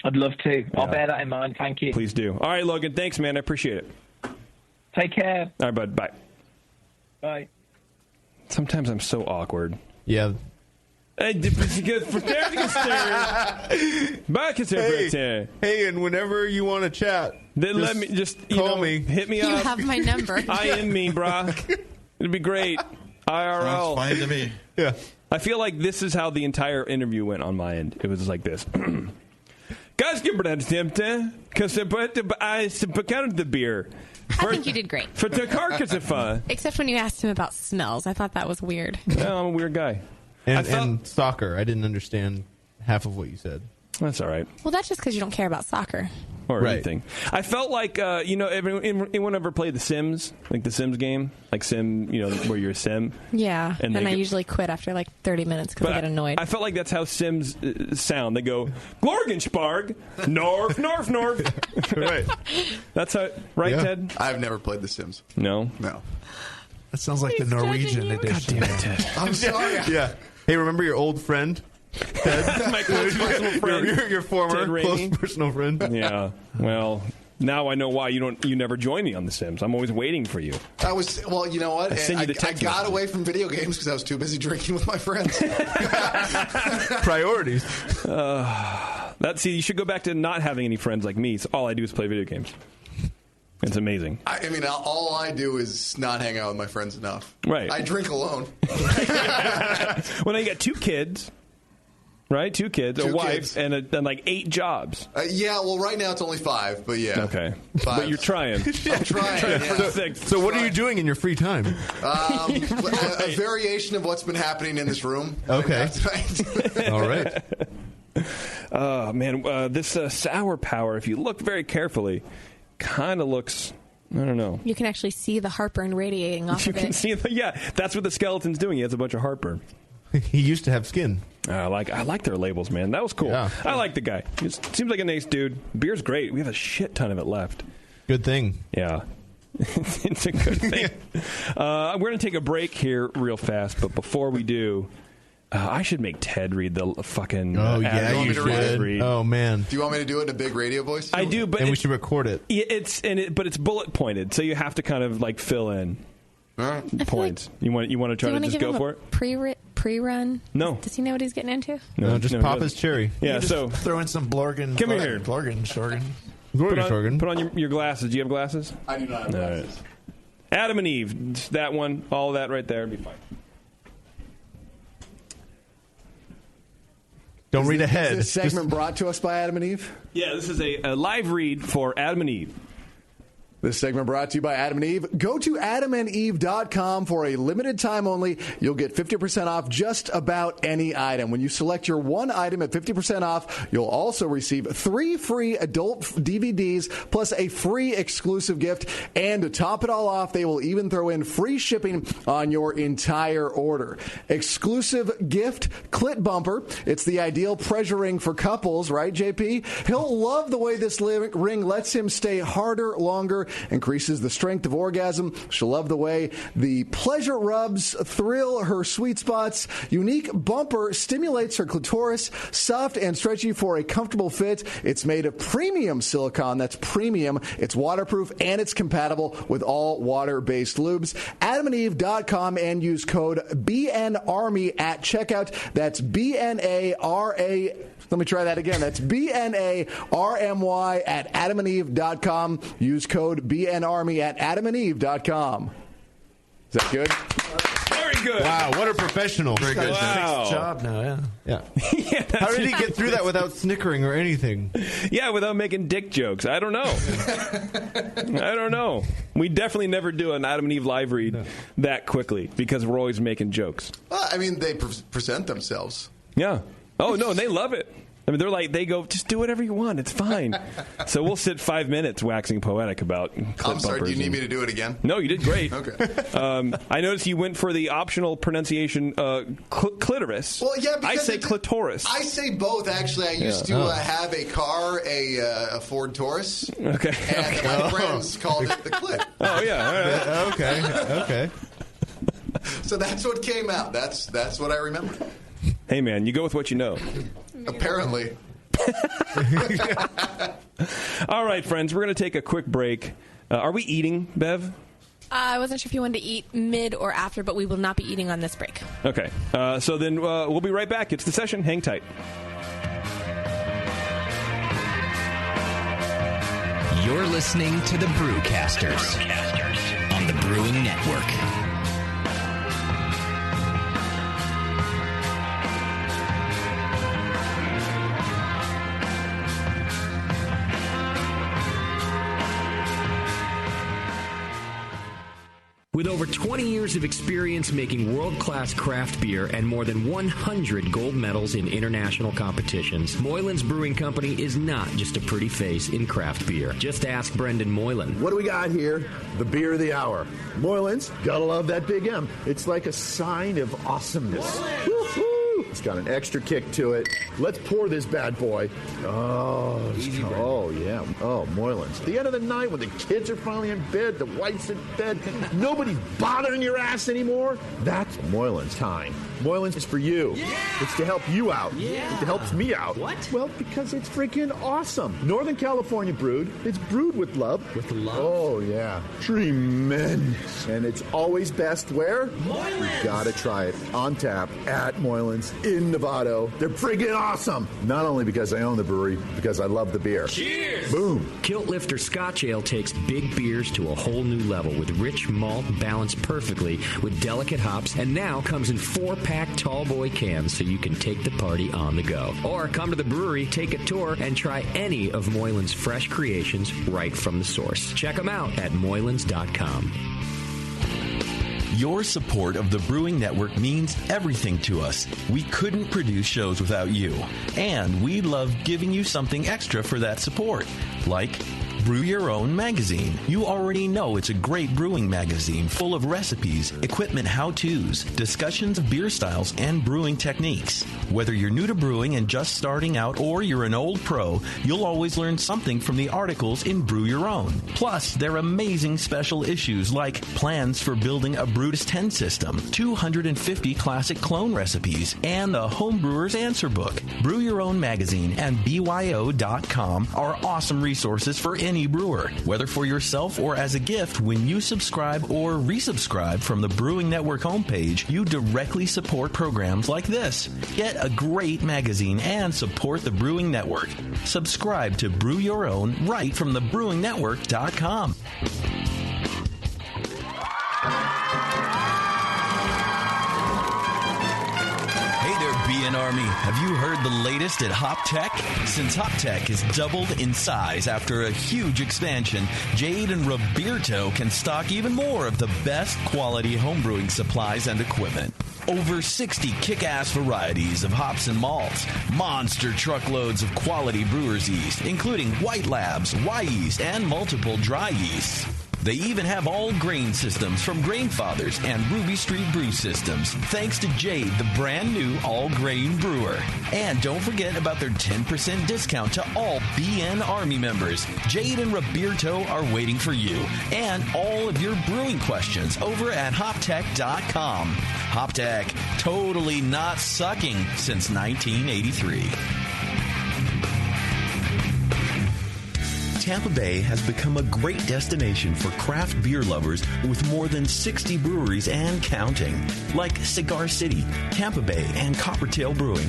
I'd love to. I'll bear that in mind. Thank you. Please do. All right, Logan. Thanks, man. I appreciate it. Take care. All right, bud. Bye. Bye. Sometimes I'm so awkward. Yeah. Hey, and whenever you want to chat, then let me call me. Hit me up. You have my number. I am me, brah. It'd be great. IRL. Sounds fine to me. Yeah. I feel like this is how the entire interview went on my end. It was like this. Guys, give me the beer. I think you did great. For the carcass. Except when you asked him about smells. I thought that was weird. No, I'm a weird guy. And soccer. I didn't understand half of what you said. That's all right. Well, that's just because you don't care about soccer. Or anything. I felt like, anyone ever played The Sims? Like the Sims game? Like Sim, where you're a Sim? Yeah. And I usually quit after like 30 minutes because I get annoyed. I felt like that's how Sims sound. They go, Glorgensparg, Norf, Norf, Norf. Right. That's how, right, Yeah. Ted? I've never played The Sims. No? No. That sounds like the Norwegian edition. God damn it, Ted. I'm sorry. Yeah. Hey, remember your old friend? Ted? My close personal friend. Your former close personal friend. Yeah. Well, now I know why you never join me on The Sims. I'm always waiting for you. Well, you know what? I got away from video games because I was too busy drinking with my friends. Priorities. You should go back to not having any friends like me. So all I do is play video games. It's amazing. I mean, all I do is not hang out with my friends enough. Right. I drink alone. Well, now you got 2 kids, right? 2 kids, a wife, and like 8 jobs. Yeah, well, right now it's only 5, but yeah. Okay. 5. But you're trying. I'm trying. Yeah. So what are you doing in your free time? A variation of what's been happening in this room. Okay. Right. All right. Man, this Sour Power, if you look very carefully, kind of looks... I don't know. You can actually see the heartburn radiating off of it. You can see that's what the skeleton's doing. He has a bunch of heartburn. He used to have skin. I like their labels, man. That was cool. Yeah. I like the guy. He seems like a nice dude. Beer's great. We have a shit ton of it left. Good thing. Yeah. It's a good thing. We're going to take a break here real fast, but before we do... I should make Ted read the fucking... Oh, yeah, you should. Oh, man. Do you want me to do it in a big radio voice? I do, but... And we should record it. Yeah, but it's bullet pointed, so you have to kind of, like, fill in points. You want to try to just go for it? Pre-run? No. Does he know what he's getting into? No, just pop his cherry. Yeah, so... Throw in some Blorgen. Come here. Blorgen. Put on your glasses. Do you have glasses? I do not have glasses. Right. Adam and Eve. That one. All that right there would be fine. Don't read ahead. Is this segment brought to us by Adam and Eve? Yeah, this is a live read for Adam and Eve. This segment brought to you by Adam and Eve. Go to adamandeve.com for a limited time only. You'll get 50% off just about any item. When you select your one item at 50% off, you'll also receive 3 free adult DVDs plus a free exclusive gift. And to top it all off, they will even throw in free shipping on your entire order. Exclusive gift, Clit Bumper. It's the ideal pleasure ring for couples, right, JP? He'll love the way this ring lets him stay harder, longer, increases the strength of orgasm. She'll love the way the pleasure rubs thrill her sweet spots. Unique bumper stimulates her clitoris, soft and stretchy for a comfortable fit. It's made of premium silicone. That's premium. It's waterproof and it's compatible with all water-based lubes. AdamandEve.com and use code BNARMY at checkout. That's BNARA. Let me try that again. That's BNARMY at adamandeve.com. Use code BNARMY at adamandeve.com. Is that good? Very good. Wow, what a professional. Very good. Wow. 6th job now, yeah. How did he get through that without snickering or anything? Yeah, without making dick jokes. I don't know. We definitely never do an Adam and Eve live read that quickly because we're always making jokes. Well, I mean, they present themselves. Yeah. Oh, no, and they love it. I mean, they go, just do whatever you want. It's fine. So we'll sit 5 minutes waxing poetic about clip I'm sorry, do you need me and... to do it again? No, you did great. Okay. I noticed you went for the optional pronunciation clitoris. Well, yeah, because I say clitoris. I say both, actually. I used to have a car, a Ford Taurus. Okay. And my friends called it the clit. Oh, yeah. All right. Okay. So that's what came out. That's what I remember. Hey, man, you go with what you know. Apparently. All right, friends, we're going to take a quick break. Are we eating, Bev? I wasn't sure if you wanted to eat mid or after, but we will not be eating on this break. Okay. So then we'll be right back. It's The Session. Hang tight. You're listening to the Brewcasters on the Brewing Network. With over 20 years of experience making world-class craft beer and more than 100 gold medals in international competitions, Moylan's Brewing Company is not just a pretty face in craft beer. Just ask Brendan Moylan. What do we got here? The beer of the hour. Moylan's, gotta love that big M. It's like a sign of awesomeness. Woo-hoo! It's got an extra kick to it. Let's pour this bad boy. Oh, yeah. Oh, Moylan's. At the end of the night when the kids are finally in bed, the wife's in bed, nobody's bothering your ass anymore. That's Moylan's time. Moylan's is for you. Yeah. It's to help you out. Yeah. It helps me out. What? Well, because it's freaking awesome. Northern California brewed. It's brewed with love. With love? Oh, yeah. Tremendous. And it's always best where? Moylan's. You gotta try it. On tap at Moylan's. in Novato. They're friggin' awesome. Not only because I own the brewery, because I love the beer. Cheers! Boom. Kilt Lifter Scotch Ale takes big beers to a whole new level with rich malt balanced perfectly with delicate hops, and now comes in 4-pack tall boy cans so you can take the party on the go. Or come to the brewery, take a tour, and try any of Moylan's fresh creations right from the source. Check them out at moylans.com. Your support of the Brewing Network means everything to us. We couldn't produce shows without you. And we love giving you something extra for that support, like Brew Your Own magazine. You already know it's a great brewing magazine full of recipes, equipment how-tos, discussions of beer styles, and brewing techniques. Whether you're new to brewing and just starting out or you're an old pro, you'll always learn something from the articles in Brew Your Own. Plus, there are amazing special issues like plans for building a Brutus 10 system, 250 classic clone recipes, and the Homebrewer's Answer Book. Brew Your Own magazine and BYO.com are awesome resources for any brewer, whether for yourself or as a gift. When you subscribe or resubscribe from the Brewing Network homepage, you directly support programs like this. Get a great magazine and support the Brewing Network. Subscribe to Brew Your Own right from the BrewingNetwork.com. BN Army, have you heard the latest at Hop Tech? Since Hop Tech has doubled in size after a huge expansion, Jade and Roberto can stock even more of the best quality homebrewing supplies and equipment. Over 60 kick-ass varieties of hops and malts, monster truckloads of quality brewer's yeast, including White Labs, Y-yeast, and multiple dry yeasts. They even have all grain systems from Grain Fathers and Ruby Street Brew Systems, thanks to Jade, the brand new all-grain brewer. And don't forget about their 10% discount to all BN Army members. Jade and Roberto are waiting for you and all of your brewing questions over at hoptech.com. Hoptech, totally not sucking since 1983. Tampa Bay has become a great destination for craft beer lovers with more than 60 breweries and counting, like Cigar City, Tampa Bay, and Coppertail Brewing.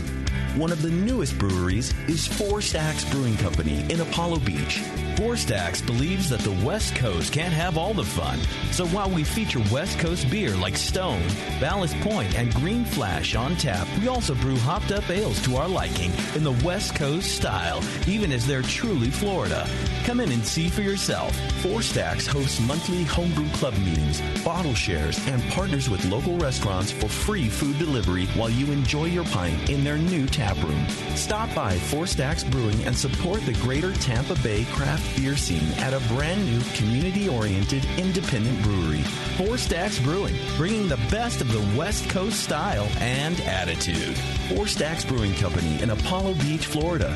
One of the newest breweries is Four Stacks Brewing Company in Apollo Beach. Four Stacks believes that the West Coast can't have all the fun, so while we feature West Coast beer like Stone, Ballast Point, and Green Flash on tap, we also brew hopped up ales to our liking in the West Coast style, even as they're truly Florida. Come in and see for yourself. Four Stacks hosts monthly homebrew club meetings, bottle shares, and partners with local restaurants for free food delivery while you enjoy your pint in their new tap room. Stop by Four Stacks Brewing and support the greater Tampa Bay craft beer scene at a brand new community-oriented independent brewery. Four Stacks Brewing, bringing the best of the West Coast style and attitude. Four Stacks Brewing Company in Apollo Beach, Florida.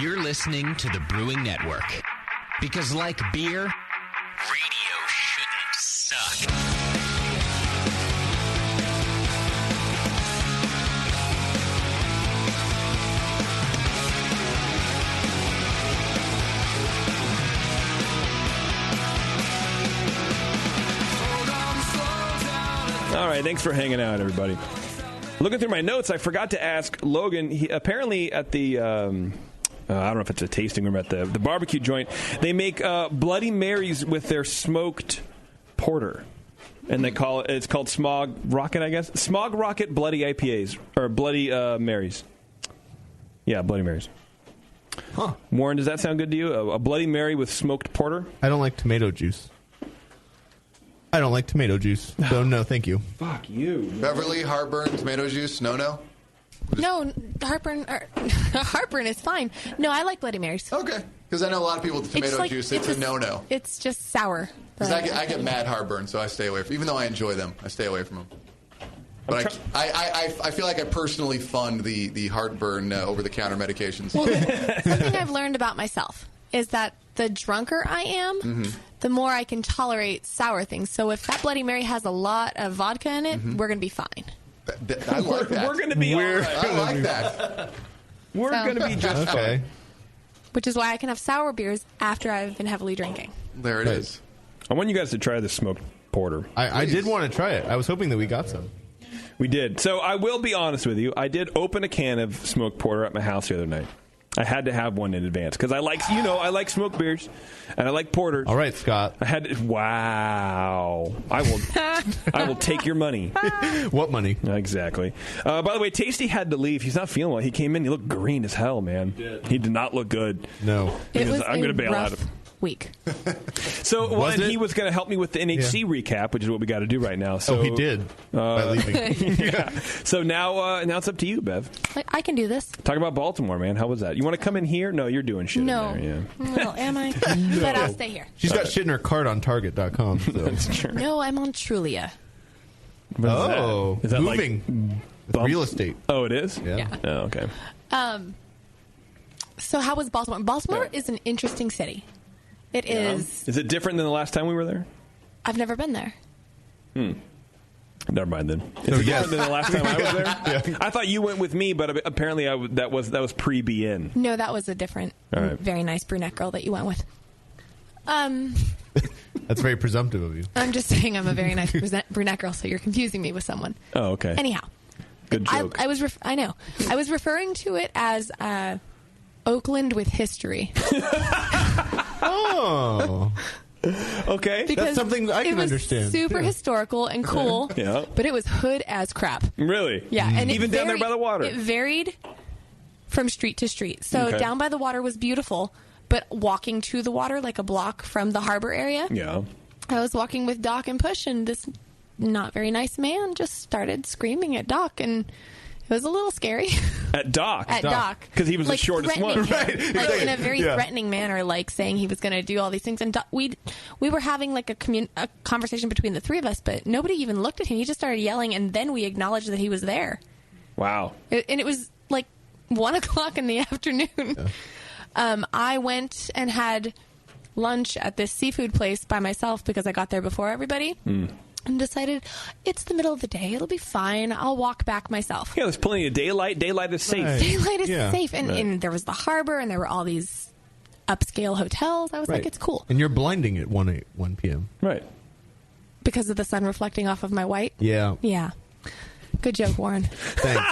You're listening to the Brewing Network. Because like beer, radio shouldn't suck. All right, thanks for hanging out, everybody. Looking through my notes, I forgot to ask Logan. He apparently at the I don't know if it's a tasting room at the barbecue joint, they make Bloody Marys with their smoked porter, and it's called Smog Rocket, I guess. Smog Rocket Bloody IPAs or Bloody Marys. Yeah, Bloody Marys. Huh. Warren, does that sound good to you? A Bloody Mary with smoked porter? I don't like tomato juice. So no, thank you. Fuck you. Beverly, heartburn, tomato juice, no? No, heartburn is fine. No, I like Bloody Marys. Okay. Because I know a lot of people with tomato juice, it's a no-no. It's just sour. Because I get mad heartburn, so I stay away from even though I enjoy them, I stay away from them. But I feel like I personally fund the heartburn over-the-counter medications. Well, one thing I've learned about myself is that the drunker I am, the more I can tolerate sour things. So if that Bloody Mary has a lot of vodka in it, we're going to be fine. I like that. We're going to be all right. I like that. We're going to be just fine. Which is why I can have sour beers after I've been heavily drinking. There it is. I want you guys to try the smoked porter. I did want to try it. I was hoping that we got some. We did. So I will be honest with you. I did open a can of smoked porter at my house the other night. I had to have one in advance because I like smoked beers and I like porters. All right, Scott. I had to, wow. I will take your money. What money? Exactly. By the way, Tasty had to leave. He's not feeling well. He came in. He looked green as hell, man. He did not look good. No. It was I'm going to bail out of him. Week. So he was going to help me with the NHC recap, which is what we got to do right now. So he did by leaving. Yeah. So now it's up to you, Bev. I can do this. Talk about Baltimore, man. How was that? You want to come in here? No, you're doing shit No. in there. Yeah. Well, am I? But I'll stay here. She's got shit in her cart on Target.com. So. That's true. No, I'm on Trulia. Oh, is that moving real estate. Oh, it is? Yeah. Oh, okay. So how was Baltimore? Baltimore is an interesting city. It is. Is it different than the last time we were there? I've never been there. Never mind then. Is it different than the last time I was there? I thought you went with me, but apparently that was pre-BN. No, that was a different, very nice brunette girl that you went with. That's very presumptive of you. I'm just saying I'm a very nice brunette girl, so you're confusing me with someone. Oh, okay. Anyhow. Good joke. I know. I was referring to it as Oakland with history. Oh. Okay. Because that's something I can understand. Super historical and cool. Yeah. But it was hood as crap. Really? Yeah. And even down there by the water. It varied from street to street. So down by the water was beautiful, but walking to the water like a block from the harbor area. Yeah. I was walking with Doc and Push, and this not very nice man just started screaming at Doc, and it was a little scary. At Doc? At Doc. Because he was the shortest one. Right. Like in a very threatening manner, like saying he was going to do all these things. And we were having like a conversation between the three of us, but nobody even looked at him. He just started yelling, and then we acknowledged that he was there. Wow. And it was like 1 o'clock in the afternoon. Yeah. I went and had lunch at this seafood place by myself because I got there before everybody. And decided it's the middle of the day. It'll be fine. I'll walk back myself. Yeah, there's plenty of daylight. Daylight is safe. Right. Daylight is Yeah. safe. And there was the harbor, and there were all these upscale hotels. I was like, it's cool. And you're blinding at 1 p.m. Right. Because of the sun reflecting off of my white? Yeah. Yeah. Good joke, Warren. Thanks.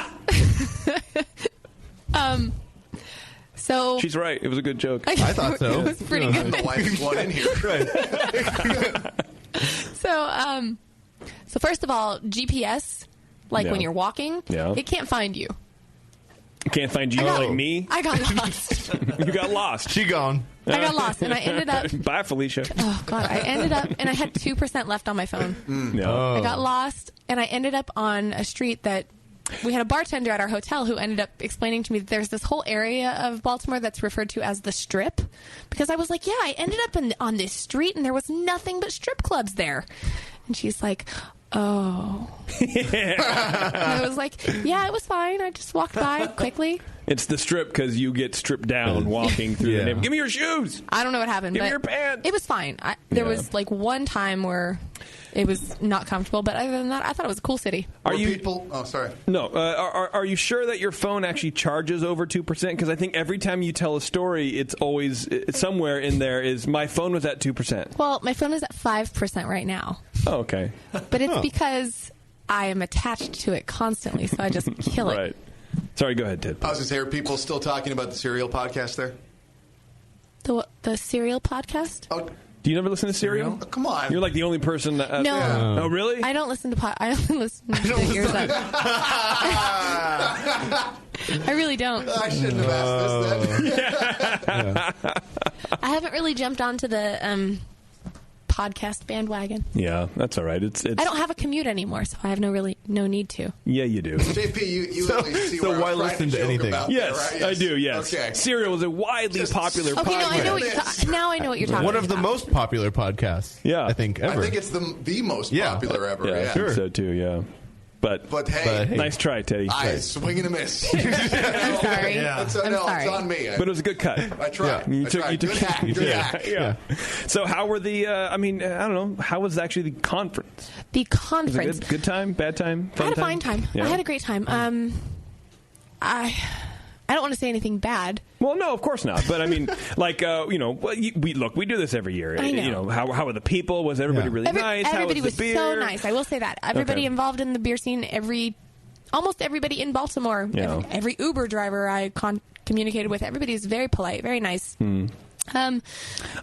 So she's right. It was a good joke. I thought so. It was pretty good. The wife one in here. Right. So first of all, GPS, like when you're walking, it can't find you. It can't find you like me? I got lost. You got lost. She gone. I got lost, and I ended up... Bye, Felicia. Oh, God. I ended up... And I had 2% left on my phone. No. I got lost, and I ended up on a street that... We had a bartender at our hotel who ended up explaining to me that there's this whole area of Baltimore that's referred to as the Strip. Because I was like, yeah, I ended up on this street, and there was nothing but strip clubs there. And she's like... Oh. And I was like, yeah, it was fine. I just walked by quickly. It's the Strip because you get stripped down walking through the neighborhood. Give me your shoes. I don't know what happened. Give me but your pants. It was fine. There was like one time where it was not comfortable, but other than that, I thought it was a cool city. Are you people? Oh, sorry. No. Are you sure that your phone actually charges over 2%? Because I think every time you tell a story, it's always somewhere in there is my phone was at 2%. Well, my phone is at 5% right now. Oh, okay. But it's because I am attached to it constantly, so I just kill it. Right. Sorry, go ahead, Ted. I was going to say, are people still talking about the Serial podcast there? The Serial podcast? Oh, do you never listen to Serial? Oh, come on. You're like the only person that... No. Yeah. Oh, really? I don't listen to I don't listen to Ears Up. I really don't. I shouldn't have asked this then. I haven't really jumped onto the podcast bandwagon. Yeah, that's all right. It's. I don't have a commute anymore, so I have no need to. Yeah, you do. JP, you at least see where why I was listen to trying anything? joke about Yes, that, right? I do. Yes. Okay. Serial is a widely popular Okay, podcast. no, I know what you're now I know what you're talking One about. of the most popular podcasts. Yeah. I think ever. I think it's the most popular ever. Yeah, I think so too. Yeah. But hey, nice try, Teddy. I swing and a miss. I'm sorry. I'm sorry. It's on me. But it was a good cut. I tried. You I took. tried. You took. Good hack. Good hack. Yeah. So how were the? I mean, I don't know. How was actually the conference? The conference. Was it good time? Bad time? I had a fine time. Yeah. I had a great time. I don't want to say anything bad. Well, no, of course not. But I mean, like, we do this every year. I know. You know, how were the people? Was everybody really nice? Everybody how was the beer? so nice. I will say that. Everybody involved in the beer scene, almost everybody in Baltimore, every Uber driver I communicated with, everybody's very polite, very nice. Club night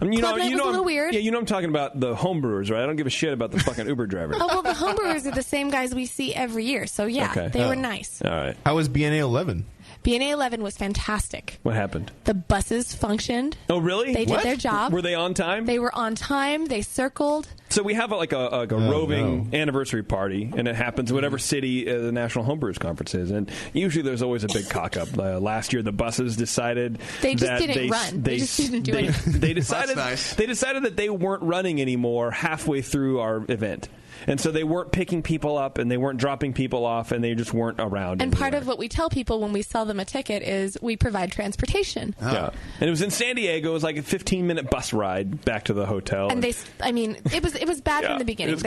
was a little weird. Yeah, I'm talking about the homebrewers, right? I don't give a shit about the fucking Uber drivers. Oh, well, the homebrewers are the same guys we see every year. So, they were nice. All right. How was BNA 11? BNA 11 was fantastic. What happened? The buses functioned. Oh, really? They did their job. Were they on time? They were on time. They circled. So we have a roving anniversary party, and it happens in whatever city the National Homebrewers Conference is. And usually there's always a big cock-up. Last year, the buses decided they just that didn't run. They just didn't do anything. They decided, That's nice. They decided that they weren't running anymore halfway through our event. And so they weren't picking people up, and they weren't dropping people off, and they just weren't around. And part of what we tell people when we sell them a ticket is we provide transportation. Yeah. And it was in San Diego. It was like a 15-minute bus ride back to the hotel. And it was bad from the beginning.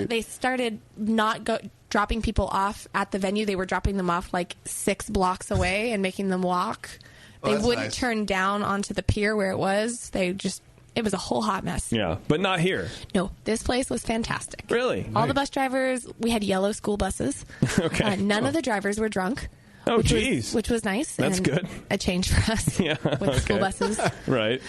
They started not dropping people off at the venue. They were dropping them off like 6 blocks away and making them walk. They wouldn't turn down onto the pier where it was. It was a whole hot mess. Yeah, but not here. No, this place was fantastic. Really? All the bus drivers, we had yellow school buses. Okay. None of the drivers were drunk. Oh, geez. Which was nice. That's and good. A change for us with school buses. Right.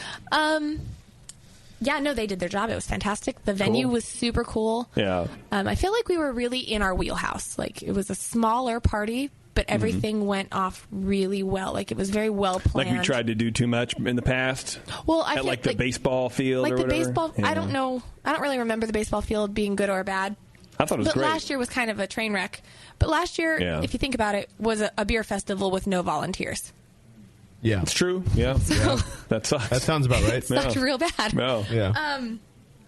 Yeah, no, they did their job. It was fantastic. The venue was super cool. Yeah. I feel like we were really in our wheelhouse. Like, it was a smaller party, but everything went off really well. Like, it was very well planned. Like we tried to do too much in the past? Well, I at feel like the baseball field like or the whatever? baseball, I don't know. I don't really remember the baseball field being good or bad. I thought it was but great. Last year was kind of a train wreck. But last year, if you think about it, was a beer festival with no volunteers. Yeah. It's true. Yeah. That sucks. That sounds about right. It sucked real bad. No. Yeah.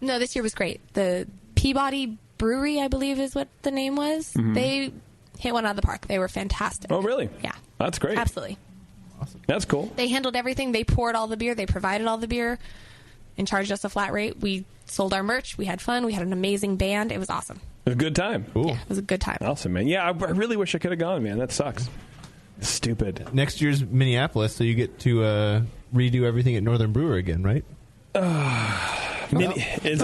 No, this year was great. The Peabody Brewery, I believe is what the name was. Mm-hmm. They hit one out of the park. They were fantastic. Oh, really? Yeah. That's great. Absolutely. Awesome. That's cool. They handled everything. They poured all the beer. They provided all the beer and charged us a flat rate. We sold our merch. We had fun. We had an amazing band. It was awesome. It was a good time. Yeah, it was a good time. Awesome, man. Yeah, I really wish I could have gone, man. That sucks. Stupid. Next year's Minneapolis, so you get to redo everything at Northern Brewer again, right? That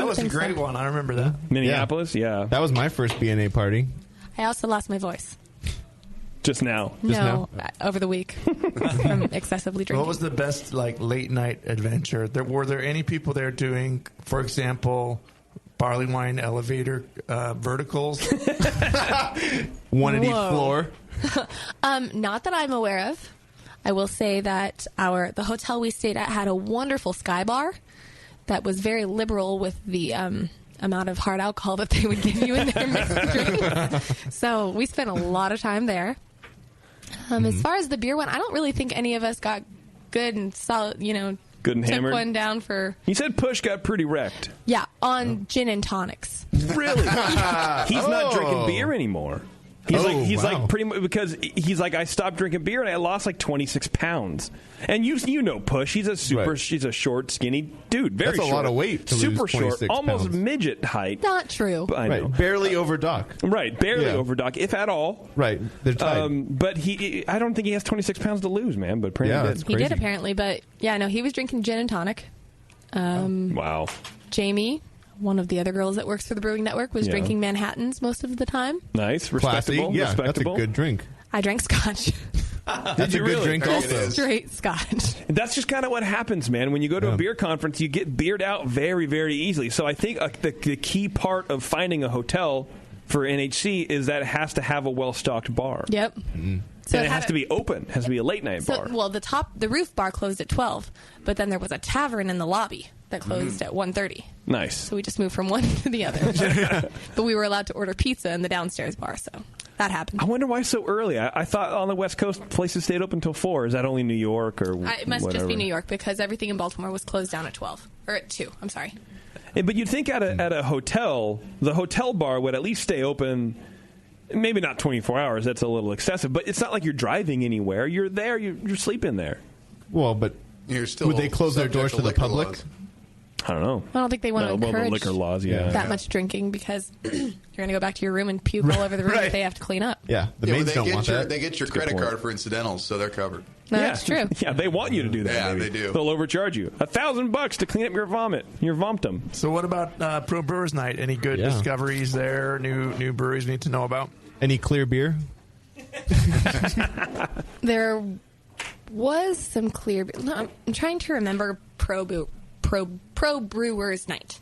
was a great one. I remember that. Minneapolis, yeah. That was my first BNA party. I also lost my voice. Just now. Over the week from excessively drinking. What was the best late night adventure? Were there any people there doing, for example, barley wine elevator verticals? One at each floor. Not that I'm aware of. I will say that the hotel we stayed at had a wonderful sky bar that was very liberal with the amount of hard alcohol that they would give you in their mixed drinks. So we spent a lot of time there. As far as the beer went, I don't really think any of us got good and solid, good and took hammered. one down for... He said Push got pretty wrecked. Yeah, on gin and tonics. Really? He's not drinking beer anymore. He's like pretty much, because he's like, I stopped drinking beer and I lost like 26 pounds. And you know Push, he's a short, skinny dude. Very That's a short. lot of weight to Super lose short, 26 almost pounds. midget height. Not true. I know. Right. Barely over Doc. Right, barely Yeah. over Doc, if at all. Right. They're tied. But I don't think he has 26 pounds to lose, man. But apparently He did apparently, but yeah, no, he was drinking gin and tonic. Wow. Jamie, one of the other girls that works for the Brewing Network, was drinking Manhattans most of the time. Nice, respectable. Classy. Yeah, respectable. that's a good drink. I drank scotch. That's a good drink also. Straight scotch. That's just kind of what happens, man. When you go to a beer conference, you get beered out very, very easily. So I think the key part of finding a hotel for NHC is that it has to have a well-stocked bar. Yep. Mm-hmm. So and it has to be open. It has to be a late-night bar. Well, the roof bar closed at 12, but then there was a tavern in the lobby that closed at 1:30. Nice. So we just moved from one to the other. But we were allowed to order pizza in the downstairs bar, so that happened. I wonder why so early. I thought on the West Coast places stayed open until 4. Is that only New York or It must whatever? just be New York because everything in Baltimore was closed down at 12. Or at 2, I'm sorry. But you'd think at a hotel, the hotel bar would at least stay open. Maybe not 24 hours. That's a little excessive. But it's not like you're driving anywhere. You're there. You're sleeping there. Well, but you're still would they close their doors to the public? I don't know. I don't think they want to encourage the liquor laws, that much drinking because you're going to go back to your room and puke all over the room that they have to clean up. Yeah, the maids don't want that. They get your credit card for incidentals, so they're covered. No, that's true. Yeah, they want you to do that. Yeah, maybe. they do. They'll overcharge you $1,000 to clean up your vomit, your vomitum. So what about Pro Brewers Night? Any good discoveries there? New breweries we need to know about? Any clear beer? There was some clear beer. No, I'm trying to remember Pro Brewers Night.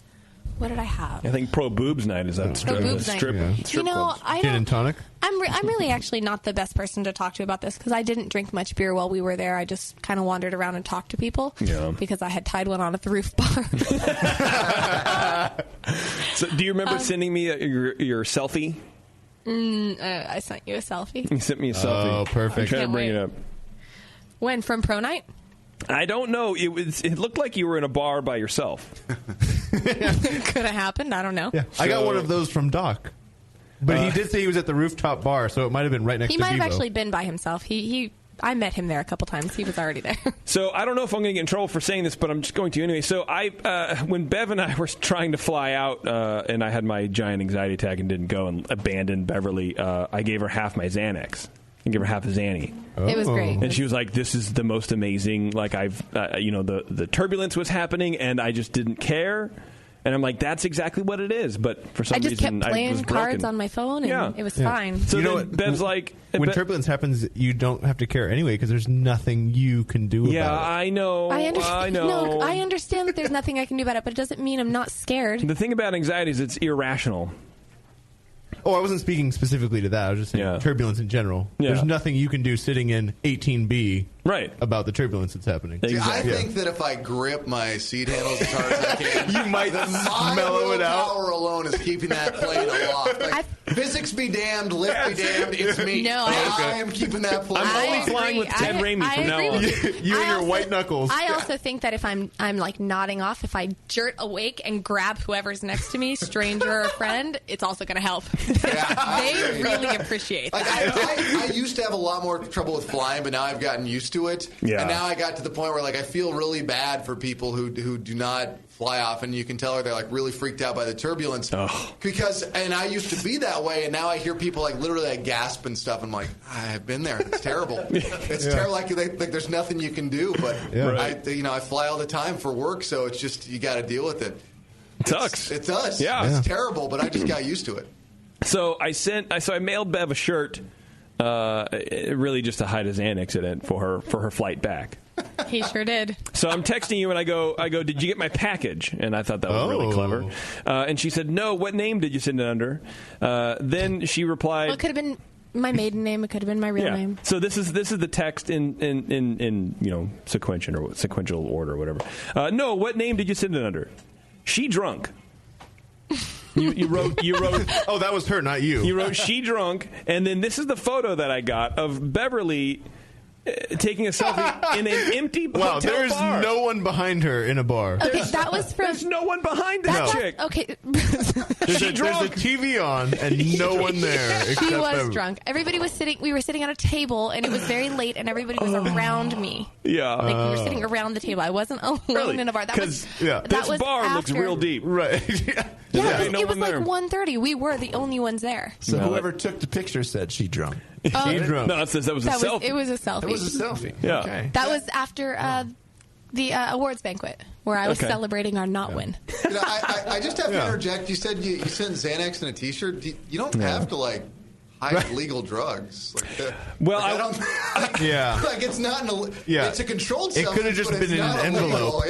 What did I have? I think Pro Boobs Night is that Pro Boobs Night. strip You know, clubs. I Gin and tonic? I'm really actually not the best person to talk to about this because I didn't drink much beer while we were there. I just kind of wandered around and talked to people because I had tied one on at the roof bar. So, do you remember sending me your selfie? I sent you a selfie. You sent me a selfie. Oh, perfect. I'm trying to bring it up. When? From Pro Night? I don't know. It looked like you were in a bar by yourself. Could have happened. I don't know. Yeah, I got one of those from Doc. But he did say he was at the rooftop bar, so it might have been right next to He might have Bevo. actually been by himself. I met him there a couple times. He was already there. So I don't know if I'm going to get in trouble for saying this, but I'm just going to anyway. So when Bev and I were trying to fly out, and I had my giant anxiety attack and didn't go and abandoned Beverly, I gave her half my Xanax. And give her half a Xanny. It was great. And she was like, this is the most amazing, like the turbulence was happening and I just didn't care. And I'm like, that's exactly what it is. But for some I just reason, kept I playing was cards broken. on my phone and it was fine. So you know then what? Bev's like... When turbulence happens, you don't have to care anyway because there's nothing you can do about it. Yeah, I know. I understand. know. No, I understand that there's nothing I can do about it, but it doesn't mean I'm not scared. The thing about anxiety is it's irrational. Oh, I wasn't speaking specifically to that. I was just saying turbulence in general. Yeah. There's nothing you can do sitting in 18B about the turbulence that's happening. See, I think that if I grip my seat handles as hard as I can, you might my mellow it out. willpower alone is keeping that plane aloft. Like, physics be damned, lift be damned, it's me. No, I am keeping that plane aloft. I'm only flying with Ted Ramey from now on. You and your white knuckles. I also think that if I'm like nodding off, if I jert awake and grab whoever's next to me, stranger or friend, it's also going to help. They really appreciate that. Like, I used to have a lot more trouble with flying, but now I've gotten used to it. Yeah. And now I got to the point where like I feel really bad for people who do not fly off, and you can tell they're like really freaked out by the turbulence. And I used to be that way, and now I hear people like literally like gasp and stuff. And I'm like, I've been there. It's terrible. It's terrible. Like there's nothing you can do. But I fly all the time for work, so it's just you got to deal with it. It sucks. It does. Yeah. It's terrible, but I just got used to it. So I mailed Bev a shirt, really just to hide his Xanax in it for her flight back. He sure did. So I'm texting you and I go, did you get my package? And I thought that was really clever. And she said, no. What name did you send it under? Then she replied, well, it could have been my maiden name. It could have been my real name. So this is the text in sequential order or whatever. No. What name did you send it under? She drunk. You wrote. Oh, that was her, not you. You wrote she drunk, and then this is the photo that I got of Beverly taking a selfie in an empty hotel there's bar. no one behind her in a bar. Okay, that was from. There's no one behind this chick. Okay. There's a TV on and no one there. She except was Beverly. drunk. Everybody was sitting. We were sitting at a table, and it was very late, and everybody was around me. Yeah, like we were sitting around the table. I wasn't alone in a bar. That was this bar looks real deep, right? Yeah, it was like 1:30. We were the only ones there. So whoever took the picture said she drunk. She drunk. No, it says that was a selfie. It was a selfie. It was a selfie. Yeah. Okay. That was after the awards banquet where I was celebrating our not win. I just have to interject. You said you sent Xanax in a T-shirt. You don't have to like hide legal drugs. I don't. Like it's not. It's a controlled. It could have just been in an envelope.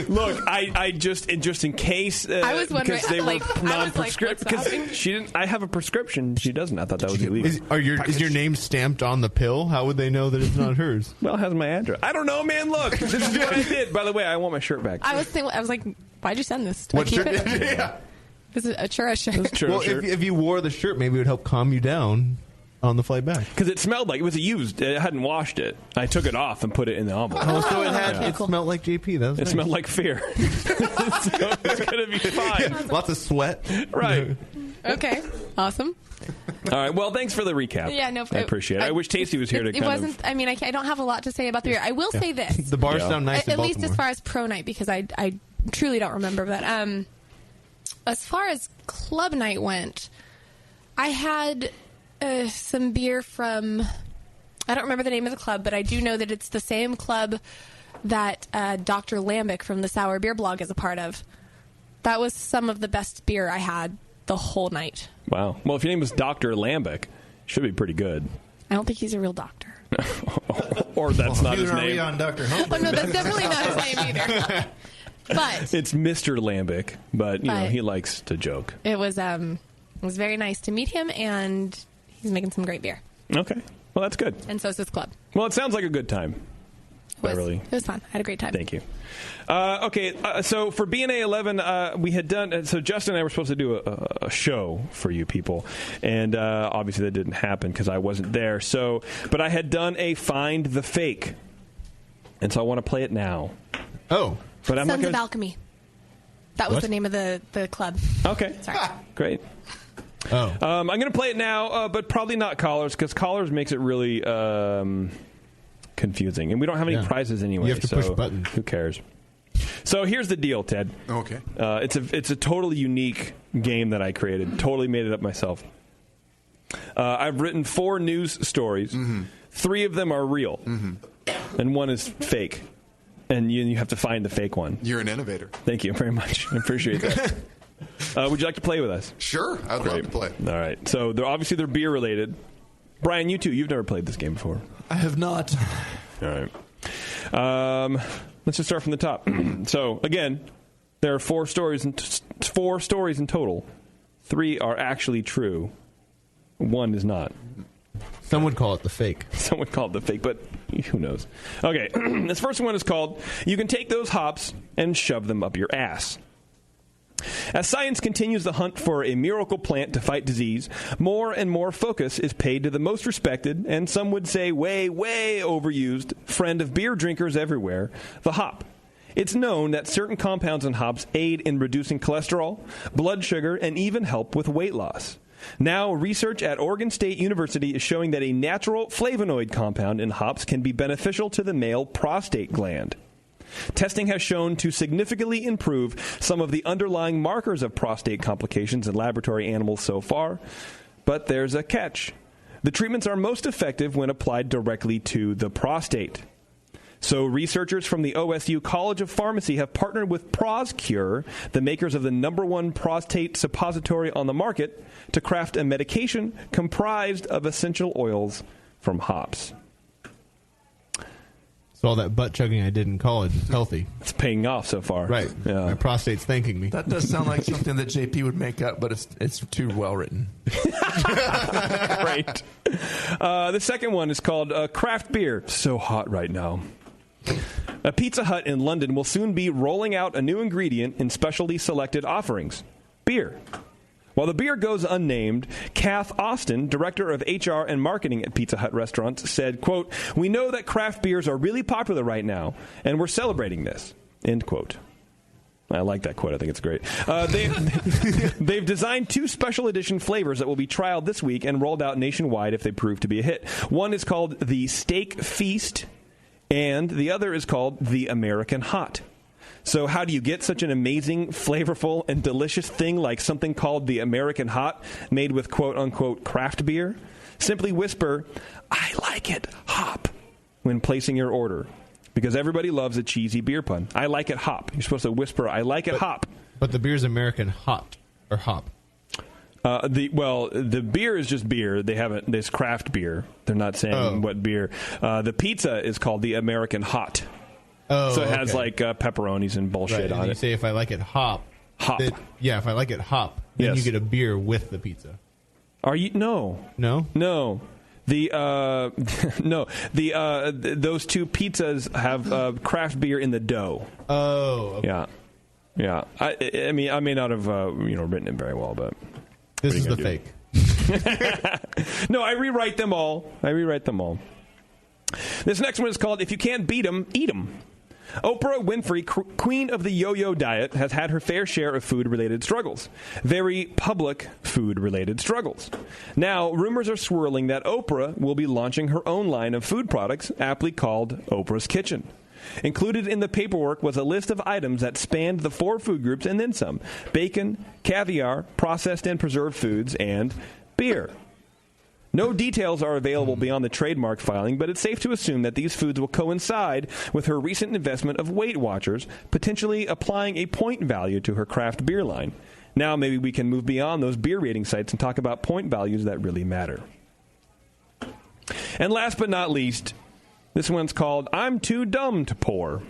Look, I just in case. I was wondering because they were non-prescription. Because she didn't. I have a prescription. She doesn't. I thought that was illegal. Is your name stamped on the pill? How would they know that it's not hers? Well, it has my address. I don't know, man. Look, this is what I did. By the way, I want my shirt back. I was like, why'd you send this? Do I keep it? This is a churro shirt. Well, if you wore the shirt, maybe it would help calm you down on the flight back. Because it smelled like it was used. I hadn't washed it. I took it off and put it in the envelope. Oh, so it smelled like JP. That was nice. Smelled like fear. So it's going to be fine. Lots of sweat. Right. Okay. Awesome. All right. Well, thanks for the recap. Yeah, no, I appreciate it. I wish Tasty was here to. It wasn't. I mean, I don't have a lot to say about the beer. I will say this. The bars sound nice. At least as far as pro night, because I truly don't remember. But as far as club night went, I had some beer from, I don't remember the name of the club, but I do know that it's the same club that Dr. Lambic from the Sour Beer blog is a part of. That was some of the best beer I had the whole night. Wow. Well, if your name was Dr. Lambic, it should be pretty good. I don't think he's a real doctor. Or that's not his name. On Dr. Hope. Oh, no, that's definitely not his name either. But it's Mr. Lambic, but you know he likes to joke. It was very nice to meet him, and he's making some great beer. Okay, well that's good. And so is this club. Well, it sounds like a good time. It was fun. I had a great time. Thank you. So for BNA 11, we had done. So Justin and I were supposed to do a show for you people, and obviously that didn't happen because I wasn't there. So, but I had done a Find the Fake, and so I want to play it now. Oh, but I'm Sons not of Alchemy. That was What? the name of the club. Okay. Sorry. Great. Oh. I'm going to play it now, but probably not callers because callers makes it really confusing, and we don't have any prizes anyway. You have to so push buttons. Who cares? So here's the deal, Ted. Okay. It's a totally unique game that I created. Totally made it up myself. I've written 4 news stories. Mm-hmm. 3 of them are real, and 1 is fake. And you have to find the fake one. You're an innovator. Thank you very much. I appreciate that. Would you like to play with us? Sure, I'd love to play. All right. So they're beer related. Brian, you too. You've never played this game before. I have not. All right. Let's just start from the top. So again, there are 4 stories in total. 3 are actually true. 1 is not. Some would call it the fake. Some would call it the fake, but who knows? Okay, this first one is called, You Can Take Those Hops and Shove Them Up Your Ass. As science continues the hunt for a miracle plant to fight disease, more and more focus is paid to the most respected, and some would say way, way overused, friend of beer drinkers everywhere, the hop. It's known that certain compounds in hops aid in reducing cholesterol, blood sugar, and even help with weight loss. Now, research at Oregon State University is showing that a natural flavonoid compound in hops can be beneficial to the male prostate gland. Testing has shown to significantly improve some of the underlying markers of prostate complications in laboratory animals so far, but there's a catch. The treatments are most effective when applied directly to the prostate. So researchers from the OSU College of Pharmacy have partnered with ProsCure, the makers of the #1 prostate suppository on the market, to craft a medication comprised of essential oils from hops. So all that butt chugging I did in college is healthy. It's paying off so far. Right. Yeah. My prostate's thanking me. That does sound like something that JP would make up, but it's too well written. Great. The second one is called Craft Beer. So hot right now. A Pizza Hut in London will soon be rolling out a new ingredient in specially selected offerings: beer. While the beer goes unnamed, Kath Austin, director of HR and marketing at Pizza Hut restaurants, said, quote, "We know that craft beers are really popular right now, and we're celebrating this," end quote. I like that quote. I think it's great. They've designed 2 special edition flavors that will be trialed this week and rolled out nationwide if they prove to be a hit. One is called the Steak Feast, and the other is called the American Hot. So how do you get such an amazing, flavorful, and delicious thing like something called the American Hot made with quote-unquote craft beer? Simply whisper, "I like it hop," when placing your order. Because everybody loves a cheesy beer pun. I like it hop. You're supposed to whisper, "I like it hop." But the beer's American hot or hop. The beer is just beer. They haven't. There's craft beer. They're not saying what beer. The pizza is called the American Hot. Oh, so it has okay. like pepperonis and bullshit and on you it. if I like it hop. If I like it hop, then Yes. you get a beer with the pizza. Are you no? The those 2 pizzas have craft beer in the dough. Oh, okay. Yeah. I mean, I may not have written it very well, but this is the fake. No, I rewrite them all. This next one is called "If You Can't Beat 'Em, Eat 'Em." Oprah Winfrey, queen of the yo-yo diet, has had her fair share of food-related struggles. Very public food-related struggles. Now, rumors are swirling that Oprah will be launching her own line of food products, aptly called Oprah's Kitchen. Included in the paperwork was a list of items that spanned the 4 food groups and then some: bacon, caviar, processed and preserved foods, and beer. No details are available beyond the trademark filing, but it's safe to assume that these foods will coincide with her recent investment of Weight Watchers, potentially applying a point value to her craft beer line. Now maybe we can move beyond those beer rating sites and talk about point values that really matter. And last but not least, this one's called I'm Too Dumb to Pour.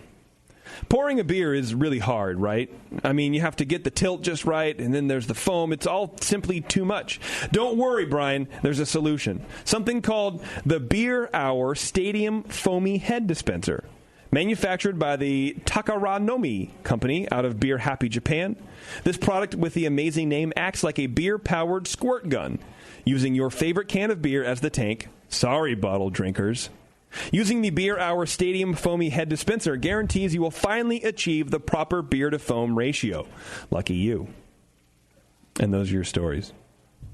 Pouring a beer is really hard, right? I mean, you have to get the tilt just right, and then there's the foam. It's all simply too much. Don't worry, Brian. There's a solution. Something called the Beer Hour Stadium Foamy Head Dispenser. Manufactured by the Takaranomi Company out of Beer Happy, Japan. This product with the amazing name acts like a beer-powered squirt gun, using your favorite can of beer as the tank. Sorry, bottle drinkers. Using the Beer Hour Stadium Foamy Head Dispenser guarantees you will finally achieve the proper beer-to-foam ratio. Lucky you. And those are your stories.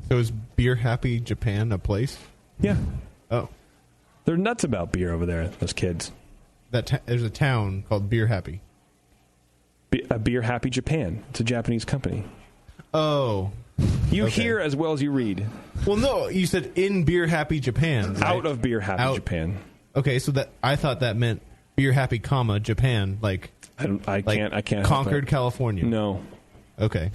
So is Beer Happy Japan a place? Yeah. Oh. They're nuts about beer over there, those kids. There's a town called Beer Happy. Beer Happy Japan. It's a Japanese company. Oh. You hear as well as you read. Well, no, you said in Beer Happy Japan. Right? Out of Beer Happy Japan. Okay, so that I thought that meant Beer Happy, comma, Japan, like I can't Concord, California. No. Okay.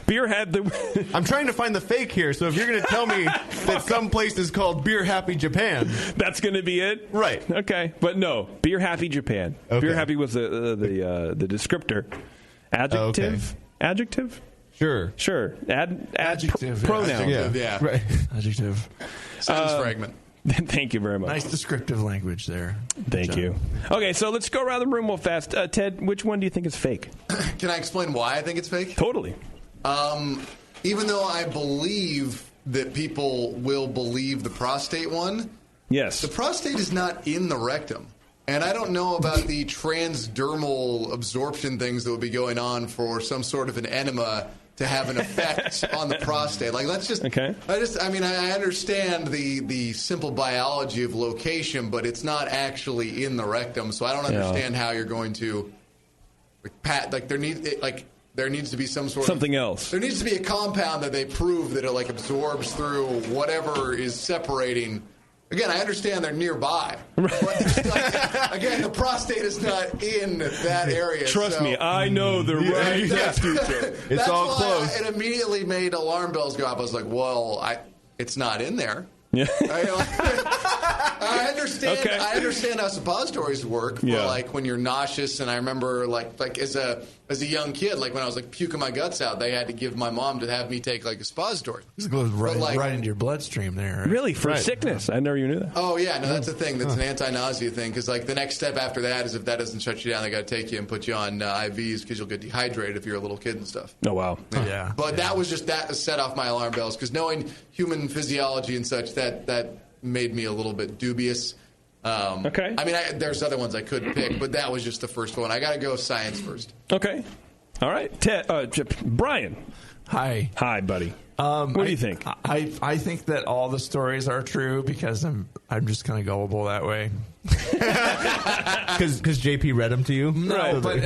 Beer had the. I'm trying to find the fake here, so if you're going to tell me that some place is called Beer Happy Japan, that's going to be it, right? Okay, but no, Beer Happy Japan. Okay. Beer Happy was the descriptor. Adjective. Okay. Adjective. Sure. Adjective. Pronoun. Yeah. Right. Adjective. Sentence fragment. Thank you very much. Nice descriptive language there. Thank you. Okay, so let's go around the room real fast. Ted, which one do you think is fake? Can I explain why I think it's fake? Totally. Even though I believe that people will believe the prostate one, yes, the prostate is not in the rectum. And I don't know about the transdermal absorption things that would be going on for some sort of an enema to have an effect on the prostate. Like, let's just... Okay. I understand the simple biology of location, but it's not actually in the rectum, so I don't understand how you're going to... there needs to be some sort something else. There needs to be a compound that they prove that it absorbs through whatever is separating. Again, I understand they're nearby. But, again, the prostate is not in that area. Trust me, I know the right next to each other. It's all close. It immediately made alarm bells go off. I was like, well, it's not in there. Yeah. I understand. Okay. I understand how suppositories work. For, when you're nauseous, and I remember like as a young kid, when I was puking my guts out, they had to give my mom to have me take a suppository. This goes right into your bloodstream there. Right? Really, for sickness? I never even knew that. Oh yeah, no, that's a thing. That's an anti-nausea thing. Because the next step after that is if that doesn't shut you down, they got to take you and put you on IVs because you'll get dehydrated if you're a little kid and stuff. Oh wow. Yeah. But that was just that set off my alarm bells because knowing human physiology and such that made me a little bit dubious. Okay. I mean, there's other ones I could pick, but that was just the first one. I got to go science first. Okay. All right. Brian. Hi. Hi, buddy. What do you think? I think that all the stories are true because I'm just kind of gullible that way. Because JP read them to you? No, right. But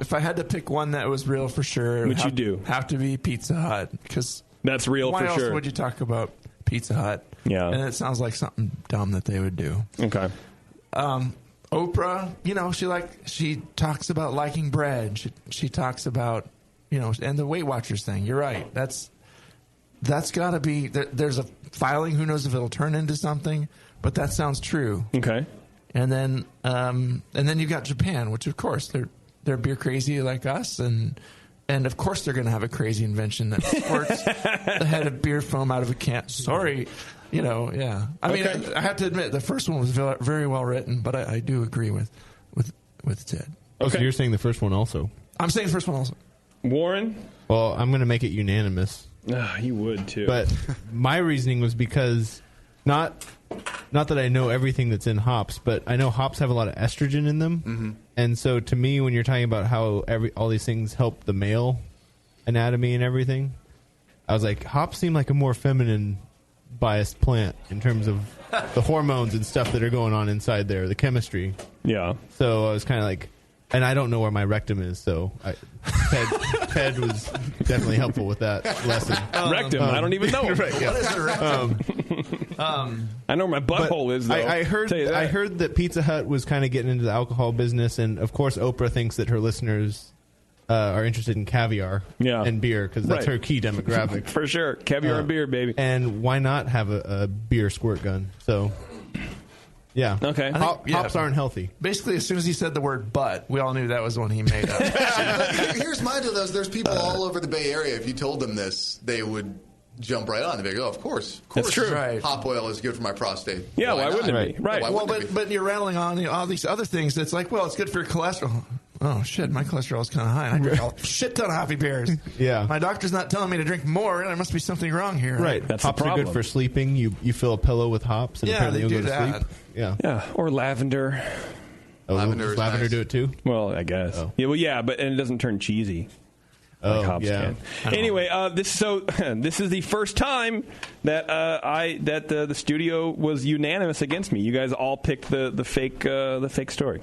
if I had to pick one that was real for sure, which you do, have to be Pizza Hut because that's real for sure. Why else would you talk about Pizza Hut? Yeah, and it sounds like something dumb that they would do. Okay. Oprah, she talks about liking bread. She talks about and the Weight Watchers thing. You're right. That's got to be. There's a filing. Who knows if it'll turn into something? But that sounds true. Okay. And then you've got Japan, which of course they're beer crazy like us, and of course they're going to have a crazy invention that squirts the head of beer foam out of a can. Sorry. Yeah. I mean, I have to admit, the first one was very well written, but I do agree with Ted. Okay. So you're saying the first one also? I'm saying the first one also. Warren? Well, I'm going to make it unanimous. You would, too. But my reasoning was because not that I know everything that's in hops, but I know hops have a lot of estrogen in them. Mm-hmm. And so to me, when you're talking about how all these things help the male anatomy and everything, I was like, hops seem like a more feminine biased plant in terms of the hormones and stuff that are going on inside there, the chemistry. Yeah. So I was kind of like, and I don't know where my rectum is, so Ped was definitely helpful with that lesson. Rectum? I don't even know. Right, yeah. What is a rectum? I know where my butthole is, though. I heard that Pizza Hut was kind of getting into the alcohol business, and of course Oprah thinks that her listeners are interested in caviar and beer because that's her key demographic. For sure. Caviar and beer, baby. And why not have a beer squirt gun? So, yeah. Okay. Hops aren't healthy. Basically, as soon as he said the word "but," we all knew that was one he made up. Here's my deal, though. There's people all over the Bay Area. If you told them this, they would jump right on. They'd go, of course. That's true. Right. Hop oil is good for my prostate. Yeah, why wouldn't it be? Right. Well, but you're rattling on all these other things. It's like, well, it's good for your cholesterol. Oh, shit, my cholesterol is kind of high. I drink a shit ton of hoppy beers. Yeah. My doctor's not telling me to drink more. There must be something wrong here. Right. That's hops the problem. are good for sleeping. You fill a pillow with hops and apparently you'll go to sleep. Yeah. Or lavender. Oh, Lavender does lavender nice. do it too? Well, I guess. Oh. Yeah, but and it doesn't turn cheesy. Like hops can. Anyway, this is the first time that the studio was unanimous against me. You guys all picked the fake story.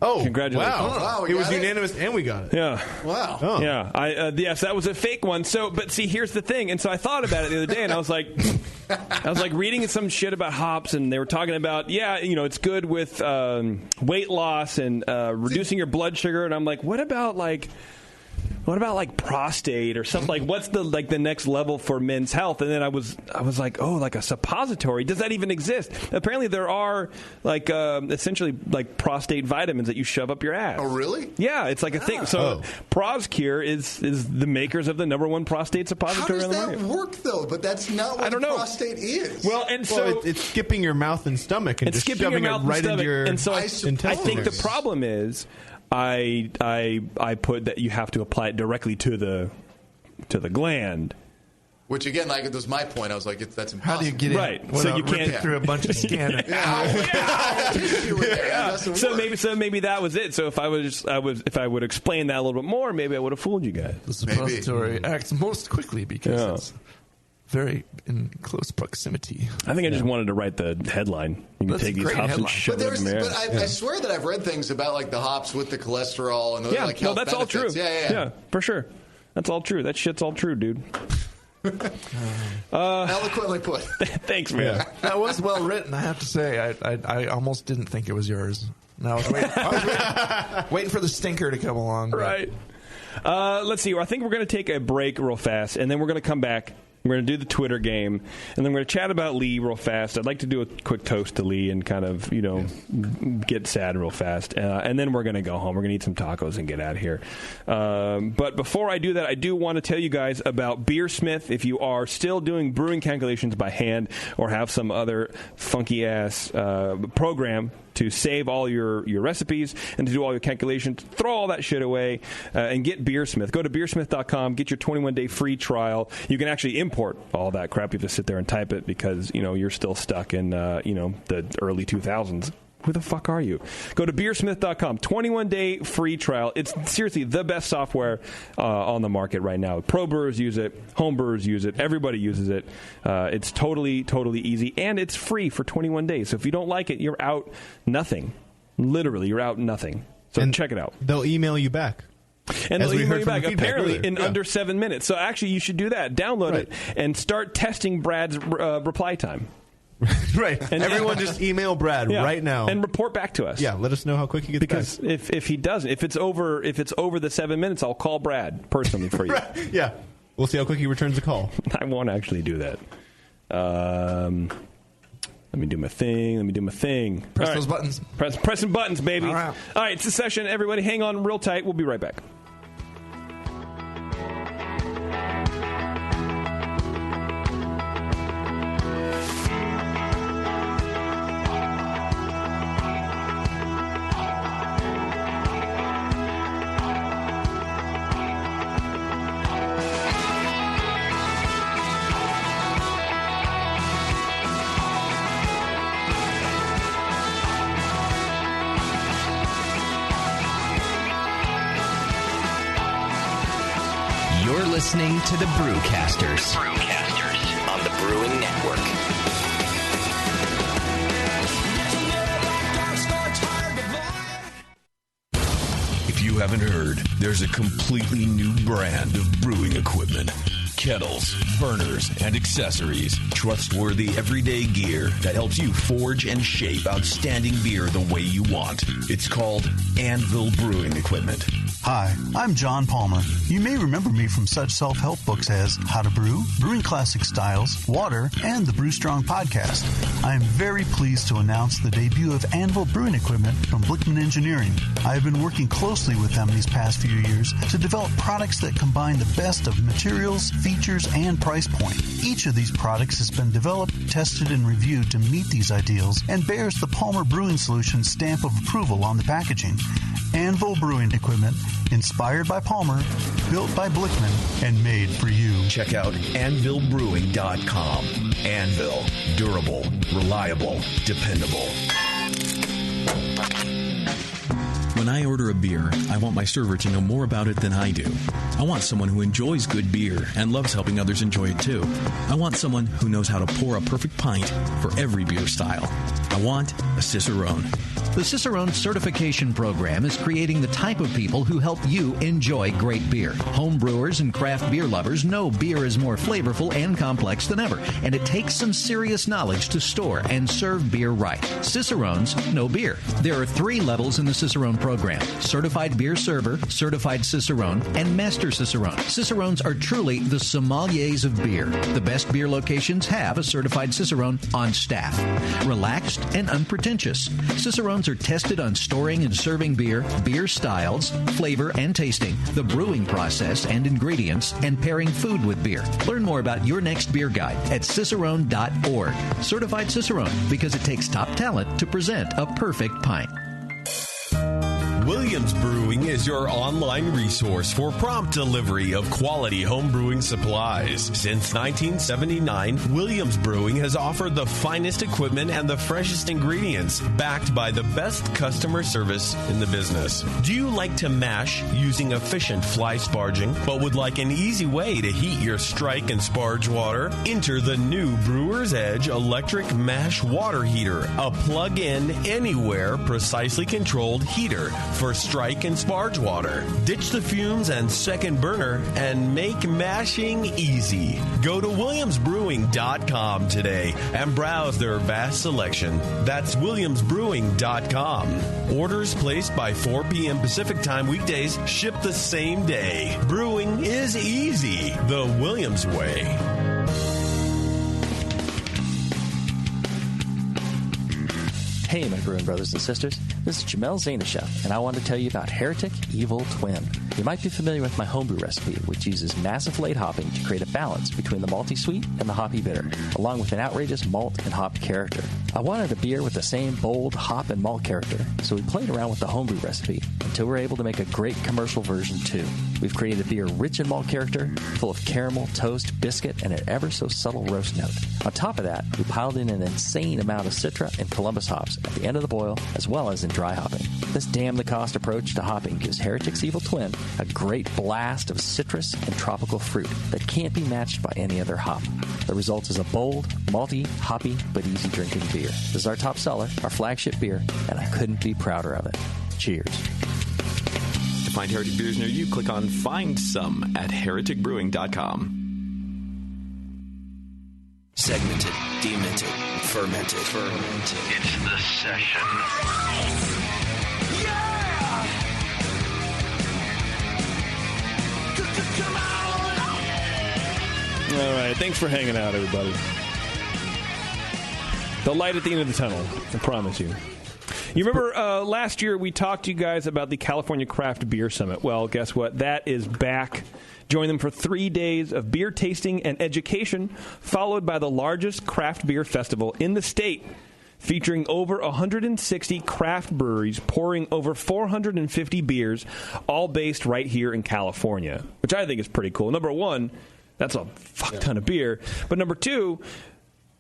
Oh, congratulations! Wow, it was unanimous, and we got it. Yeah. Wow. Oh. Yeah. Yes, that was a fake one. So, but see, here's the thing. And so I thought about it the other day, and I was like reading some shit about hops, and they were talking about, it's good with weight loss and reducing your blood sugar. And I'm like, what about prostate or something? Like, what's the next level for men's health? And then I was like, oh, like a suppository. Does that even exist? Apparently, there are essentially prostate vitamins that you shove up your ass. Oh, really? Yeah, it's like a thing. So, ProsCure is the makers of the #1 prostate suppository on the market. How does that work, though? But that's not what prostate is. Well, and so it's skipping your mouth and stomach and just skipping shoving your mouth it right and into your and so I think the problem is I put that you have to apply it directly to the gland. Which again, that was my point. I was like, that's impossible. How do you get it? Right. So you can't through a bunch of scanner. So maybe that was it. So if I would explain that a little bit more, maybe I would have fooled you guys. The suppository acts most quickly because it's very in close proximity. I think I just wanted to write the headline. You can take these hops and shove them in there. But I swear that I've read things about the hops with the cholesterol and those health that's benefits. all true. Yeah, for sure. That's all true. That shit's all true, dude. Eloquently put. Thanks, man. Yeah. That was well written, I have to say. I almost didn't think it was yours. And I was waiting for the stinker to come along. Right. Let's see. I think we're going to take a break real fast, and then we're going to come back. We're going to do the Twitter game, and then we're going to chat about Lee real fast. I'd like to do a quick toast to Lee and kind of, get sad real fast. And then we're going to go home. We're going to eat some tacos and get out of here. But before I do that, I do want to tell you guys about Beersmith. If you are still doing brewing calculations by hand or have some other funky-ass program to save all your recipes and to do all your calculations, throw all that shit away and get Beersmith. Go to beersmith.com, get your 21-day free trial. You can actually import all that crap. You have to sit there and type it because, you're still stuck in, the early 2000s. Who the fuck are you? Go to beersmith.com. 21-day free trial. It's seriously the best software on the market right now. Pro brewers use it. Home brewers use it. Everybody uses it. It's totally, totally easy. And it's free for 21 days. So if you don't like it, you're out nothing. Literally, you're out nothing. So check it out. They'll email you back. And they'll email you back, apparently, in under 7 minutes. So actually, you should do that. Download it and start testing Brad's reply time. Right. And everyone just email Brad right now and report back to us. Yeah, let us know how quick he gets back. Because if he doesn't, if it's over the 7 minutes, I'll call Brad personally for you. Right. Yeah. We'll see how quick he returns the call. I won't actually do that. Let me do my thing. Press those buttons. Pressing buttons, baby. All right, it's a session. Everybody hang on real tight. We'll be right back. Listening to the Brewcasters. On the Brewing Network. If you haven't heard, there's a completely new brand of brewing equipment. Kettles, burners, and accessories. Trustworthy everyday gear that helps you forge and shape outstanding beer the way you want. It's called Anvil Brewing Equipment. Hi, I'm John Palmer. You may remember me from such self-help books as How to Brew, Brewing Classic Styles, Water, and the Brew Strong podcast. I am very pleased to announce the debut of Anvil Brewing Equipment from Blickman Engineering. I have been working closely with them these past few years to develop products that combine the best of materials, features, and price point. Each of these products has been developed, tested, and reviewed to meet these ideals and bears the Palmer Brewing Solutions stamp of approval on the packaging. Anvil Brewing Equipment, inspired by Palmer, built by Blickman, and made for you. Check out anvilbrewing.com. Anvil. Durable, reliable, dependable. When I order a beer, I want my server to know more about it than I do. I want someone who enjoys good beer and loves helping others enjoy it too. I want someone who knows how to pour a perfect pint for every beer style. I want a Cicerone. The Cicerone Certification Program is creating the type of people who help you enjoy great beer. Home brewers and craft beer lovers know beer is more flavorful and complex than ever, and it takes some serious knowledge to store and serve beer right. Cicerones know beer. There are 3 levels in the Cicerone program: Certified Beer Server, Certified Cicerone, and Master Cicerone. Cicerones are truly the sommeliers of beer. The best beer locations have a Certified Cicerone on staff. Relaxed and unpretentious. Cicerones are tested on storing and serving beer, beer styles, flavor and tasting, the brewing process and ingredients, and pairing food with beer. Learn more about your next beer guide at cicerone.org. Certified Cicerone, because it takes top talent to present a perfect pint. Williams Brewing is your online resource for prompt delivery of quality home brewing supplies. Since 1979, Williams Brewing has offered the finest equipment and the freshest ingredients, backed by the best customer service in the business. Do you like to mash using efficient fly sparging, but would like an easy way to heat your strike and sparge water? Enter the new Brewer's Edge electric mash water heater, a plug-in, anywhere, precisely controlled heater for strike and sparge water. Ditch the fumes and second burner and make mashing easy. Go to williamsbrewing.com today and browse their vast selection. That's williamsbrewing.com. Orders placed by 4 p.m. Pacific Time weekdays ship the same day. Brewing is easy the Williams way. Hey, my brewing brothers and sisters. This is Jamel Zanishev, and I want to tell you about Heretic Evil Twin. You might be familiar with my homebrew recipe, which uses massive late hopping to create a balance between the malty sweet and the hoppy bitter, along with an outrageous malt and hop character. I wanted a beer with the same bold hop and malt character, so we played around with the homebrew recipe until we were able to make a great commercial version too. We've created a beer rich in malt character, full of caramel, toast, biscuit, and an ever so subtle roast note. On top of that, we piled in an insane amount of Citra and Columbus hops at the end of the boil, as well as in dry hopping. This damn-the-cost approach to hopping gives Heretic's Evil Twin a great blast of citrus and tropical fruit that can't be matched by any other hop. The result is a bold, malty, hoppy, but easy-drinking beer. This is our top seller, our flagship beer, and I couldn't be prouder of it. Cheers. To find Heretic beers near you, click on Find Some at hereticbrewing.com. Segmented, demented, fermented. It's the session. All right, thanks for hanging out, everybody. The light at the end of the tunnel, I promise you. You remember last year we talked to you guys about the California Craft Beer Summit. Well, guess what? That is back. Join them for 3 days of beer tasting and education, followed by the largest craft beer festival in the state, featuring over 160 craft breweries pouring over 450 beers, all based right here in California, which I think is pretty cool. Number one, that's a fuck ton of beer. But number two,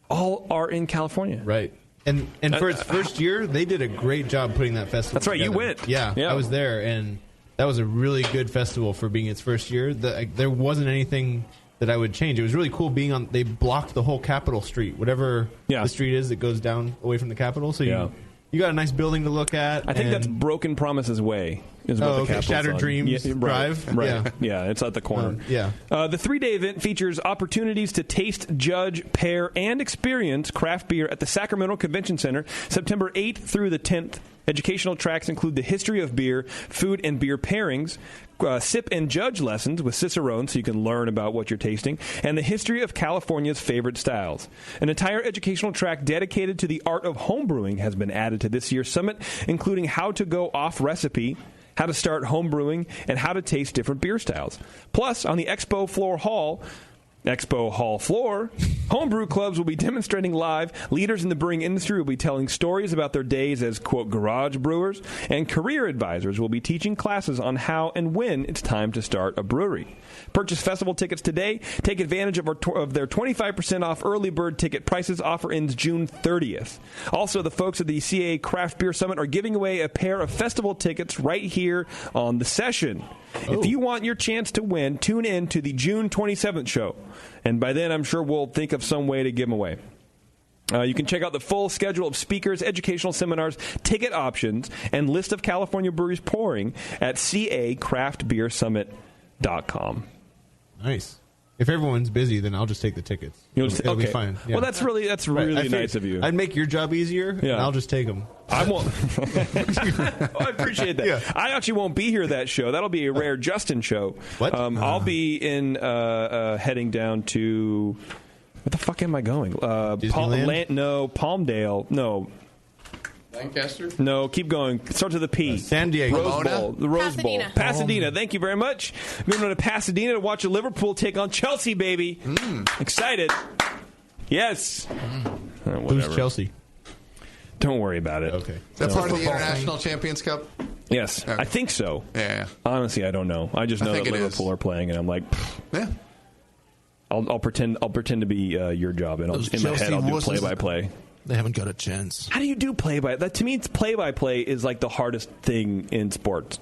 all are in California. Right. And for its first year, they did a great job putting that festival That's right, together. you went. Yeah, I was there, and that was a really good festival for being its first year. There wasn't anything that I would change. It was really cool being on. They blocked the whole Capitol Street, whatever the street is that goes down away from the Capitol. So you got a nice building to look at. I think that's Broken Promises Way. Is what the Capitol's Shattered on. Dreams Drive. Right. Yeah, it's at the corner. The 3-day event features opportunities to taste, judge, pair, and experience craft beer at the Sacramento Convention Center, September 8th through the 10th. Educational tracks include the history of beer, food and beer pairings, sip and judge lessons with Cicerone so you can learn about what you're tasting, and the history of California's favorite styles. An entire educational track dedicated to the art of homebrewing has been added to this year's summit, including how to go off recipe, how to start homebrewing, and how to taste different beer styles. Plus, on the Expo Hall floor, homebrew clubs will be demonstrating live. Leaders in the brewing industry will be telling stories about their days as, quote, garage brewers, and career advisors will be teaching classes on how and when it's time to start a brewery. Purchase festival tickets today. Take advantage of their 25% off early bird ticket prices. Offer ends June 30th. Also, the folks at the CA Craft Beer Summit are giving away a pair of festival tickets right here on the session. If you want your chance to win, tune in to the June 27th show. And by then, I'm sure we'll think of some way to give them away. You can check out the full schedule of speakers, educational seminars, ticket options, and list of California breweries pouring at cacraftbeersummit.com. Nice. If everyone's busy, then I'll just take the tickets. It'll be fine. Yeah. Well, that's really nice of you. I'd make your job easier, and I'll just take them. I won't. I appreciate that. Yeah. I actually won't be here that show. That'll be a rare Justin show. What? I'll be heading down to... What the fuck am I going? Palmdale. No. Lancaster? No, keep going. It starts with a P. San Diego. Rose Bowl. The Rose Bowl. Pasadena. Oh. Thank you very much. I'm going to Pasadena to watch Liverpool take on Chelsea, baby. Excited. Yes. Who's Chelsea? Don't worry about it. Okay. Is that part of the International Champions Cup? Yes. Okay. I think so. Yeah. Honestly, I don't know. I just know that Liverpool are playing, and I'm like, yeah. I'll pretend to be your job, and in my head I'll do play-by-play. They haven't got a chance. How do you do play-by? That to me, play-by-play is like the hardest thing in sports.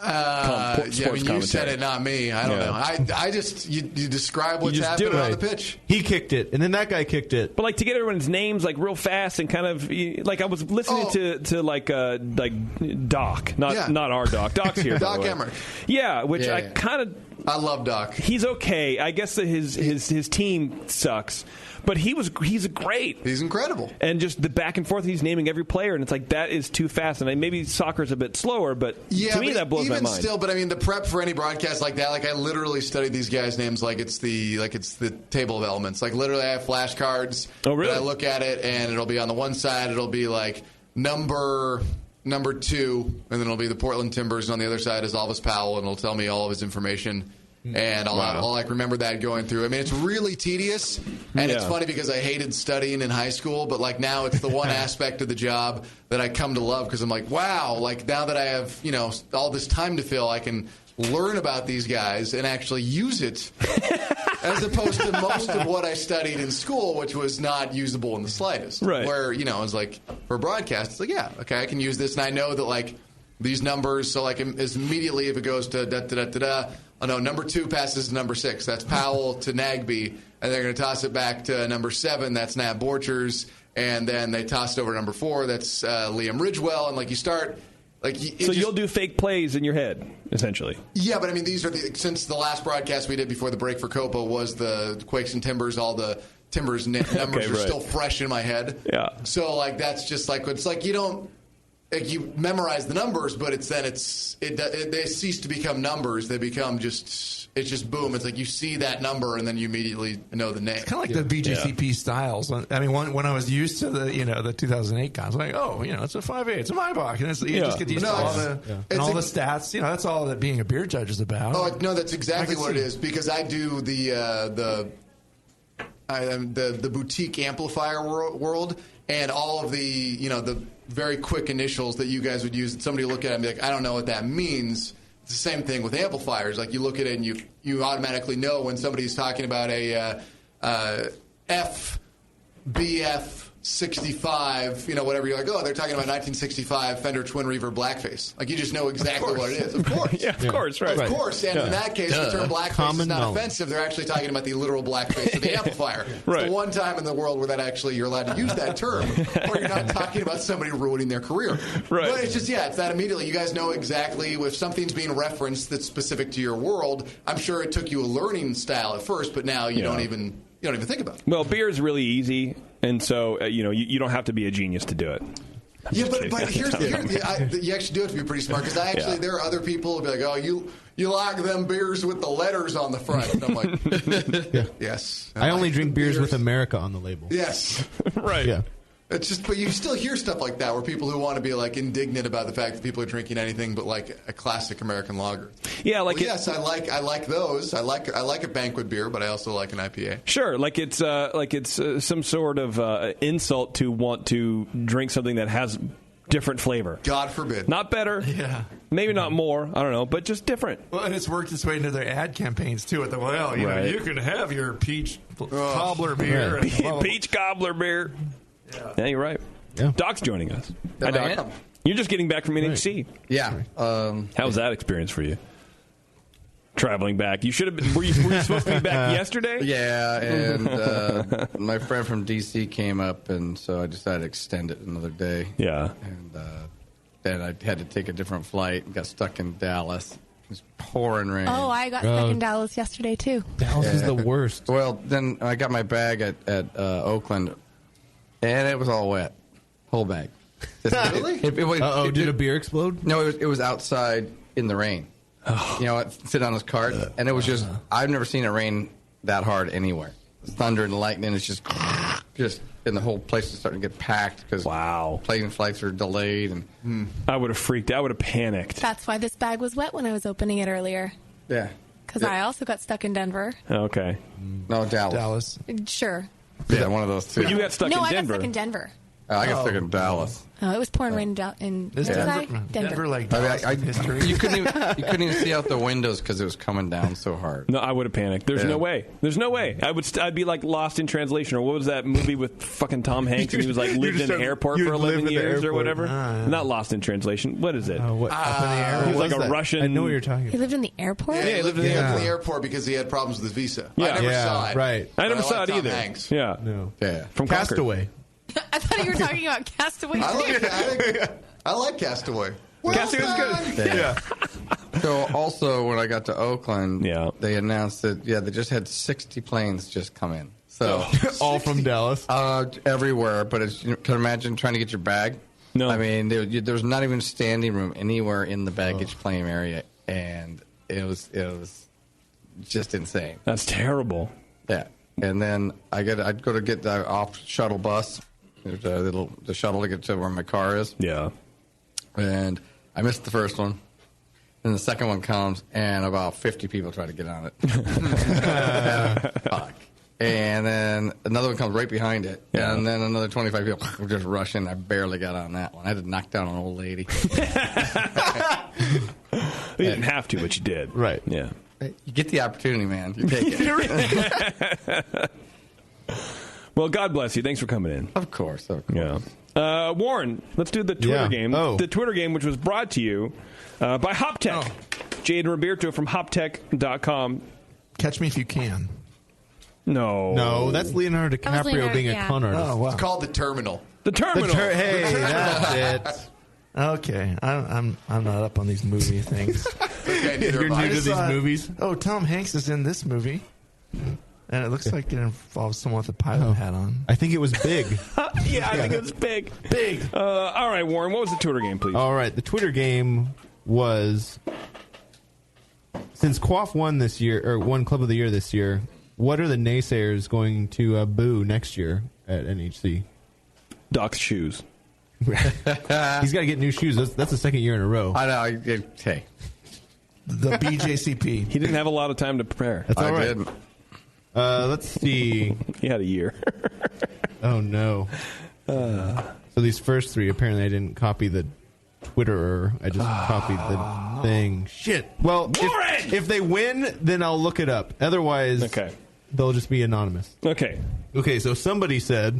You said it, not me. I don't know. I just you describe what's happening on the pitch. He kicked it, and then that guy kicked it. But like to get everyone's names like real fast and kind of like I was listening to like Doc, not our Doc. Doc's here. Doc Emmerich. Yeah, which I kind of. I love Doc. He's okay. I guess that his team sucks. But he's great. He's incredible. And just the back and forth, he's naming every player, and it's like, that is too fast. And maybe soccer's a bit slower, but to me, that blows my mind. Still, but I mean, the prep for any broadcast like that, like I literally studied these guys' names like it's the table of elements. Like literally, I have flashcards. Oh, really? I look at it, and it'll be on the one side, it'll be like number 2, and then it'll be the Portland Timbers, and on the other side is Elvis Powell, and it'll tell me all of his information. And I'll like remember that going through. I mean, it's really tedious, and it's funny because I hated studying in high school, but like now it's the one aspect of the job that I come to love because I'm like, wow, like now that I have all this time to fill, I can learn about these guys and actually use it, as opposed to most of what I studied in school, which was not usable in the slightest. Right. Where it's like for broadcast, it's like I can use this, and I know that like these numbers. So like as immediately if it goes to da da da da da. Oh, no, number 2 passes to number 6. That's Powell to Nagby. And they're going to toss it back to number 7. That's Nat Borchers. And then they tossed over number 4. That's Liam Ridgewell. And, like, you start... you'll do fake plays in your head, essentially. Yeah, but, I mean, these are... since the last broadcast we did before the break for Copa was the Quakes and Timbers, all the Timbers numbers are still fresh in my head. Yeah. So, like, that's just like... It's like you don't... Like you memorize the numbers, but they cease to become numbers. They become it's just boom. It's like you see that number and then you immediately know the name. It's kind of like the BJCP styles. I mean, when I was used to the 2008 guys, like it's a 5.8, it's a Maybach, and you just get used to all the stats. That's all that being a beer judge is about. Oh no, that's exactly what it is because I do the boutique amplifier world. And all of the very quick initials that you guys would use, and somebody look at it and be like, I don't know what that means. It's the same thing with amplifiers. Like you look at it and you automatically know when somebody's talking about a FBF 65, whatever. You're like, oh, they're talking about 1965 Fender Twin Reverb Blackface. Like, you just know exactly what it is. Of course. Of course, right. Of course. And in that case, the term blackface is not offensive. They're actually talking about the literal blackface of the amplifier. It's the one time in the world where you're allowed to use that term, or you're not talking about somebody ruining their career. Right. But it's just, it's that immediately. You guys know exactly if something's being referenced that's specific to your world. I'm sure it took you a learning style at first, but now you don't even think about it. Well, beer is really easy, and so you don't have to be a genius to do it. Yeah, but here's you actually do have to be pretty smart, because there are other people who be like, oh, you like them beers with the letters on the front. And I'm like, yes. I only drink beers with America on the label. Yes. Right. Yeah. It's just, but you still hear stuff like that where people who want to be like indignant about the fact that people are drinking anything but like a classic American lager. Yeah, like yes, I like those. I like a banquet beer, but I also like an IPA. Sure, like it's some sort of insult to want to drink something that has different flavor. God forbid. Not better. Yeah. Maybe not more. I don't know, but just different. Well, and it's worked its way into their ad campaigns too. At the you can have your peach cobbler beer, peach cobbler beer. Yeah, you're right. Yeah. Doc's joining us. Hi, Doc. You're just getting back from NHC. Yeah. How was that experience for you? Traveling back. You should have been. Were you supposed to be back yesterday? Yeah, and my friend from D.C. came up, and so I decided to extend it another day. Yeah. And then I had to take a different flight and got stuck in Dallas. It was pouring rain. Oh, I got stuck in Dallas yesterday, too. Dallas is the worst. Well, then I got my bag at Oakland, and it was all wet. Whole bag. Really? Did a beer explode? No, it was outside in the rain. Sit on his cart, and it was just, I've never seen it rain that hard anywhere. Thunder and lightning, it's just, and the whole place is starting to get packed because plane flights are delayed. And I would have freaked out. I would have panicked. That's why this bag was wet when I was opening it earlier. Yeah. Because I also got stuck in Denver. Okay. No, Dallas. Sure. Yeah, one of those two. But you got stuck in Denver. No, I got stuck in Denver. I got stuck in Dallas. Oh, it was pouring rain in Denver. Like history. You couldn't even see out the windows because it was coming down so hard. No, I would have panicked. There's no way. There's no way. I'd be like lost in translation. Or what was that movie with fucking Tom Hanks and he was like lived in an airport for 11 years or whatever? Not Lost in Translation. What is it? Up in the air. He was like a Russian. I know what you're talking about. He lived in the airport? Yeah, he lived in the airport because he had problems with his visa. Yeah. I never saw it. Right. I never saw it either. Hanks. Yeah. No. Yeah. From Castaway. I thought you were talking about Castaway. I like Castaway. Castaway's good. Yeah. So also when I got to Oakland, they announced that they just had 60 planes just come in. So all from Dallas, everywhere. But you can imagine trying to get your bag. No, I mean there was not even standing room anywhere in the baggage claim area, and it was just insane. That's terrible. Yeah. And then I'd go to get the off shuttle bus. There's the shuttle to get to where my car is. Yeah. And I missed the first one. Then the second one comes, and about 50 people try to get on it. Fuck. And then another one comes right behind it. Yeah. And then another 25 people just rush in. I barely got on that one. I had to knock down an old lady. You didn't have to, but you did. Right. Yeah. You get the opportunity, man. You take it. Well, God bless you. Thanks for coming in. Of course. Yeah. Warren, let's do the Twitter game. The Twitter game, which was brought to you by HopTech. Jade and Roberto from HopTech.com. Catch Me If You Can. No, that's Leonardo DiCaprio being a con artist. Oh, wow. It's called The Terminal. The Terminal. Hey, that's it. Okay, I'm not up on these movie things. Okay, you're new to these movies. Oh, Tom Hanks is in this movie, and it looks like it involves someone with a pilot hat on. I think it was Big. Yeah, I think it was Big. All right, Warren, what was the Twitter game, please? All right, the Twitter game was, since Quaff won this year, or won Club of the Year this year, what are the naysayers going to boo next year at NHC? Doc's shoes. He's got to get new shoes. That's the second year in a row. I know. Hey. The BJCP. He didn't have a lot of time to prepare. That's all right. Didn't. Let's see. He had a year. Oh, no. So these first three, apparently I didn't copy the Twitterer. I just copied the thing. Shit. Well, if they win, then I'll look it up. Otherwise, they'll just be anonymous. Okay. Okay, so somebody said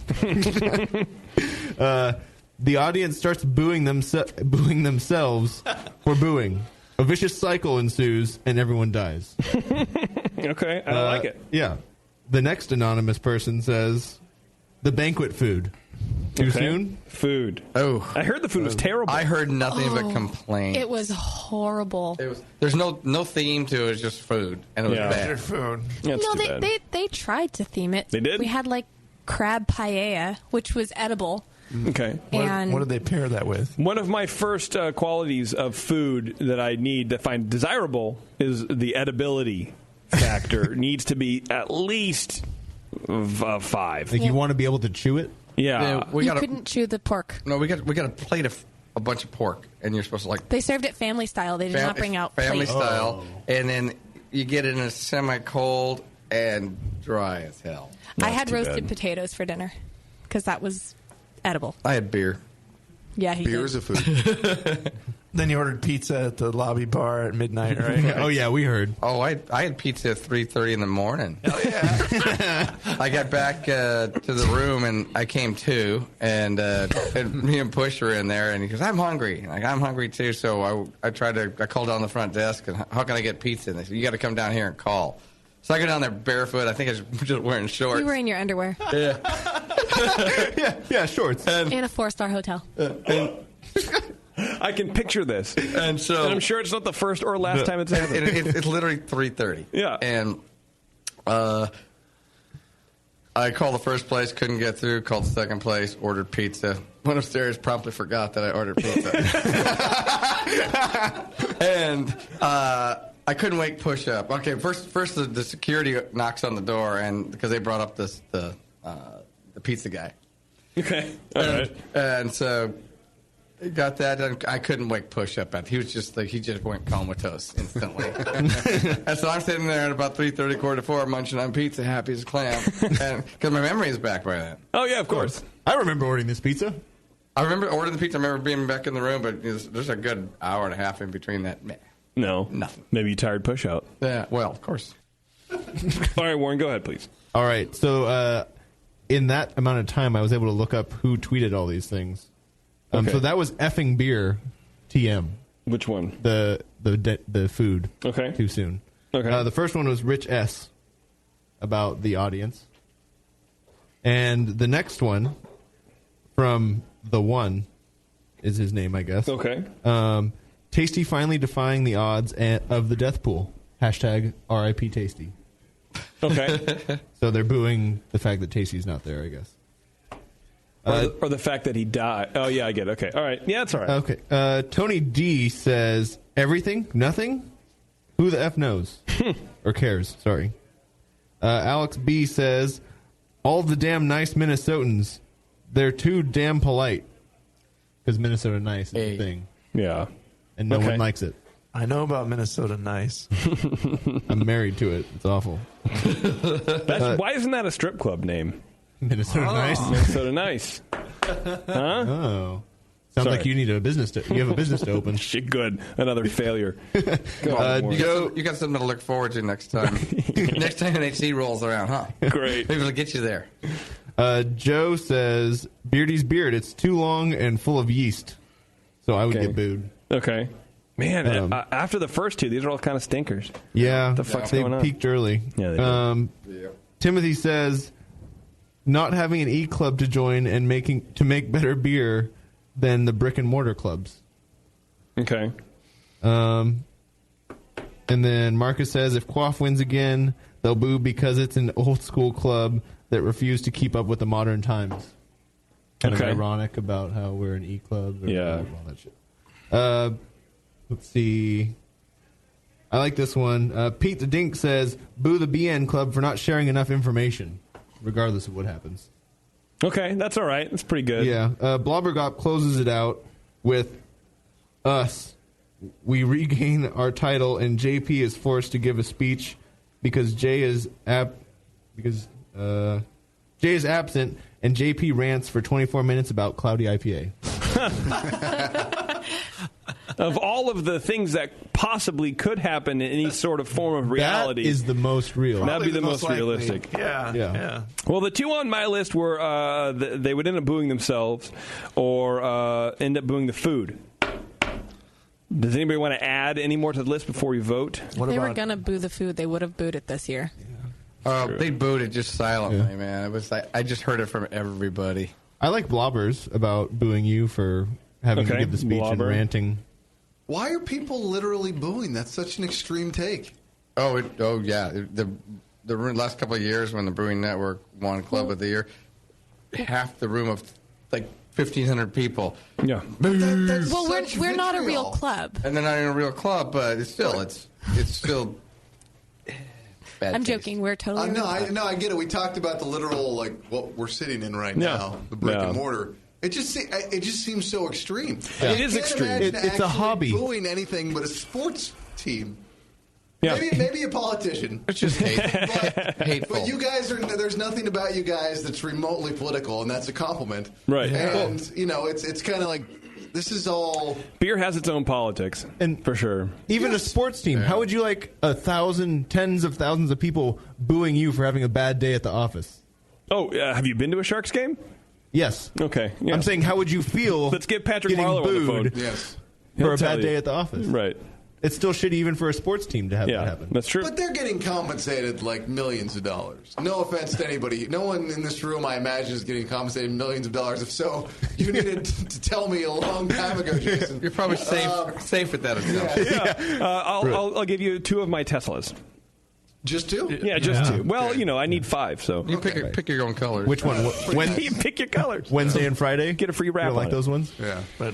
the audience starts booing themselves for booing. A vicious cycle ensues, and everyone dies. Okay, I like it. Yeah. The next anonymous person says the banquet food. Too soon? Food. Oh. I heard the food was terrible. I heard nothing but complaints. It was horrible. There's no theme to it. It's just food, and it was bad. Food. No, they tried to theme it. They did? We had like crab paella, which was edible. Okay. And what did they pair that with? One of my first qualities of food that I need to find desirable is the edibility factor. Needs to be at least 5. Like you want to be able to chew it? Yeah. You couldn't chew the pork. No, we got a plate of a bunch of pork, and you're supposed to like. They served it family style. They did not bring out family plates. style, and then you get it in a semi-cold and dry as hell. I had roasted potatoes for dinner because that was edible. I had beer. Yeah, beer is a food. Then you ordered pizza at the lobby bar at midnight, right? Oh yeah, we heard. Oh, I had pizza at 3:30 in the morning. Hell yeah! I got back to the room and I came to, and me and Push were in there, and he goes, "I'm hungry." Like, I'm hungry too, so I called down the front desk, and how can I get pizza? And they said, "You got to come down here and call." So I go down there barefoot. I think I was just wearing shorts. You were in your underwear. Yeah. yeah, shorts. In a 4-star hotel. I can picture this, and I'm sure it's not the first or last time it's happened. It's literally 3:30. Yeah, and I called the first place, couldn't get through. Called the second place, ordered pizza. Went upstairs, promptly forgot that I ordered pizza, and I couldn't wake Push up. Okay, first the security knocks on the door, and because they brought up the pizza guy. Okay, all right, and so. Got that done. I couldn't wake Push up. He was just like, he just went comatose instantly. And so I'm sitting there at about 3:30, 3:45, munching on pizza, happy as a clam. Because my memory is back by then. Oh, yeah, of course. I remember ordering this pizza. I remember ordering the pizza. I remember being back in the room, but there's a good hour and a half in between that. No. Nothing. Maybe you tired Push out. Yeah, well, of course. All right, Warren, go ahead, please. All right, so in that amount of time, I was able to look up who tweeted all these things. Okay. So that was effing beer, TM. Which one? The food. Okay. Too soon. Okay. The first one was Rich S. about the audience, and the next one from the one is his name, I guess. Okay. Tasty finally defying the odds of the death pool. Hashtag RIP Tasty. Okay. So they're booing the fact that Tasty's not there, I guess. Or the fact that he died. Oh, yeah, I get it. Okay. All right. Yeah, that's all right. Okay. Tony D says, everything? Nothing? Who the F knows? Or cares, sorry. Alex B says, all the damn nice Minnesotans, they're too damn polite. Because Minnesota nice is a thing. Yeah. And no one likes it. I know about Minnesota nice. I'm married to it. It's awful. Why isn't that a strip club name? Minnesota Nice. Minnesota Nice. Huh? Oh. Sounds like you need a business to open. Good. Another failure. You got something to look forward to next time. Next time NHC rolls around, huh? Great. Maybe it'll get you there. Joe says, Beardy's beard, it's too long and full of yeast. So I would get booed. Okay. Man, after the first two, these are all kind of stinkers. Yeah. What the fuck's they going on? peaked early. Yeah, they did. Timothy says, not having an E-club to join and to make better beer than the brick and mortar clubs. Okay. And then Marcus says, if Quaff wins again, they'll boo because it's an old school club that refused to keep up with the modern times. Kind of ironic about how we're an E-club. Yeah. All that shit. Let's see. I like this one. Pete the Dink says, boo the BN Club for not sharing enough information, regardless of what happens. Okay, that's all right. That's pretty good. Yeah. Blobbergop closes it out with us. We regain our title, and JP is forced to give a speech because Jay is absent, and JP rants for 24 minutes about cloudy IPA. of all of the things that possibly could happen in any sort of form of reality. That is the most real. That'd be the most likely. realistic. Yeah. Well, the two on my list were they would end up booing themselves or end up booing the food. Does anybody want to add any more to the list before we vote? They were going to boo the food. They would have booed it this year. They booed it just silently, man. It was like I just heard it from everybody. I like blobbers about booing you for having to give the speech and ranting. Why are people literally booing? That's such an extreme take. Oh yeah. The last couple of years when the Brewing Network won Club of the Year, half the room of like 1,500 people. Yeah. Well, we're not a real club. And they're not in a real club, but it's still. Bad I'm taste. joking. We're totally. I get it. We talked about the literal, like what we're sitting in right now, the brick and mortar. It just seems so extreme. Yeah. It is extreme. It's a hobby. Booing anything but a sports team. Yeah. Maybe a politician. It's just hateful. But you guys there's nothing about you guys that's remotely political, and that's a compliment. Right. And it's kind of like. This is all... Beer has its own politics, and for sure. Even a sports team. How would you like 1,000, tens of thousands of people booing you for having a bad day at the office? Oh, have you been to a Sharks game? Yes. Okay. Yeah. I'm saying, how would you feel? Let's get Patrick getting Marlowe booed on the phone. Yes. For a bad day at the office. Right. It's still shitty even for a sports team to have that happen. That's true. But they're getting compensated like millions of dollars. No offense to anybody. No one in this room, I imagine, is getting compensated millions of dollars. If so, you needed to tell me a long time ago, Jason. You're probably safe with that. I'll give you 2 of my Teslas. Just 2? Yeah, just 2. Well, I need 5, so you pick your own colors. Which one? You pick your colors. Wednesday and Friday. Get a free wrap. You like those ones? Yeah, but.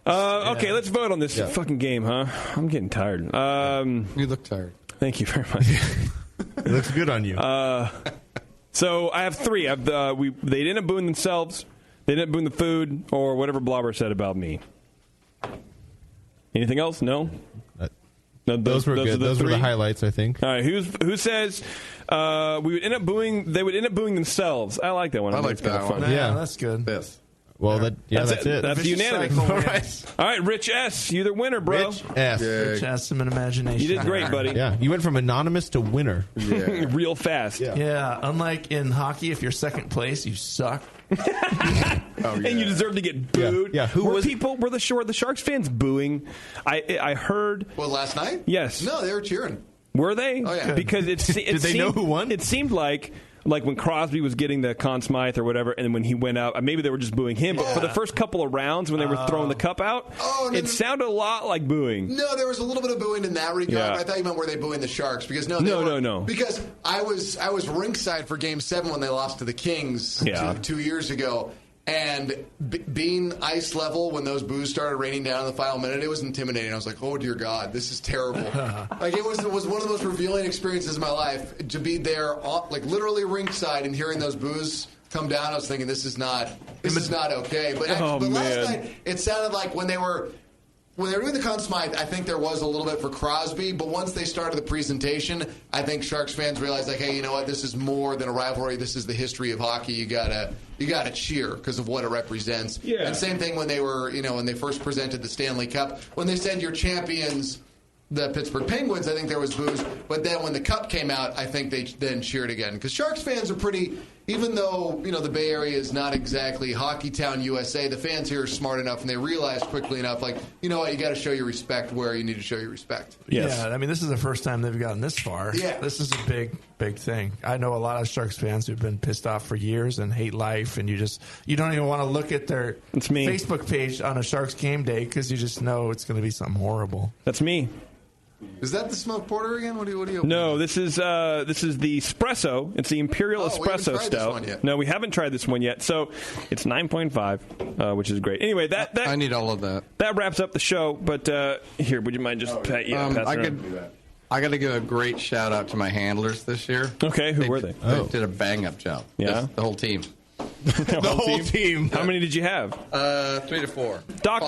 Okay, let's vote on this fucking game, huh? I'm getting tired. You look tired. Thank you very much. It looks good on you. So I have 3. They end up booing themselves, they end up booing the food, or whatever Blobber said about me. Anything else? No? No, those were good. Those were the highlights, I think. All right, who says they would end up booing themselves? I like that one. I like that one. Yeah, that's good. Yes. Well, that's it. That's unanimous. All right, Rich S., you're the winner, bro. Rich S. Rich S. Some imagination. You did great, buddy. Yeah, you went from anonymous to winner. Real fast. Yeah, unlike in hockey, if you're second place, you suck. And you deserve to get booed. Yeah. Were the Sharks fans booing? I heard. Well, last night? Yes. No, they were cheering. Were they? Oh, yeah. Because did they know who won? It seemed like when Crosby was getting the Conn Smythe or whatever, and then when he went out, maybe they were just booing him. But for the first couple of rounds, when they were throwing the cup out, it sounded a lot like booing. No, there was a little bit of booing in that regard. Yeah. But I thought you meant were they booing the Sharks? Because no. Because I was ringside for Game 7 when they lost to the Kings 2 years ago. And being ice level when those boos started raining down in the final minute, it was intimidating. I was like, oh, dear God, this is terrible. It was one of the most revealing experiences of my life to be there, literally ringside and hearing those boos come down. I was thinking, this is not okay. But last night, it sounded like when they were doing the Conn Smythe, I think there was a little bit for Crosby, but once they started the presentation, I think Sharks fans realized, hey, you know what? This is more than a rivalry. This is the history of hockey. You gotta cheer because of what it represents. Yeah. And same thing when they were, when they first presented the Stanley Cup. When they said your champions, the Pittsburgh Penguins, I think there was boos. But then when the Cup came out, I think they then cheered again. Because Sharks fans are pretty, even though, the Bay Area is not exactly Hockey Town, USA, the fans here are smart enough and they realize quickly enough, you know what, you got to show your respect where you need to show your respect. Yes. Yeah, this is the first time they've gotten this far. Yeah. This is a big, big thing. I know a lot of Sharks fans who've been pissed off for years and hate life, and you don't even want to look at their Facebook page on a Sharks game day because you just know it's going to be something horrible. That's me. Is that the smoked porter again? What do you? No, this is the espresso. It's the Imperial Espresso we haven't tried Stout. This one yet. No, we haven't tried this one yet. So it's 9.5, which is great. Anyway, that I need all of that. That wraps up the show. But here, would you mind just pass I got to give a great shout out to my handlers this year. Okay, who were they? They did a bang up job. Yeah, the whole team. The whole team. How many did you have? 3 to 4. Doc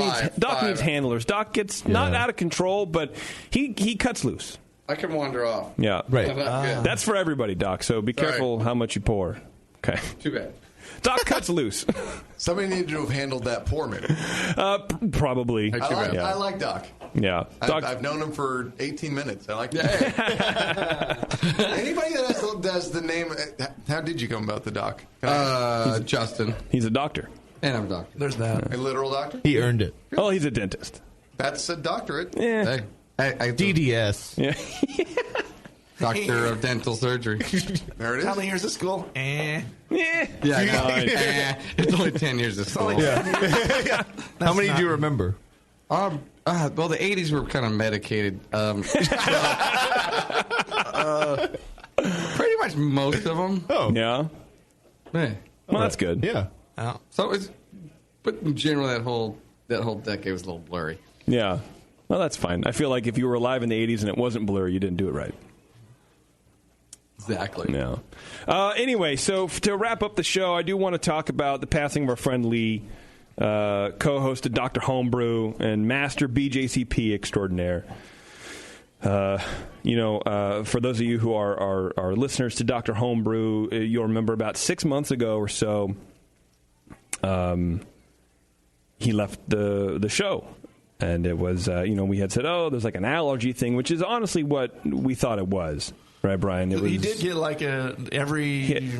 needs handlers. Doc gets not out of control, but he cuts loose. I can wander off. Yeah, right. That's for everybody, Doc. So be careful how much you pour. Okay. Too bad. Doc cuts loose. Somebody needed to have handled that pour, maybe. Probably. I like Doc. Yeah. I've known him for 18 minutes. I like that. Anybody that does the name, how did you come about the doc? Justin. He's a doctor. And I'm a doctor. There's that. A literal doctor? He earned it. Oh, he's a dentist. That's a doctorate. Yeah. DDS. Yeah. Doctor of Dental Surgery. There it is. How many years of school? Yeah, it's only 10 years of school. Yeah. How many do you remember? Well, the 80s were kind of medicated. Pretty much most of them. Oh. Yeah. Yeah. Well, that's good. Yeah. So it's, but in general, that whole decade was a little blurry. Yeah. Well, that's fine. I feel like if you were alive in the 80s and it wasn't blurry, you didn't do it right. Exactly. Yeah. Anyway, so to wrap up the show, I do want to talk about the passing of our friend Lee, co-host of Dr. Homebrew and master BJCP extraordinaire. For those of you who are listeners to Dr. Homebrew, you'll remember about 6 months ago or so, he left the show. And it was, we had said, there's like an allergy thing, which is honestly what we thought it was. Right, Brian? He did get like every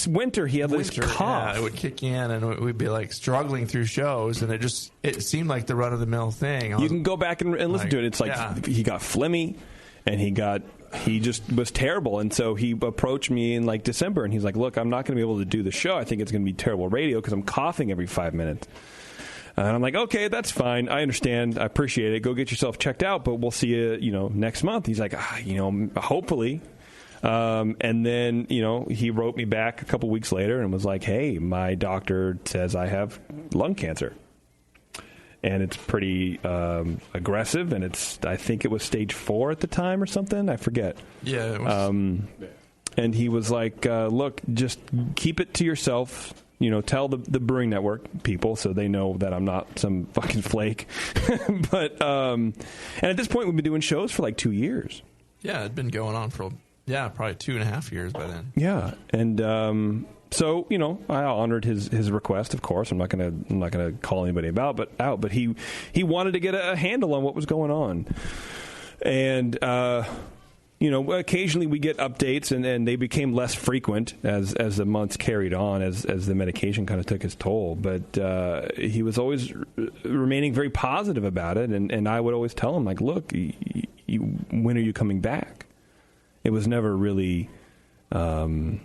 winter he had this cough. Yeah, it would kick in, and we'd be like struggling through shows, and it seemed like the run of the mill thing. You can go back and listen to it. It's like he got phlegmy, and he just was terrible. And so he approached me in like December, and he's like, "Look, I'm not going to be able to do the show. I think it's going to be terrible radio because I'm coughing every 5 minutes." And I'm like, okay, that's fine. I understand. I appreciate it. Go get yourself checked out, but we'll see you, next month. He's like, hopefully. And then, he wrote me back a couple weeks later and was like, hey, my doctor says I have lung cancer. And it's pretty aggressive, and I think it was stage 4 at the time or something. I forget. Yeah. It was. And he was like, look, just keep it to yourself. Tell the Brewing Network people so they know that I'm not some fucking flake. But and at this point, we've been doing shows for like 2 years. Yeah, it'd been going on for probably 2.5 years by then. Yeah, and so I honored his request. Of course, I'm not gonna call anybody out, but he wanted to get a handle on what was going on, and. Occasionally we get updates, and they became less frequent as the months carried on, as the medication kind of took its toll. But he was always remaining very positive about it, and I would always tell him, like, look, when are you coming back? It was never really an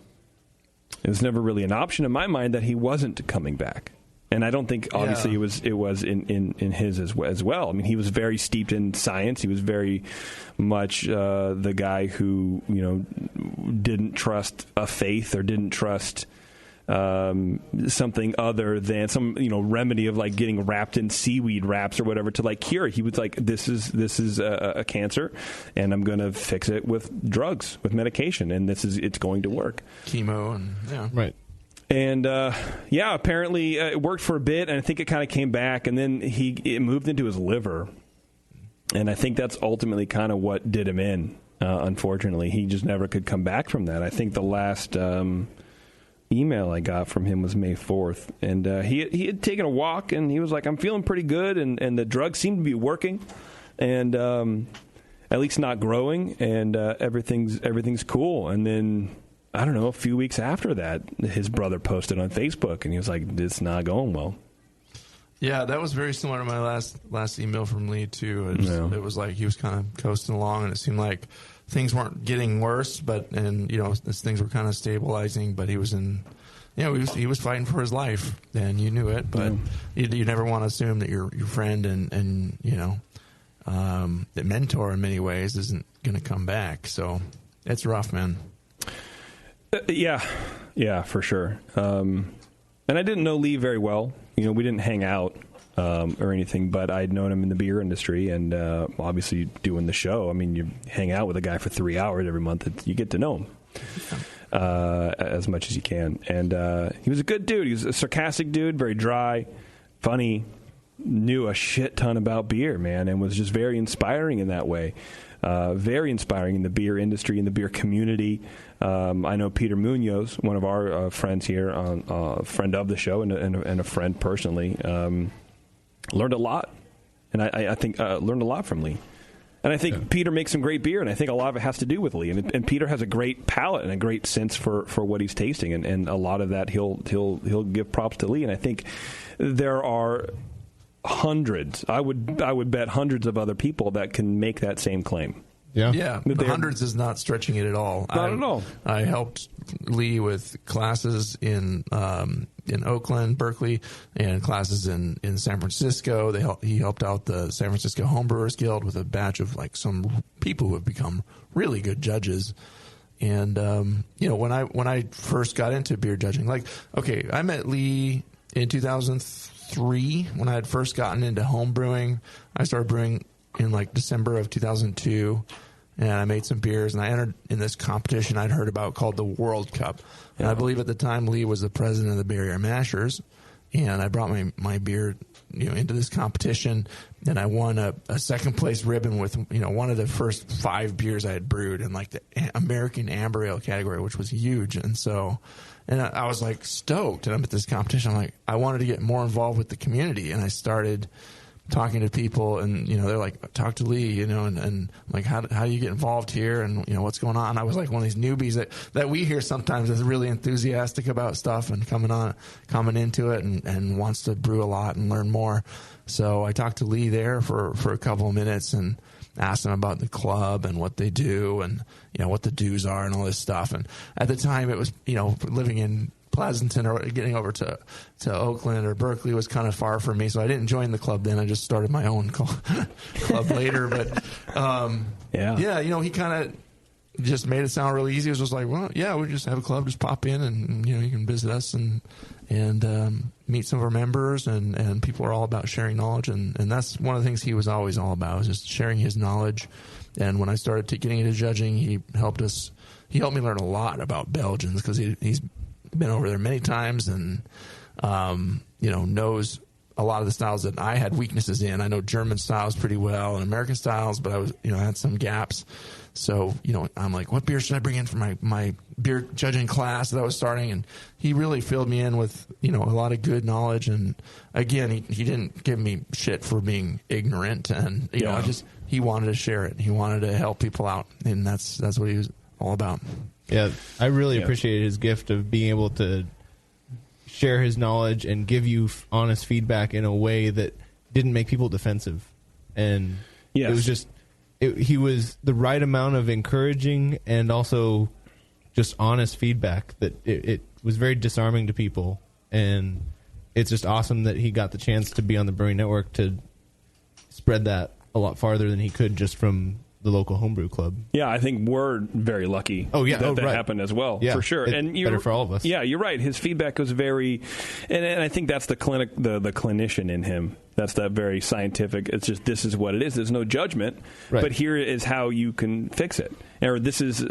option in my mind that he wasn't coming back. And I don't think, obviously, it was in his as well. I mean, he was very steeped in science. He was very much the guy who, didn't trust a faith or didn't trust something other than some, remedy of like getting wrapped in seaweed wraps or whatever to like cure it. He was like, this is a cancer, and I'm going to fix it with drugs, with medication, and it's going to work. Chemo and right. And, apparently it worked for a bit, and I think it kind of came back, and then it moved into his liver. And I think that's ultimately kind of what did him in, unfortunately. He just never could come back from that. I think the last email I got from him was May 4th. And he had taken a walk, and he was like, I'm feeling pretty good, and the drugs seem to be working, and at least not growing, and everything's cool. And then... I don't know, a few weeks after that, his brother posted on Facebook, and he was like, it's not going well. Yeah, that was very similar to my last email from Lee, too. It was like he was kind of coasting along, and it seemed like things weren't getting worse, as things were kind of stabilizing, but he was he was fighting for his life, and you knew it, but you never want to assume that your friend and the mentor in many ways isn't going to come back. So it's rough, man. Yeah, for sure. And I didn't know Lee very well. We didn't hang out or anything, but I'd known him in the beer industry, and obviously doing the show. I mean, you hang out with a guy for 3 hours every month, you get to know him as much as you can. And he was a good dude. He was a sarcastic dude, very dry, funny, knew a shit ton about beer, man, and was just very inspiring in that way. Very inspiring in the beer industry, in the beer community. I know Peter Munoz, one of our friends here, a friend of the show and a friend personally, learned a lot And I think learned a lot from Lee. And I think Peter makes some great beer, and I think a lot of it has to do with Lee. And Peter has a great palate and a great sense for what he's tasting, and a lot of that he'll give props to Lee. And I think there are hundreds. I would bet hundreds of other people that can make that same claim. Yeah. The hundreds is not stretching it at all. Not at all. I helped Lee with classes in Oakland, Berkeley, and classes in San Francisco. He helped out the San Francisco Homebrewers Guild with a batch of like some people who have become really good judges. And when I first got into beer judging, I met Lee in 2003 when I had first gotten into home brewing. I started brewing in like December of 2002, and I made some beers, and I entered in this competition I'd heard about called the World Cup. And I believe at the time Lee was the president of the Barrier Mashers, and I brought my beer into this competition, and I won a second place ribbon with one of the first 5 beers I had brewed in like the American Amber Ale category, which was huge. And so I was like stoked, and I'm at this competition. I'm like, I wanted to get more involved with the community, and I started talking to people, and they're like, talk to Lee, and like, how do you get involved here, and what's going on? I was like one of these newbies that we hear sometimes is really enthusiastic about stuff and coming into it and wants to brew a lot and learn more. So I talked to Lee there for a couple of minutes and asked him about the club and what they do and what the dues are and all this stuff. And at the time it was living in Pleasanton or getting over to Oakland or Berkeley was kind of far for me, so I didn't join the club then. I just started my own club later. But he kind of just made it sound really easy. It was just like, well, yeah, we just have a club, just pop in and you can visit us and meet some of our members, and people are all about sharing knowledge, and that's one of the things he was always all about, was just sharing his knowledge. And when I started getting into judging, he helped me learn a lot about Belgians, because he's been over there many times and knows a lot of the styles that I had weaknesses in. I know German styles pretty well and American styles, but I had some gaps. So I'm like, what beer should I bring in for my beer judging class that I was starting? And he really filled me in with a lot of good knowledge. And again, he didn't give me shit for being ignorant, and he wanted to share it. He wanted to help people out, and that's what he was all about. Yeah, I really appreciated his gift of being able to share his knowledge and give you honest feedback in a way that didn't make people defensive. And it was just, he was the right amount of encouraging and also just honest feedback that it was very disarming to people. And it's just awesome that he got the chance to be on the Brewing Network to spread that a lot farther than he could just from the local homebrew club. Yeah, I think we're very lucky that happened as well, for sure. And better for all of us. Yeah, you're right. His feedback was very, and I think that's the clinician in him. That's that very scientific. It's just, this is what it is. There's no judgment, but here is how you can fix it. Or this is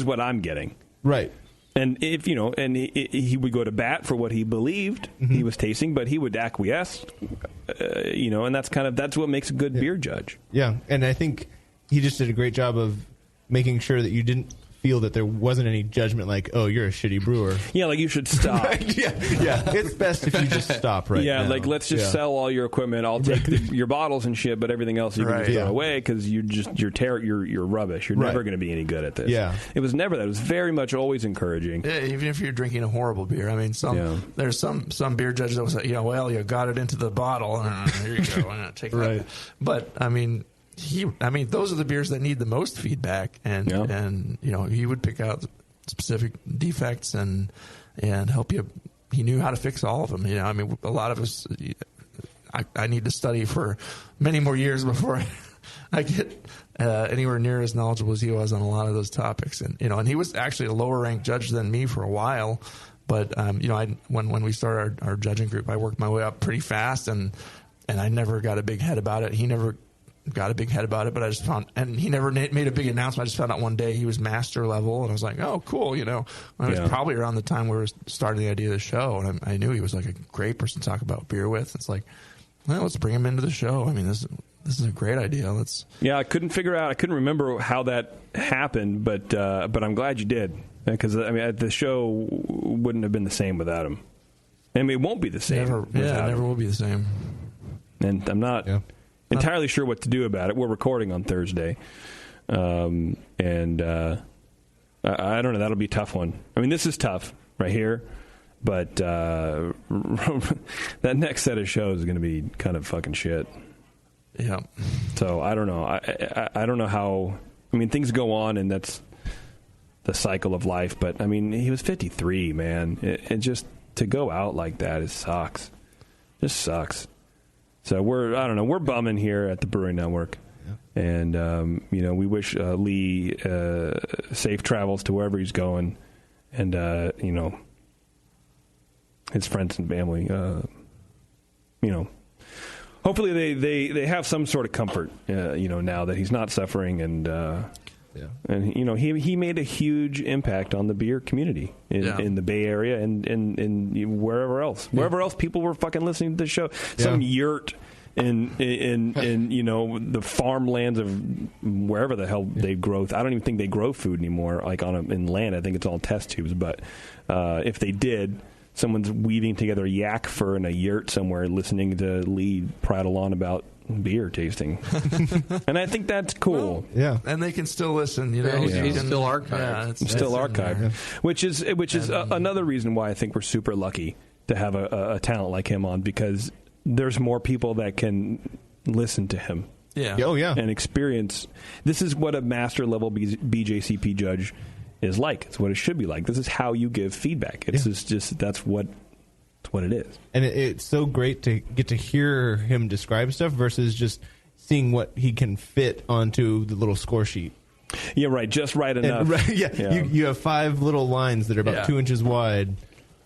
what I'm getting. Right. And if he would go to bat for what he believed he was tasting, but he would acquiesce, and that's what makes a good beer judge. Yeah, and I think he just did a great job of making sure that you didn't feel that there wasn't any judgment like, oh, you're a shitty brewer. Yeah, like you should stop. yeah, it's best if you just stop now. Like let's just sell all your equipment. I'll take your bottles and shit, but everything else you can just throw away because you're rubbish. You're never going to be any good at this. Yeah, it was never that. It was very much always encouraging. Yeah, even if you're drinking a horrible beer. I mean, there's some beer judges that will say, well, you got it into the bottle. Here you go. Take that. But I mean, those are the beers that need the most feedback, and he would pick out specific defects and help you. He knew how to fix all of them. A lot of us, I need to study for many more years before I get anywhere near as knowledgeable as he was on a lot of those topics. And he was actually a lower ranked judge than me for a while. But when we started our judging group, I worked my way up pretty fast, and I never got a big head about it. He never got a big head about it, but I just found, and he never made a big announcement. I just found out one day he was master level, and I was like, oh, cool, It was probably around the time we were starting the idea of the show, and I knew he was like a great person to talk about beer with. It's like, well, let's bring him into the show. I mean, this is a great idea. I couldn't remember how that happened, but I'm glad you did, because the show wouldn't have been the same without him. I mean, it won't be the same. Never will be the same. And I'm not entirely sure what to do about it. We're recording on Thursday. I don't know. That'll be a tough one. I mean, this is tough right here. But that next set of shows is going to be kind of fucking shit. Yeah. So I don't know. I don't know how. I mean, things go on, and that's the cycle of life. But I mean, he was 53, man. It just to go out like that, it sucks. Just sucks. So we're bumming here at the Brewing Network, and we wish Lee safe travels to wherever he's going, and his friends and family. Hopefully they have some sort of comfort, now that he's not suffering, and he made a huge impact on the beer community in the Bay Area and wherever else people were fucking listening to the show. Some yurt in the farmlands of wherever the hell they grow. I don't even think they grow food anymore. Like in land, I think it's all test tubes. But if they did, someone's weaving together yak fur in a yurt somewhere, listening to Lee prattle on about beer tasting, and I think that's cool. And they can still listen. He's still archived. Yeah, it's still archived, which is another reason why I think we're super lucky to have a talent like him on, because there's more people that can listen to him. Yeah. Oh yeah. And experience. This is what a master level BJCP judge is like. It's what it should be like. This is how you give feedback. It's just that's what it is. And it's so great to get to hear him describe stuff versus just seeing what he can fit onto the little score sheet. Yeah, right. Just right enough. You have 5 little lines that are about 2 inches wide,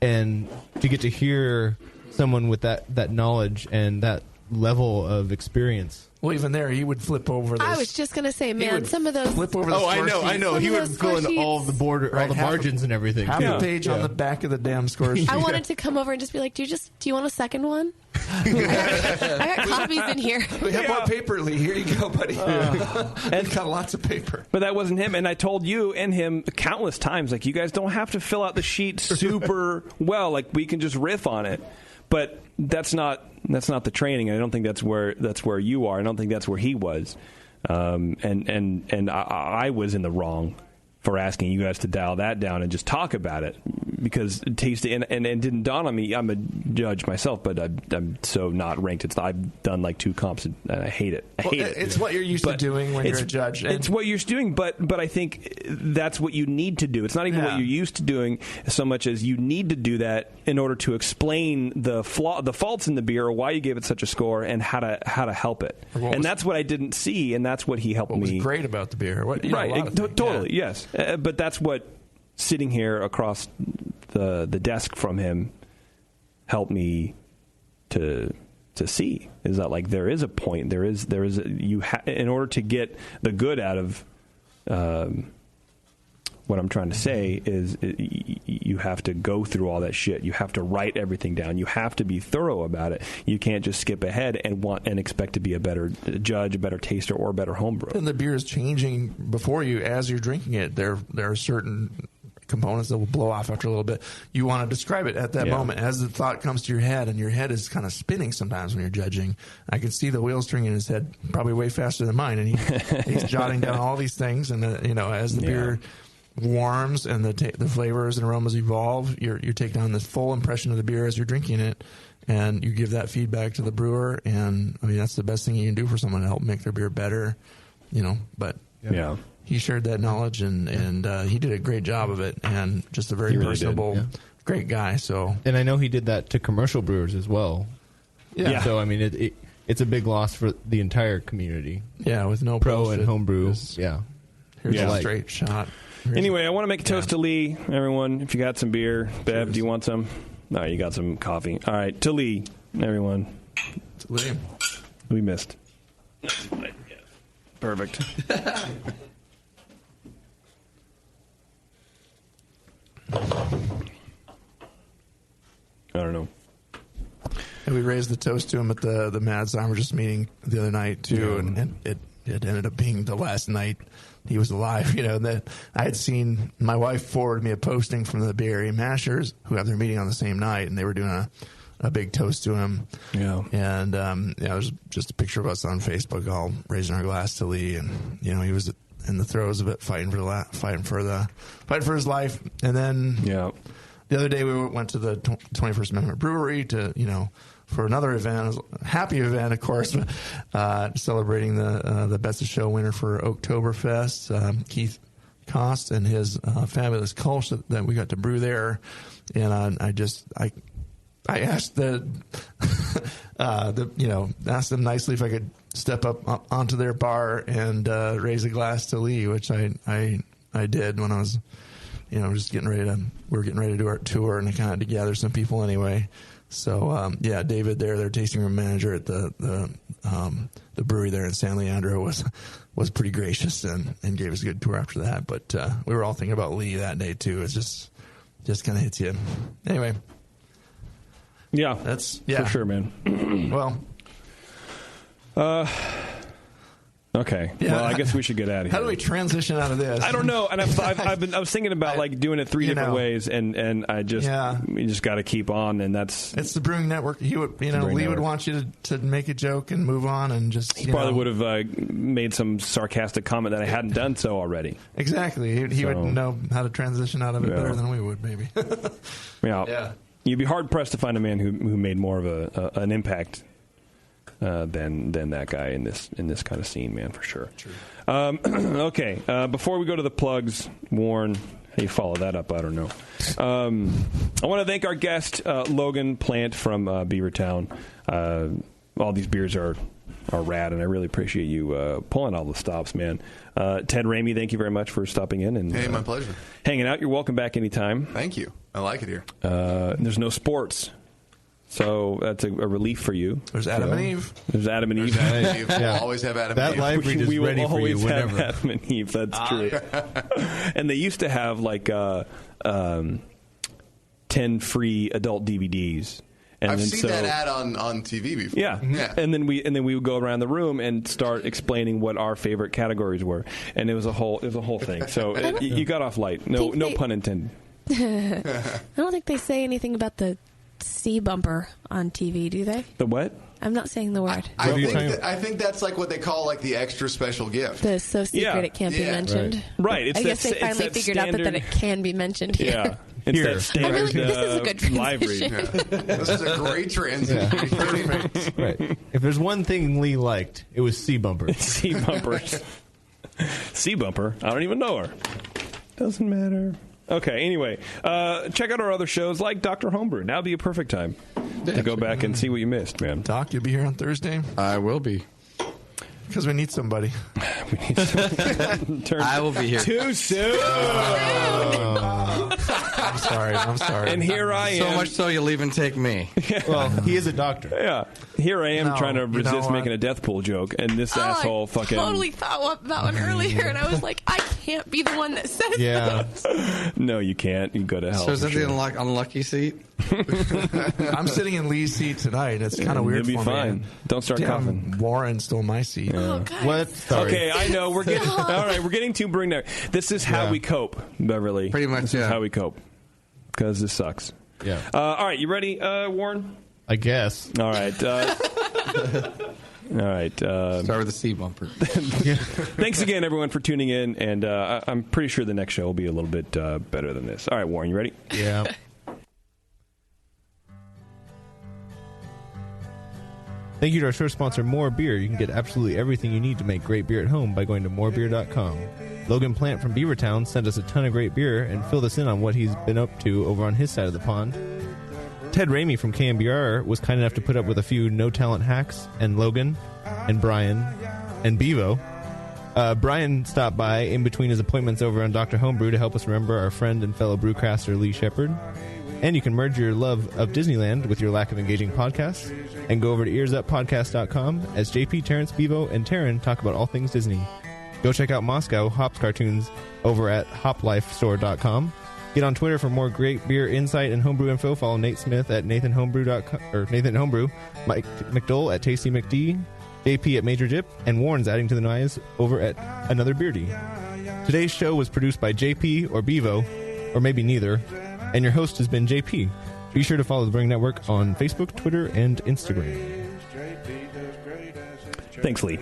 and to get to hear someone with that knowledge and that level of experience. Well, even there, he would flip over this. I was just going to say, man, some of those... Flip over the I know. He would fill in all the all the margins and everything. Half the page on the back of the damn score sheet. I wanted to come over and just be like, do you want a second one? I got copies in here. We have more paper, Lee. Here you go, buddy. And got lots of paper. But that wasn't him. And I told you and him countless times, like, you guys don't have to fill out the sheet super well. Like, we can just riff on it. But that's not the training. I don't think that's where you are. I don't think that's where he was. And I was in the wrong for asking you guys to dial that down and just talk about it, because tasting and it didn't dawn on me. I'm a judge myself, but I'm so not ranked. I've done like 2 comps and I hate it. I hate it. It's what you're used to doing when you're a judge. It's what you're used to doing, but I think that's what you need to do. It's not even what you're used to doing so much as you need to do that in order to explain the faults in the beer, or why you gave it such a score, and how to help it. And that's what I didn't see, and that's what he helped me. What was great about the beer? Totally, yes. But that's what sitting here across the desk from him helped me to see, is that like there is a point, in order to get the good out of what I'm trying to say is you have to go through all that shit. You have to write everything down. You have to be thorough about it. You can't just skip ahead and expect to be a better judge, a better taster, or a better homebrewer. And the beer is changing before you as you're drinking it. There are certain components that will blow off after a little bit. You want to describe it at that moment as the thought comes to your head, and your head is kind of spinning sometimes when you're judging. I can see the wheels turning in his head probably way faster than mine, and he's jotting down all these things. And as the beer warms and the flavors and aromas evolve, you're taking on this full impression of the beer as you're drinking it, and you give that feedback to the brewer. And I mean, that's the best thing you can do for someone to help make their beer better. But he shared that knowledge, and he did a great job of it, and just a very personable, great guy. So, and I know he did that to commercial brewers as well. Yeah. So I mean, it's a big loss for the entire community. Yeah, with no pro bullshit. and homebrew. Here's a straight shot. Anyway, I want to make a toast to Lee, everyone. If you got some beer, Bev, do you want some? No, you got some coffee. All right, to Lee, everyone. To Lee. We missed. Perfect. I don't know. And we raised the toast to him at the Mad Zomergist meeting the other night too, and it ended up being the last night he was alive. That I had seen, my wife forwarded me a posting from the Bay Area Mashers, who have their meeting on the same night, and they were doing a big toast to him. Yeah. And there's just a picture of us on Facebook all raising our glass to Lee, and he was in the throes of it, fighting for his life. And then the other day we went to the 21st Amendment Brewery to for another event, a happy event, of course, celebrating the Best of Show winner for Oktoberfest, Keith Cost, and his fabulous Kolsch that we got to brew there. And I asked asked them nicely if I could step up onto their bar and raise a glass to Lee, which I did when I was, we were getting ready to do our tour and kind of to gather some people anyway. So David their tasting room manager at the brewery there in San Leandro was pretty gracious and gave us a good tour after that. But we were all thinking about Lee that day too. It's just kind of hits you. Anyway. Yeah, that's for sure, man. Okay. Yeah. Well, I guess we should get out of here. How do we transition out of this? I don't know. And I was thinking about doing it three different ways, and we just got to keep on, and it's the Brewing Network. He would, Lee would want you to make a joke and move on, and just he probably would have made some sarcastic comment that I hadn't done so already. Exactly. He would know how to transition out of it better than we would, maybe. Yeah. You'd be hard pressed to find a man who made more of an impact than that guy in this kind of scene, man, for sure. True. Okay, before we go to the plugs, Warren, how you follow that up, I don't know. I want to thank our guest, Logan Plant from Beavertown. All these beers are rad, and I really appreciate you pulling all the stops, man. Ted Ramey, thank you very much for stopping in. And, hey, my pleasure. Hanging out. You're welcome back anytime. Thank you. I like it here. There's no sports. So that's a relief for you. There's Adam and Eve. There's Adam and Eve. We'll always have Adam and Eve. That library is ready for you whenever. Have Adam and Eve. That's true. And they used to have 10 free adult DVDs. And I've seen that ad on TV before. Yeah. And then we would go around the room and start explaining what our favorite categories were, and it was a whole thing. So you got off light. No pun intended. I don't think they say anything about the C bumper on TV, do they? The what? I'm not saying the word. I think that's like what they call the extra special gift. The so secret it can't be mentioned. Right. I guess they finally figured out that it can be mentioned here. Yeah. It's that standard, this is a good transition. This is a great transition. Right. If there's one thing Lee liked, it was C bumpers. C bumpers. C bumper. I don't even know her. Doesn't matter. Okay, anyway, check out our other shows like Dr. Homebrew. Now would be a perfect time to go back and see what you missed, man. Doc, you'll be here on Thursday? I will be. Because we need somebody. I will be here. Too soon. I'm sorry. And here I am. So much so you'll even take me. Well, he is a doctor. Yeah. Here I am trying to resist making a death pool joke, and this asshole fucking... I totally thought about one earlier, and I was like, I can't be the one that says this. No, you can't. You go to hell. So is that the unlucky seat? I'm sitting in Lee's seat tonight. It's kind of weird You'll be for fine. me. Don't start coughing. Warren stole my seat. Oh, guys. What? Sorry. Okay, I know. We're getting all right. We're getting too Brewing Network. This is how we cope, Beverly. Pretty much. This is how we cope. Because this sucks. Yeah. All right, you ready, Warren? I guess. All right. All right. Start with the C bumper. Thanks again, everyone, for tuning in. And I'm pretty sure the next show will be a little bit better than this. All right, Warren, you ready? Yeah. Thank you to our show sponsor, More Beer. You can get absolutely everything you need to make great beer at home by going to morebeer.com. Logan Plant from Beavertown sent us a ton of great beer and filled us in on what he's been up to over on his side of the pond. Ted Ramey from KMBR was kind enough to put up with a few no-talent hacks, and Logan, and Brian, and Bevo. Brian stopped by in between his appointments over on Dr. Homebrew to help us remember our friend and fellow brewcaster Lee Shepard. And you can merge your love of Disneyland with your lack of engaging podcasts and go over to earsuppodcast.com as JP, Terrence, Bevo, and Taryn talk about all things Disney. Go check out Moscow Hops cartoons over at hoplifestore.com. Get on Twitter for more great beer insight and homebrew info. Follow Nate Smith at nathanhomebrew.com or Nathan Homebrew, Mike McDole at Tasty McD, JP at Major Dip, and Warren's adding to the noise over at Another Beardy. Today's show was produced by JP or Bevo, or maybe neither, and your host has been JP. Be sure to follow the Brewing Network on Facebook, Twitter, and Instagram. Thanks, Lee.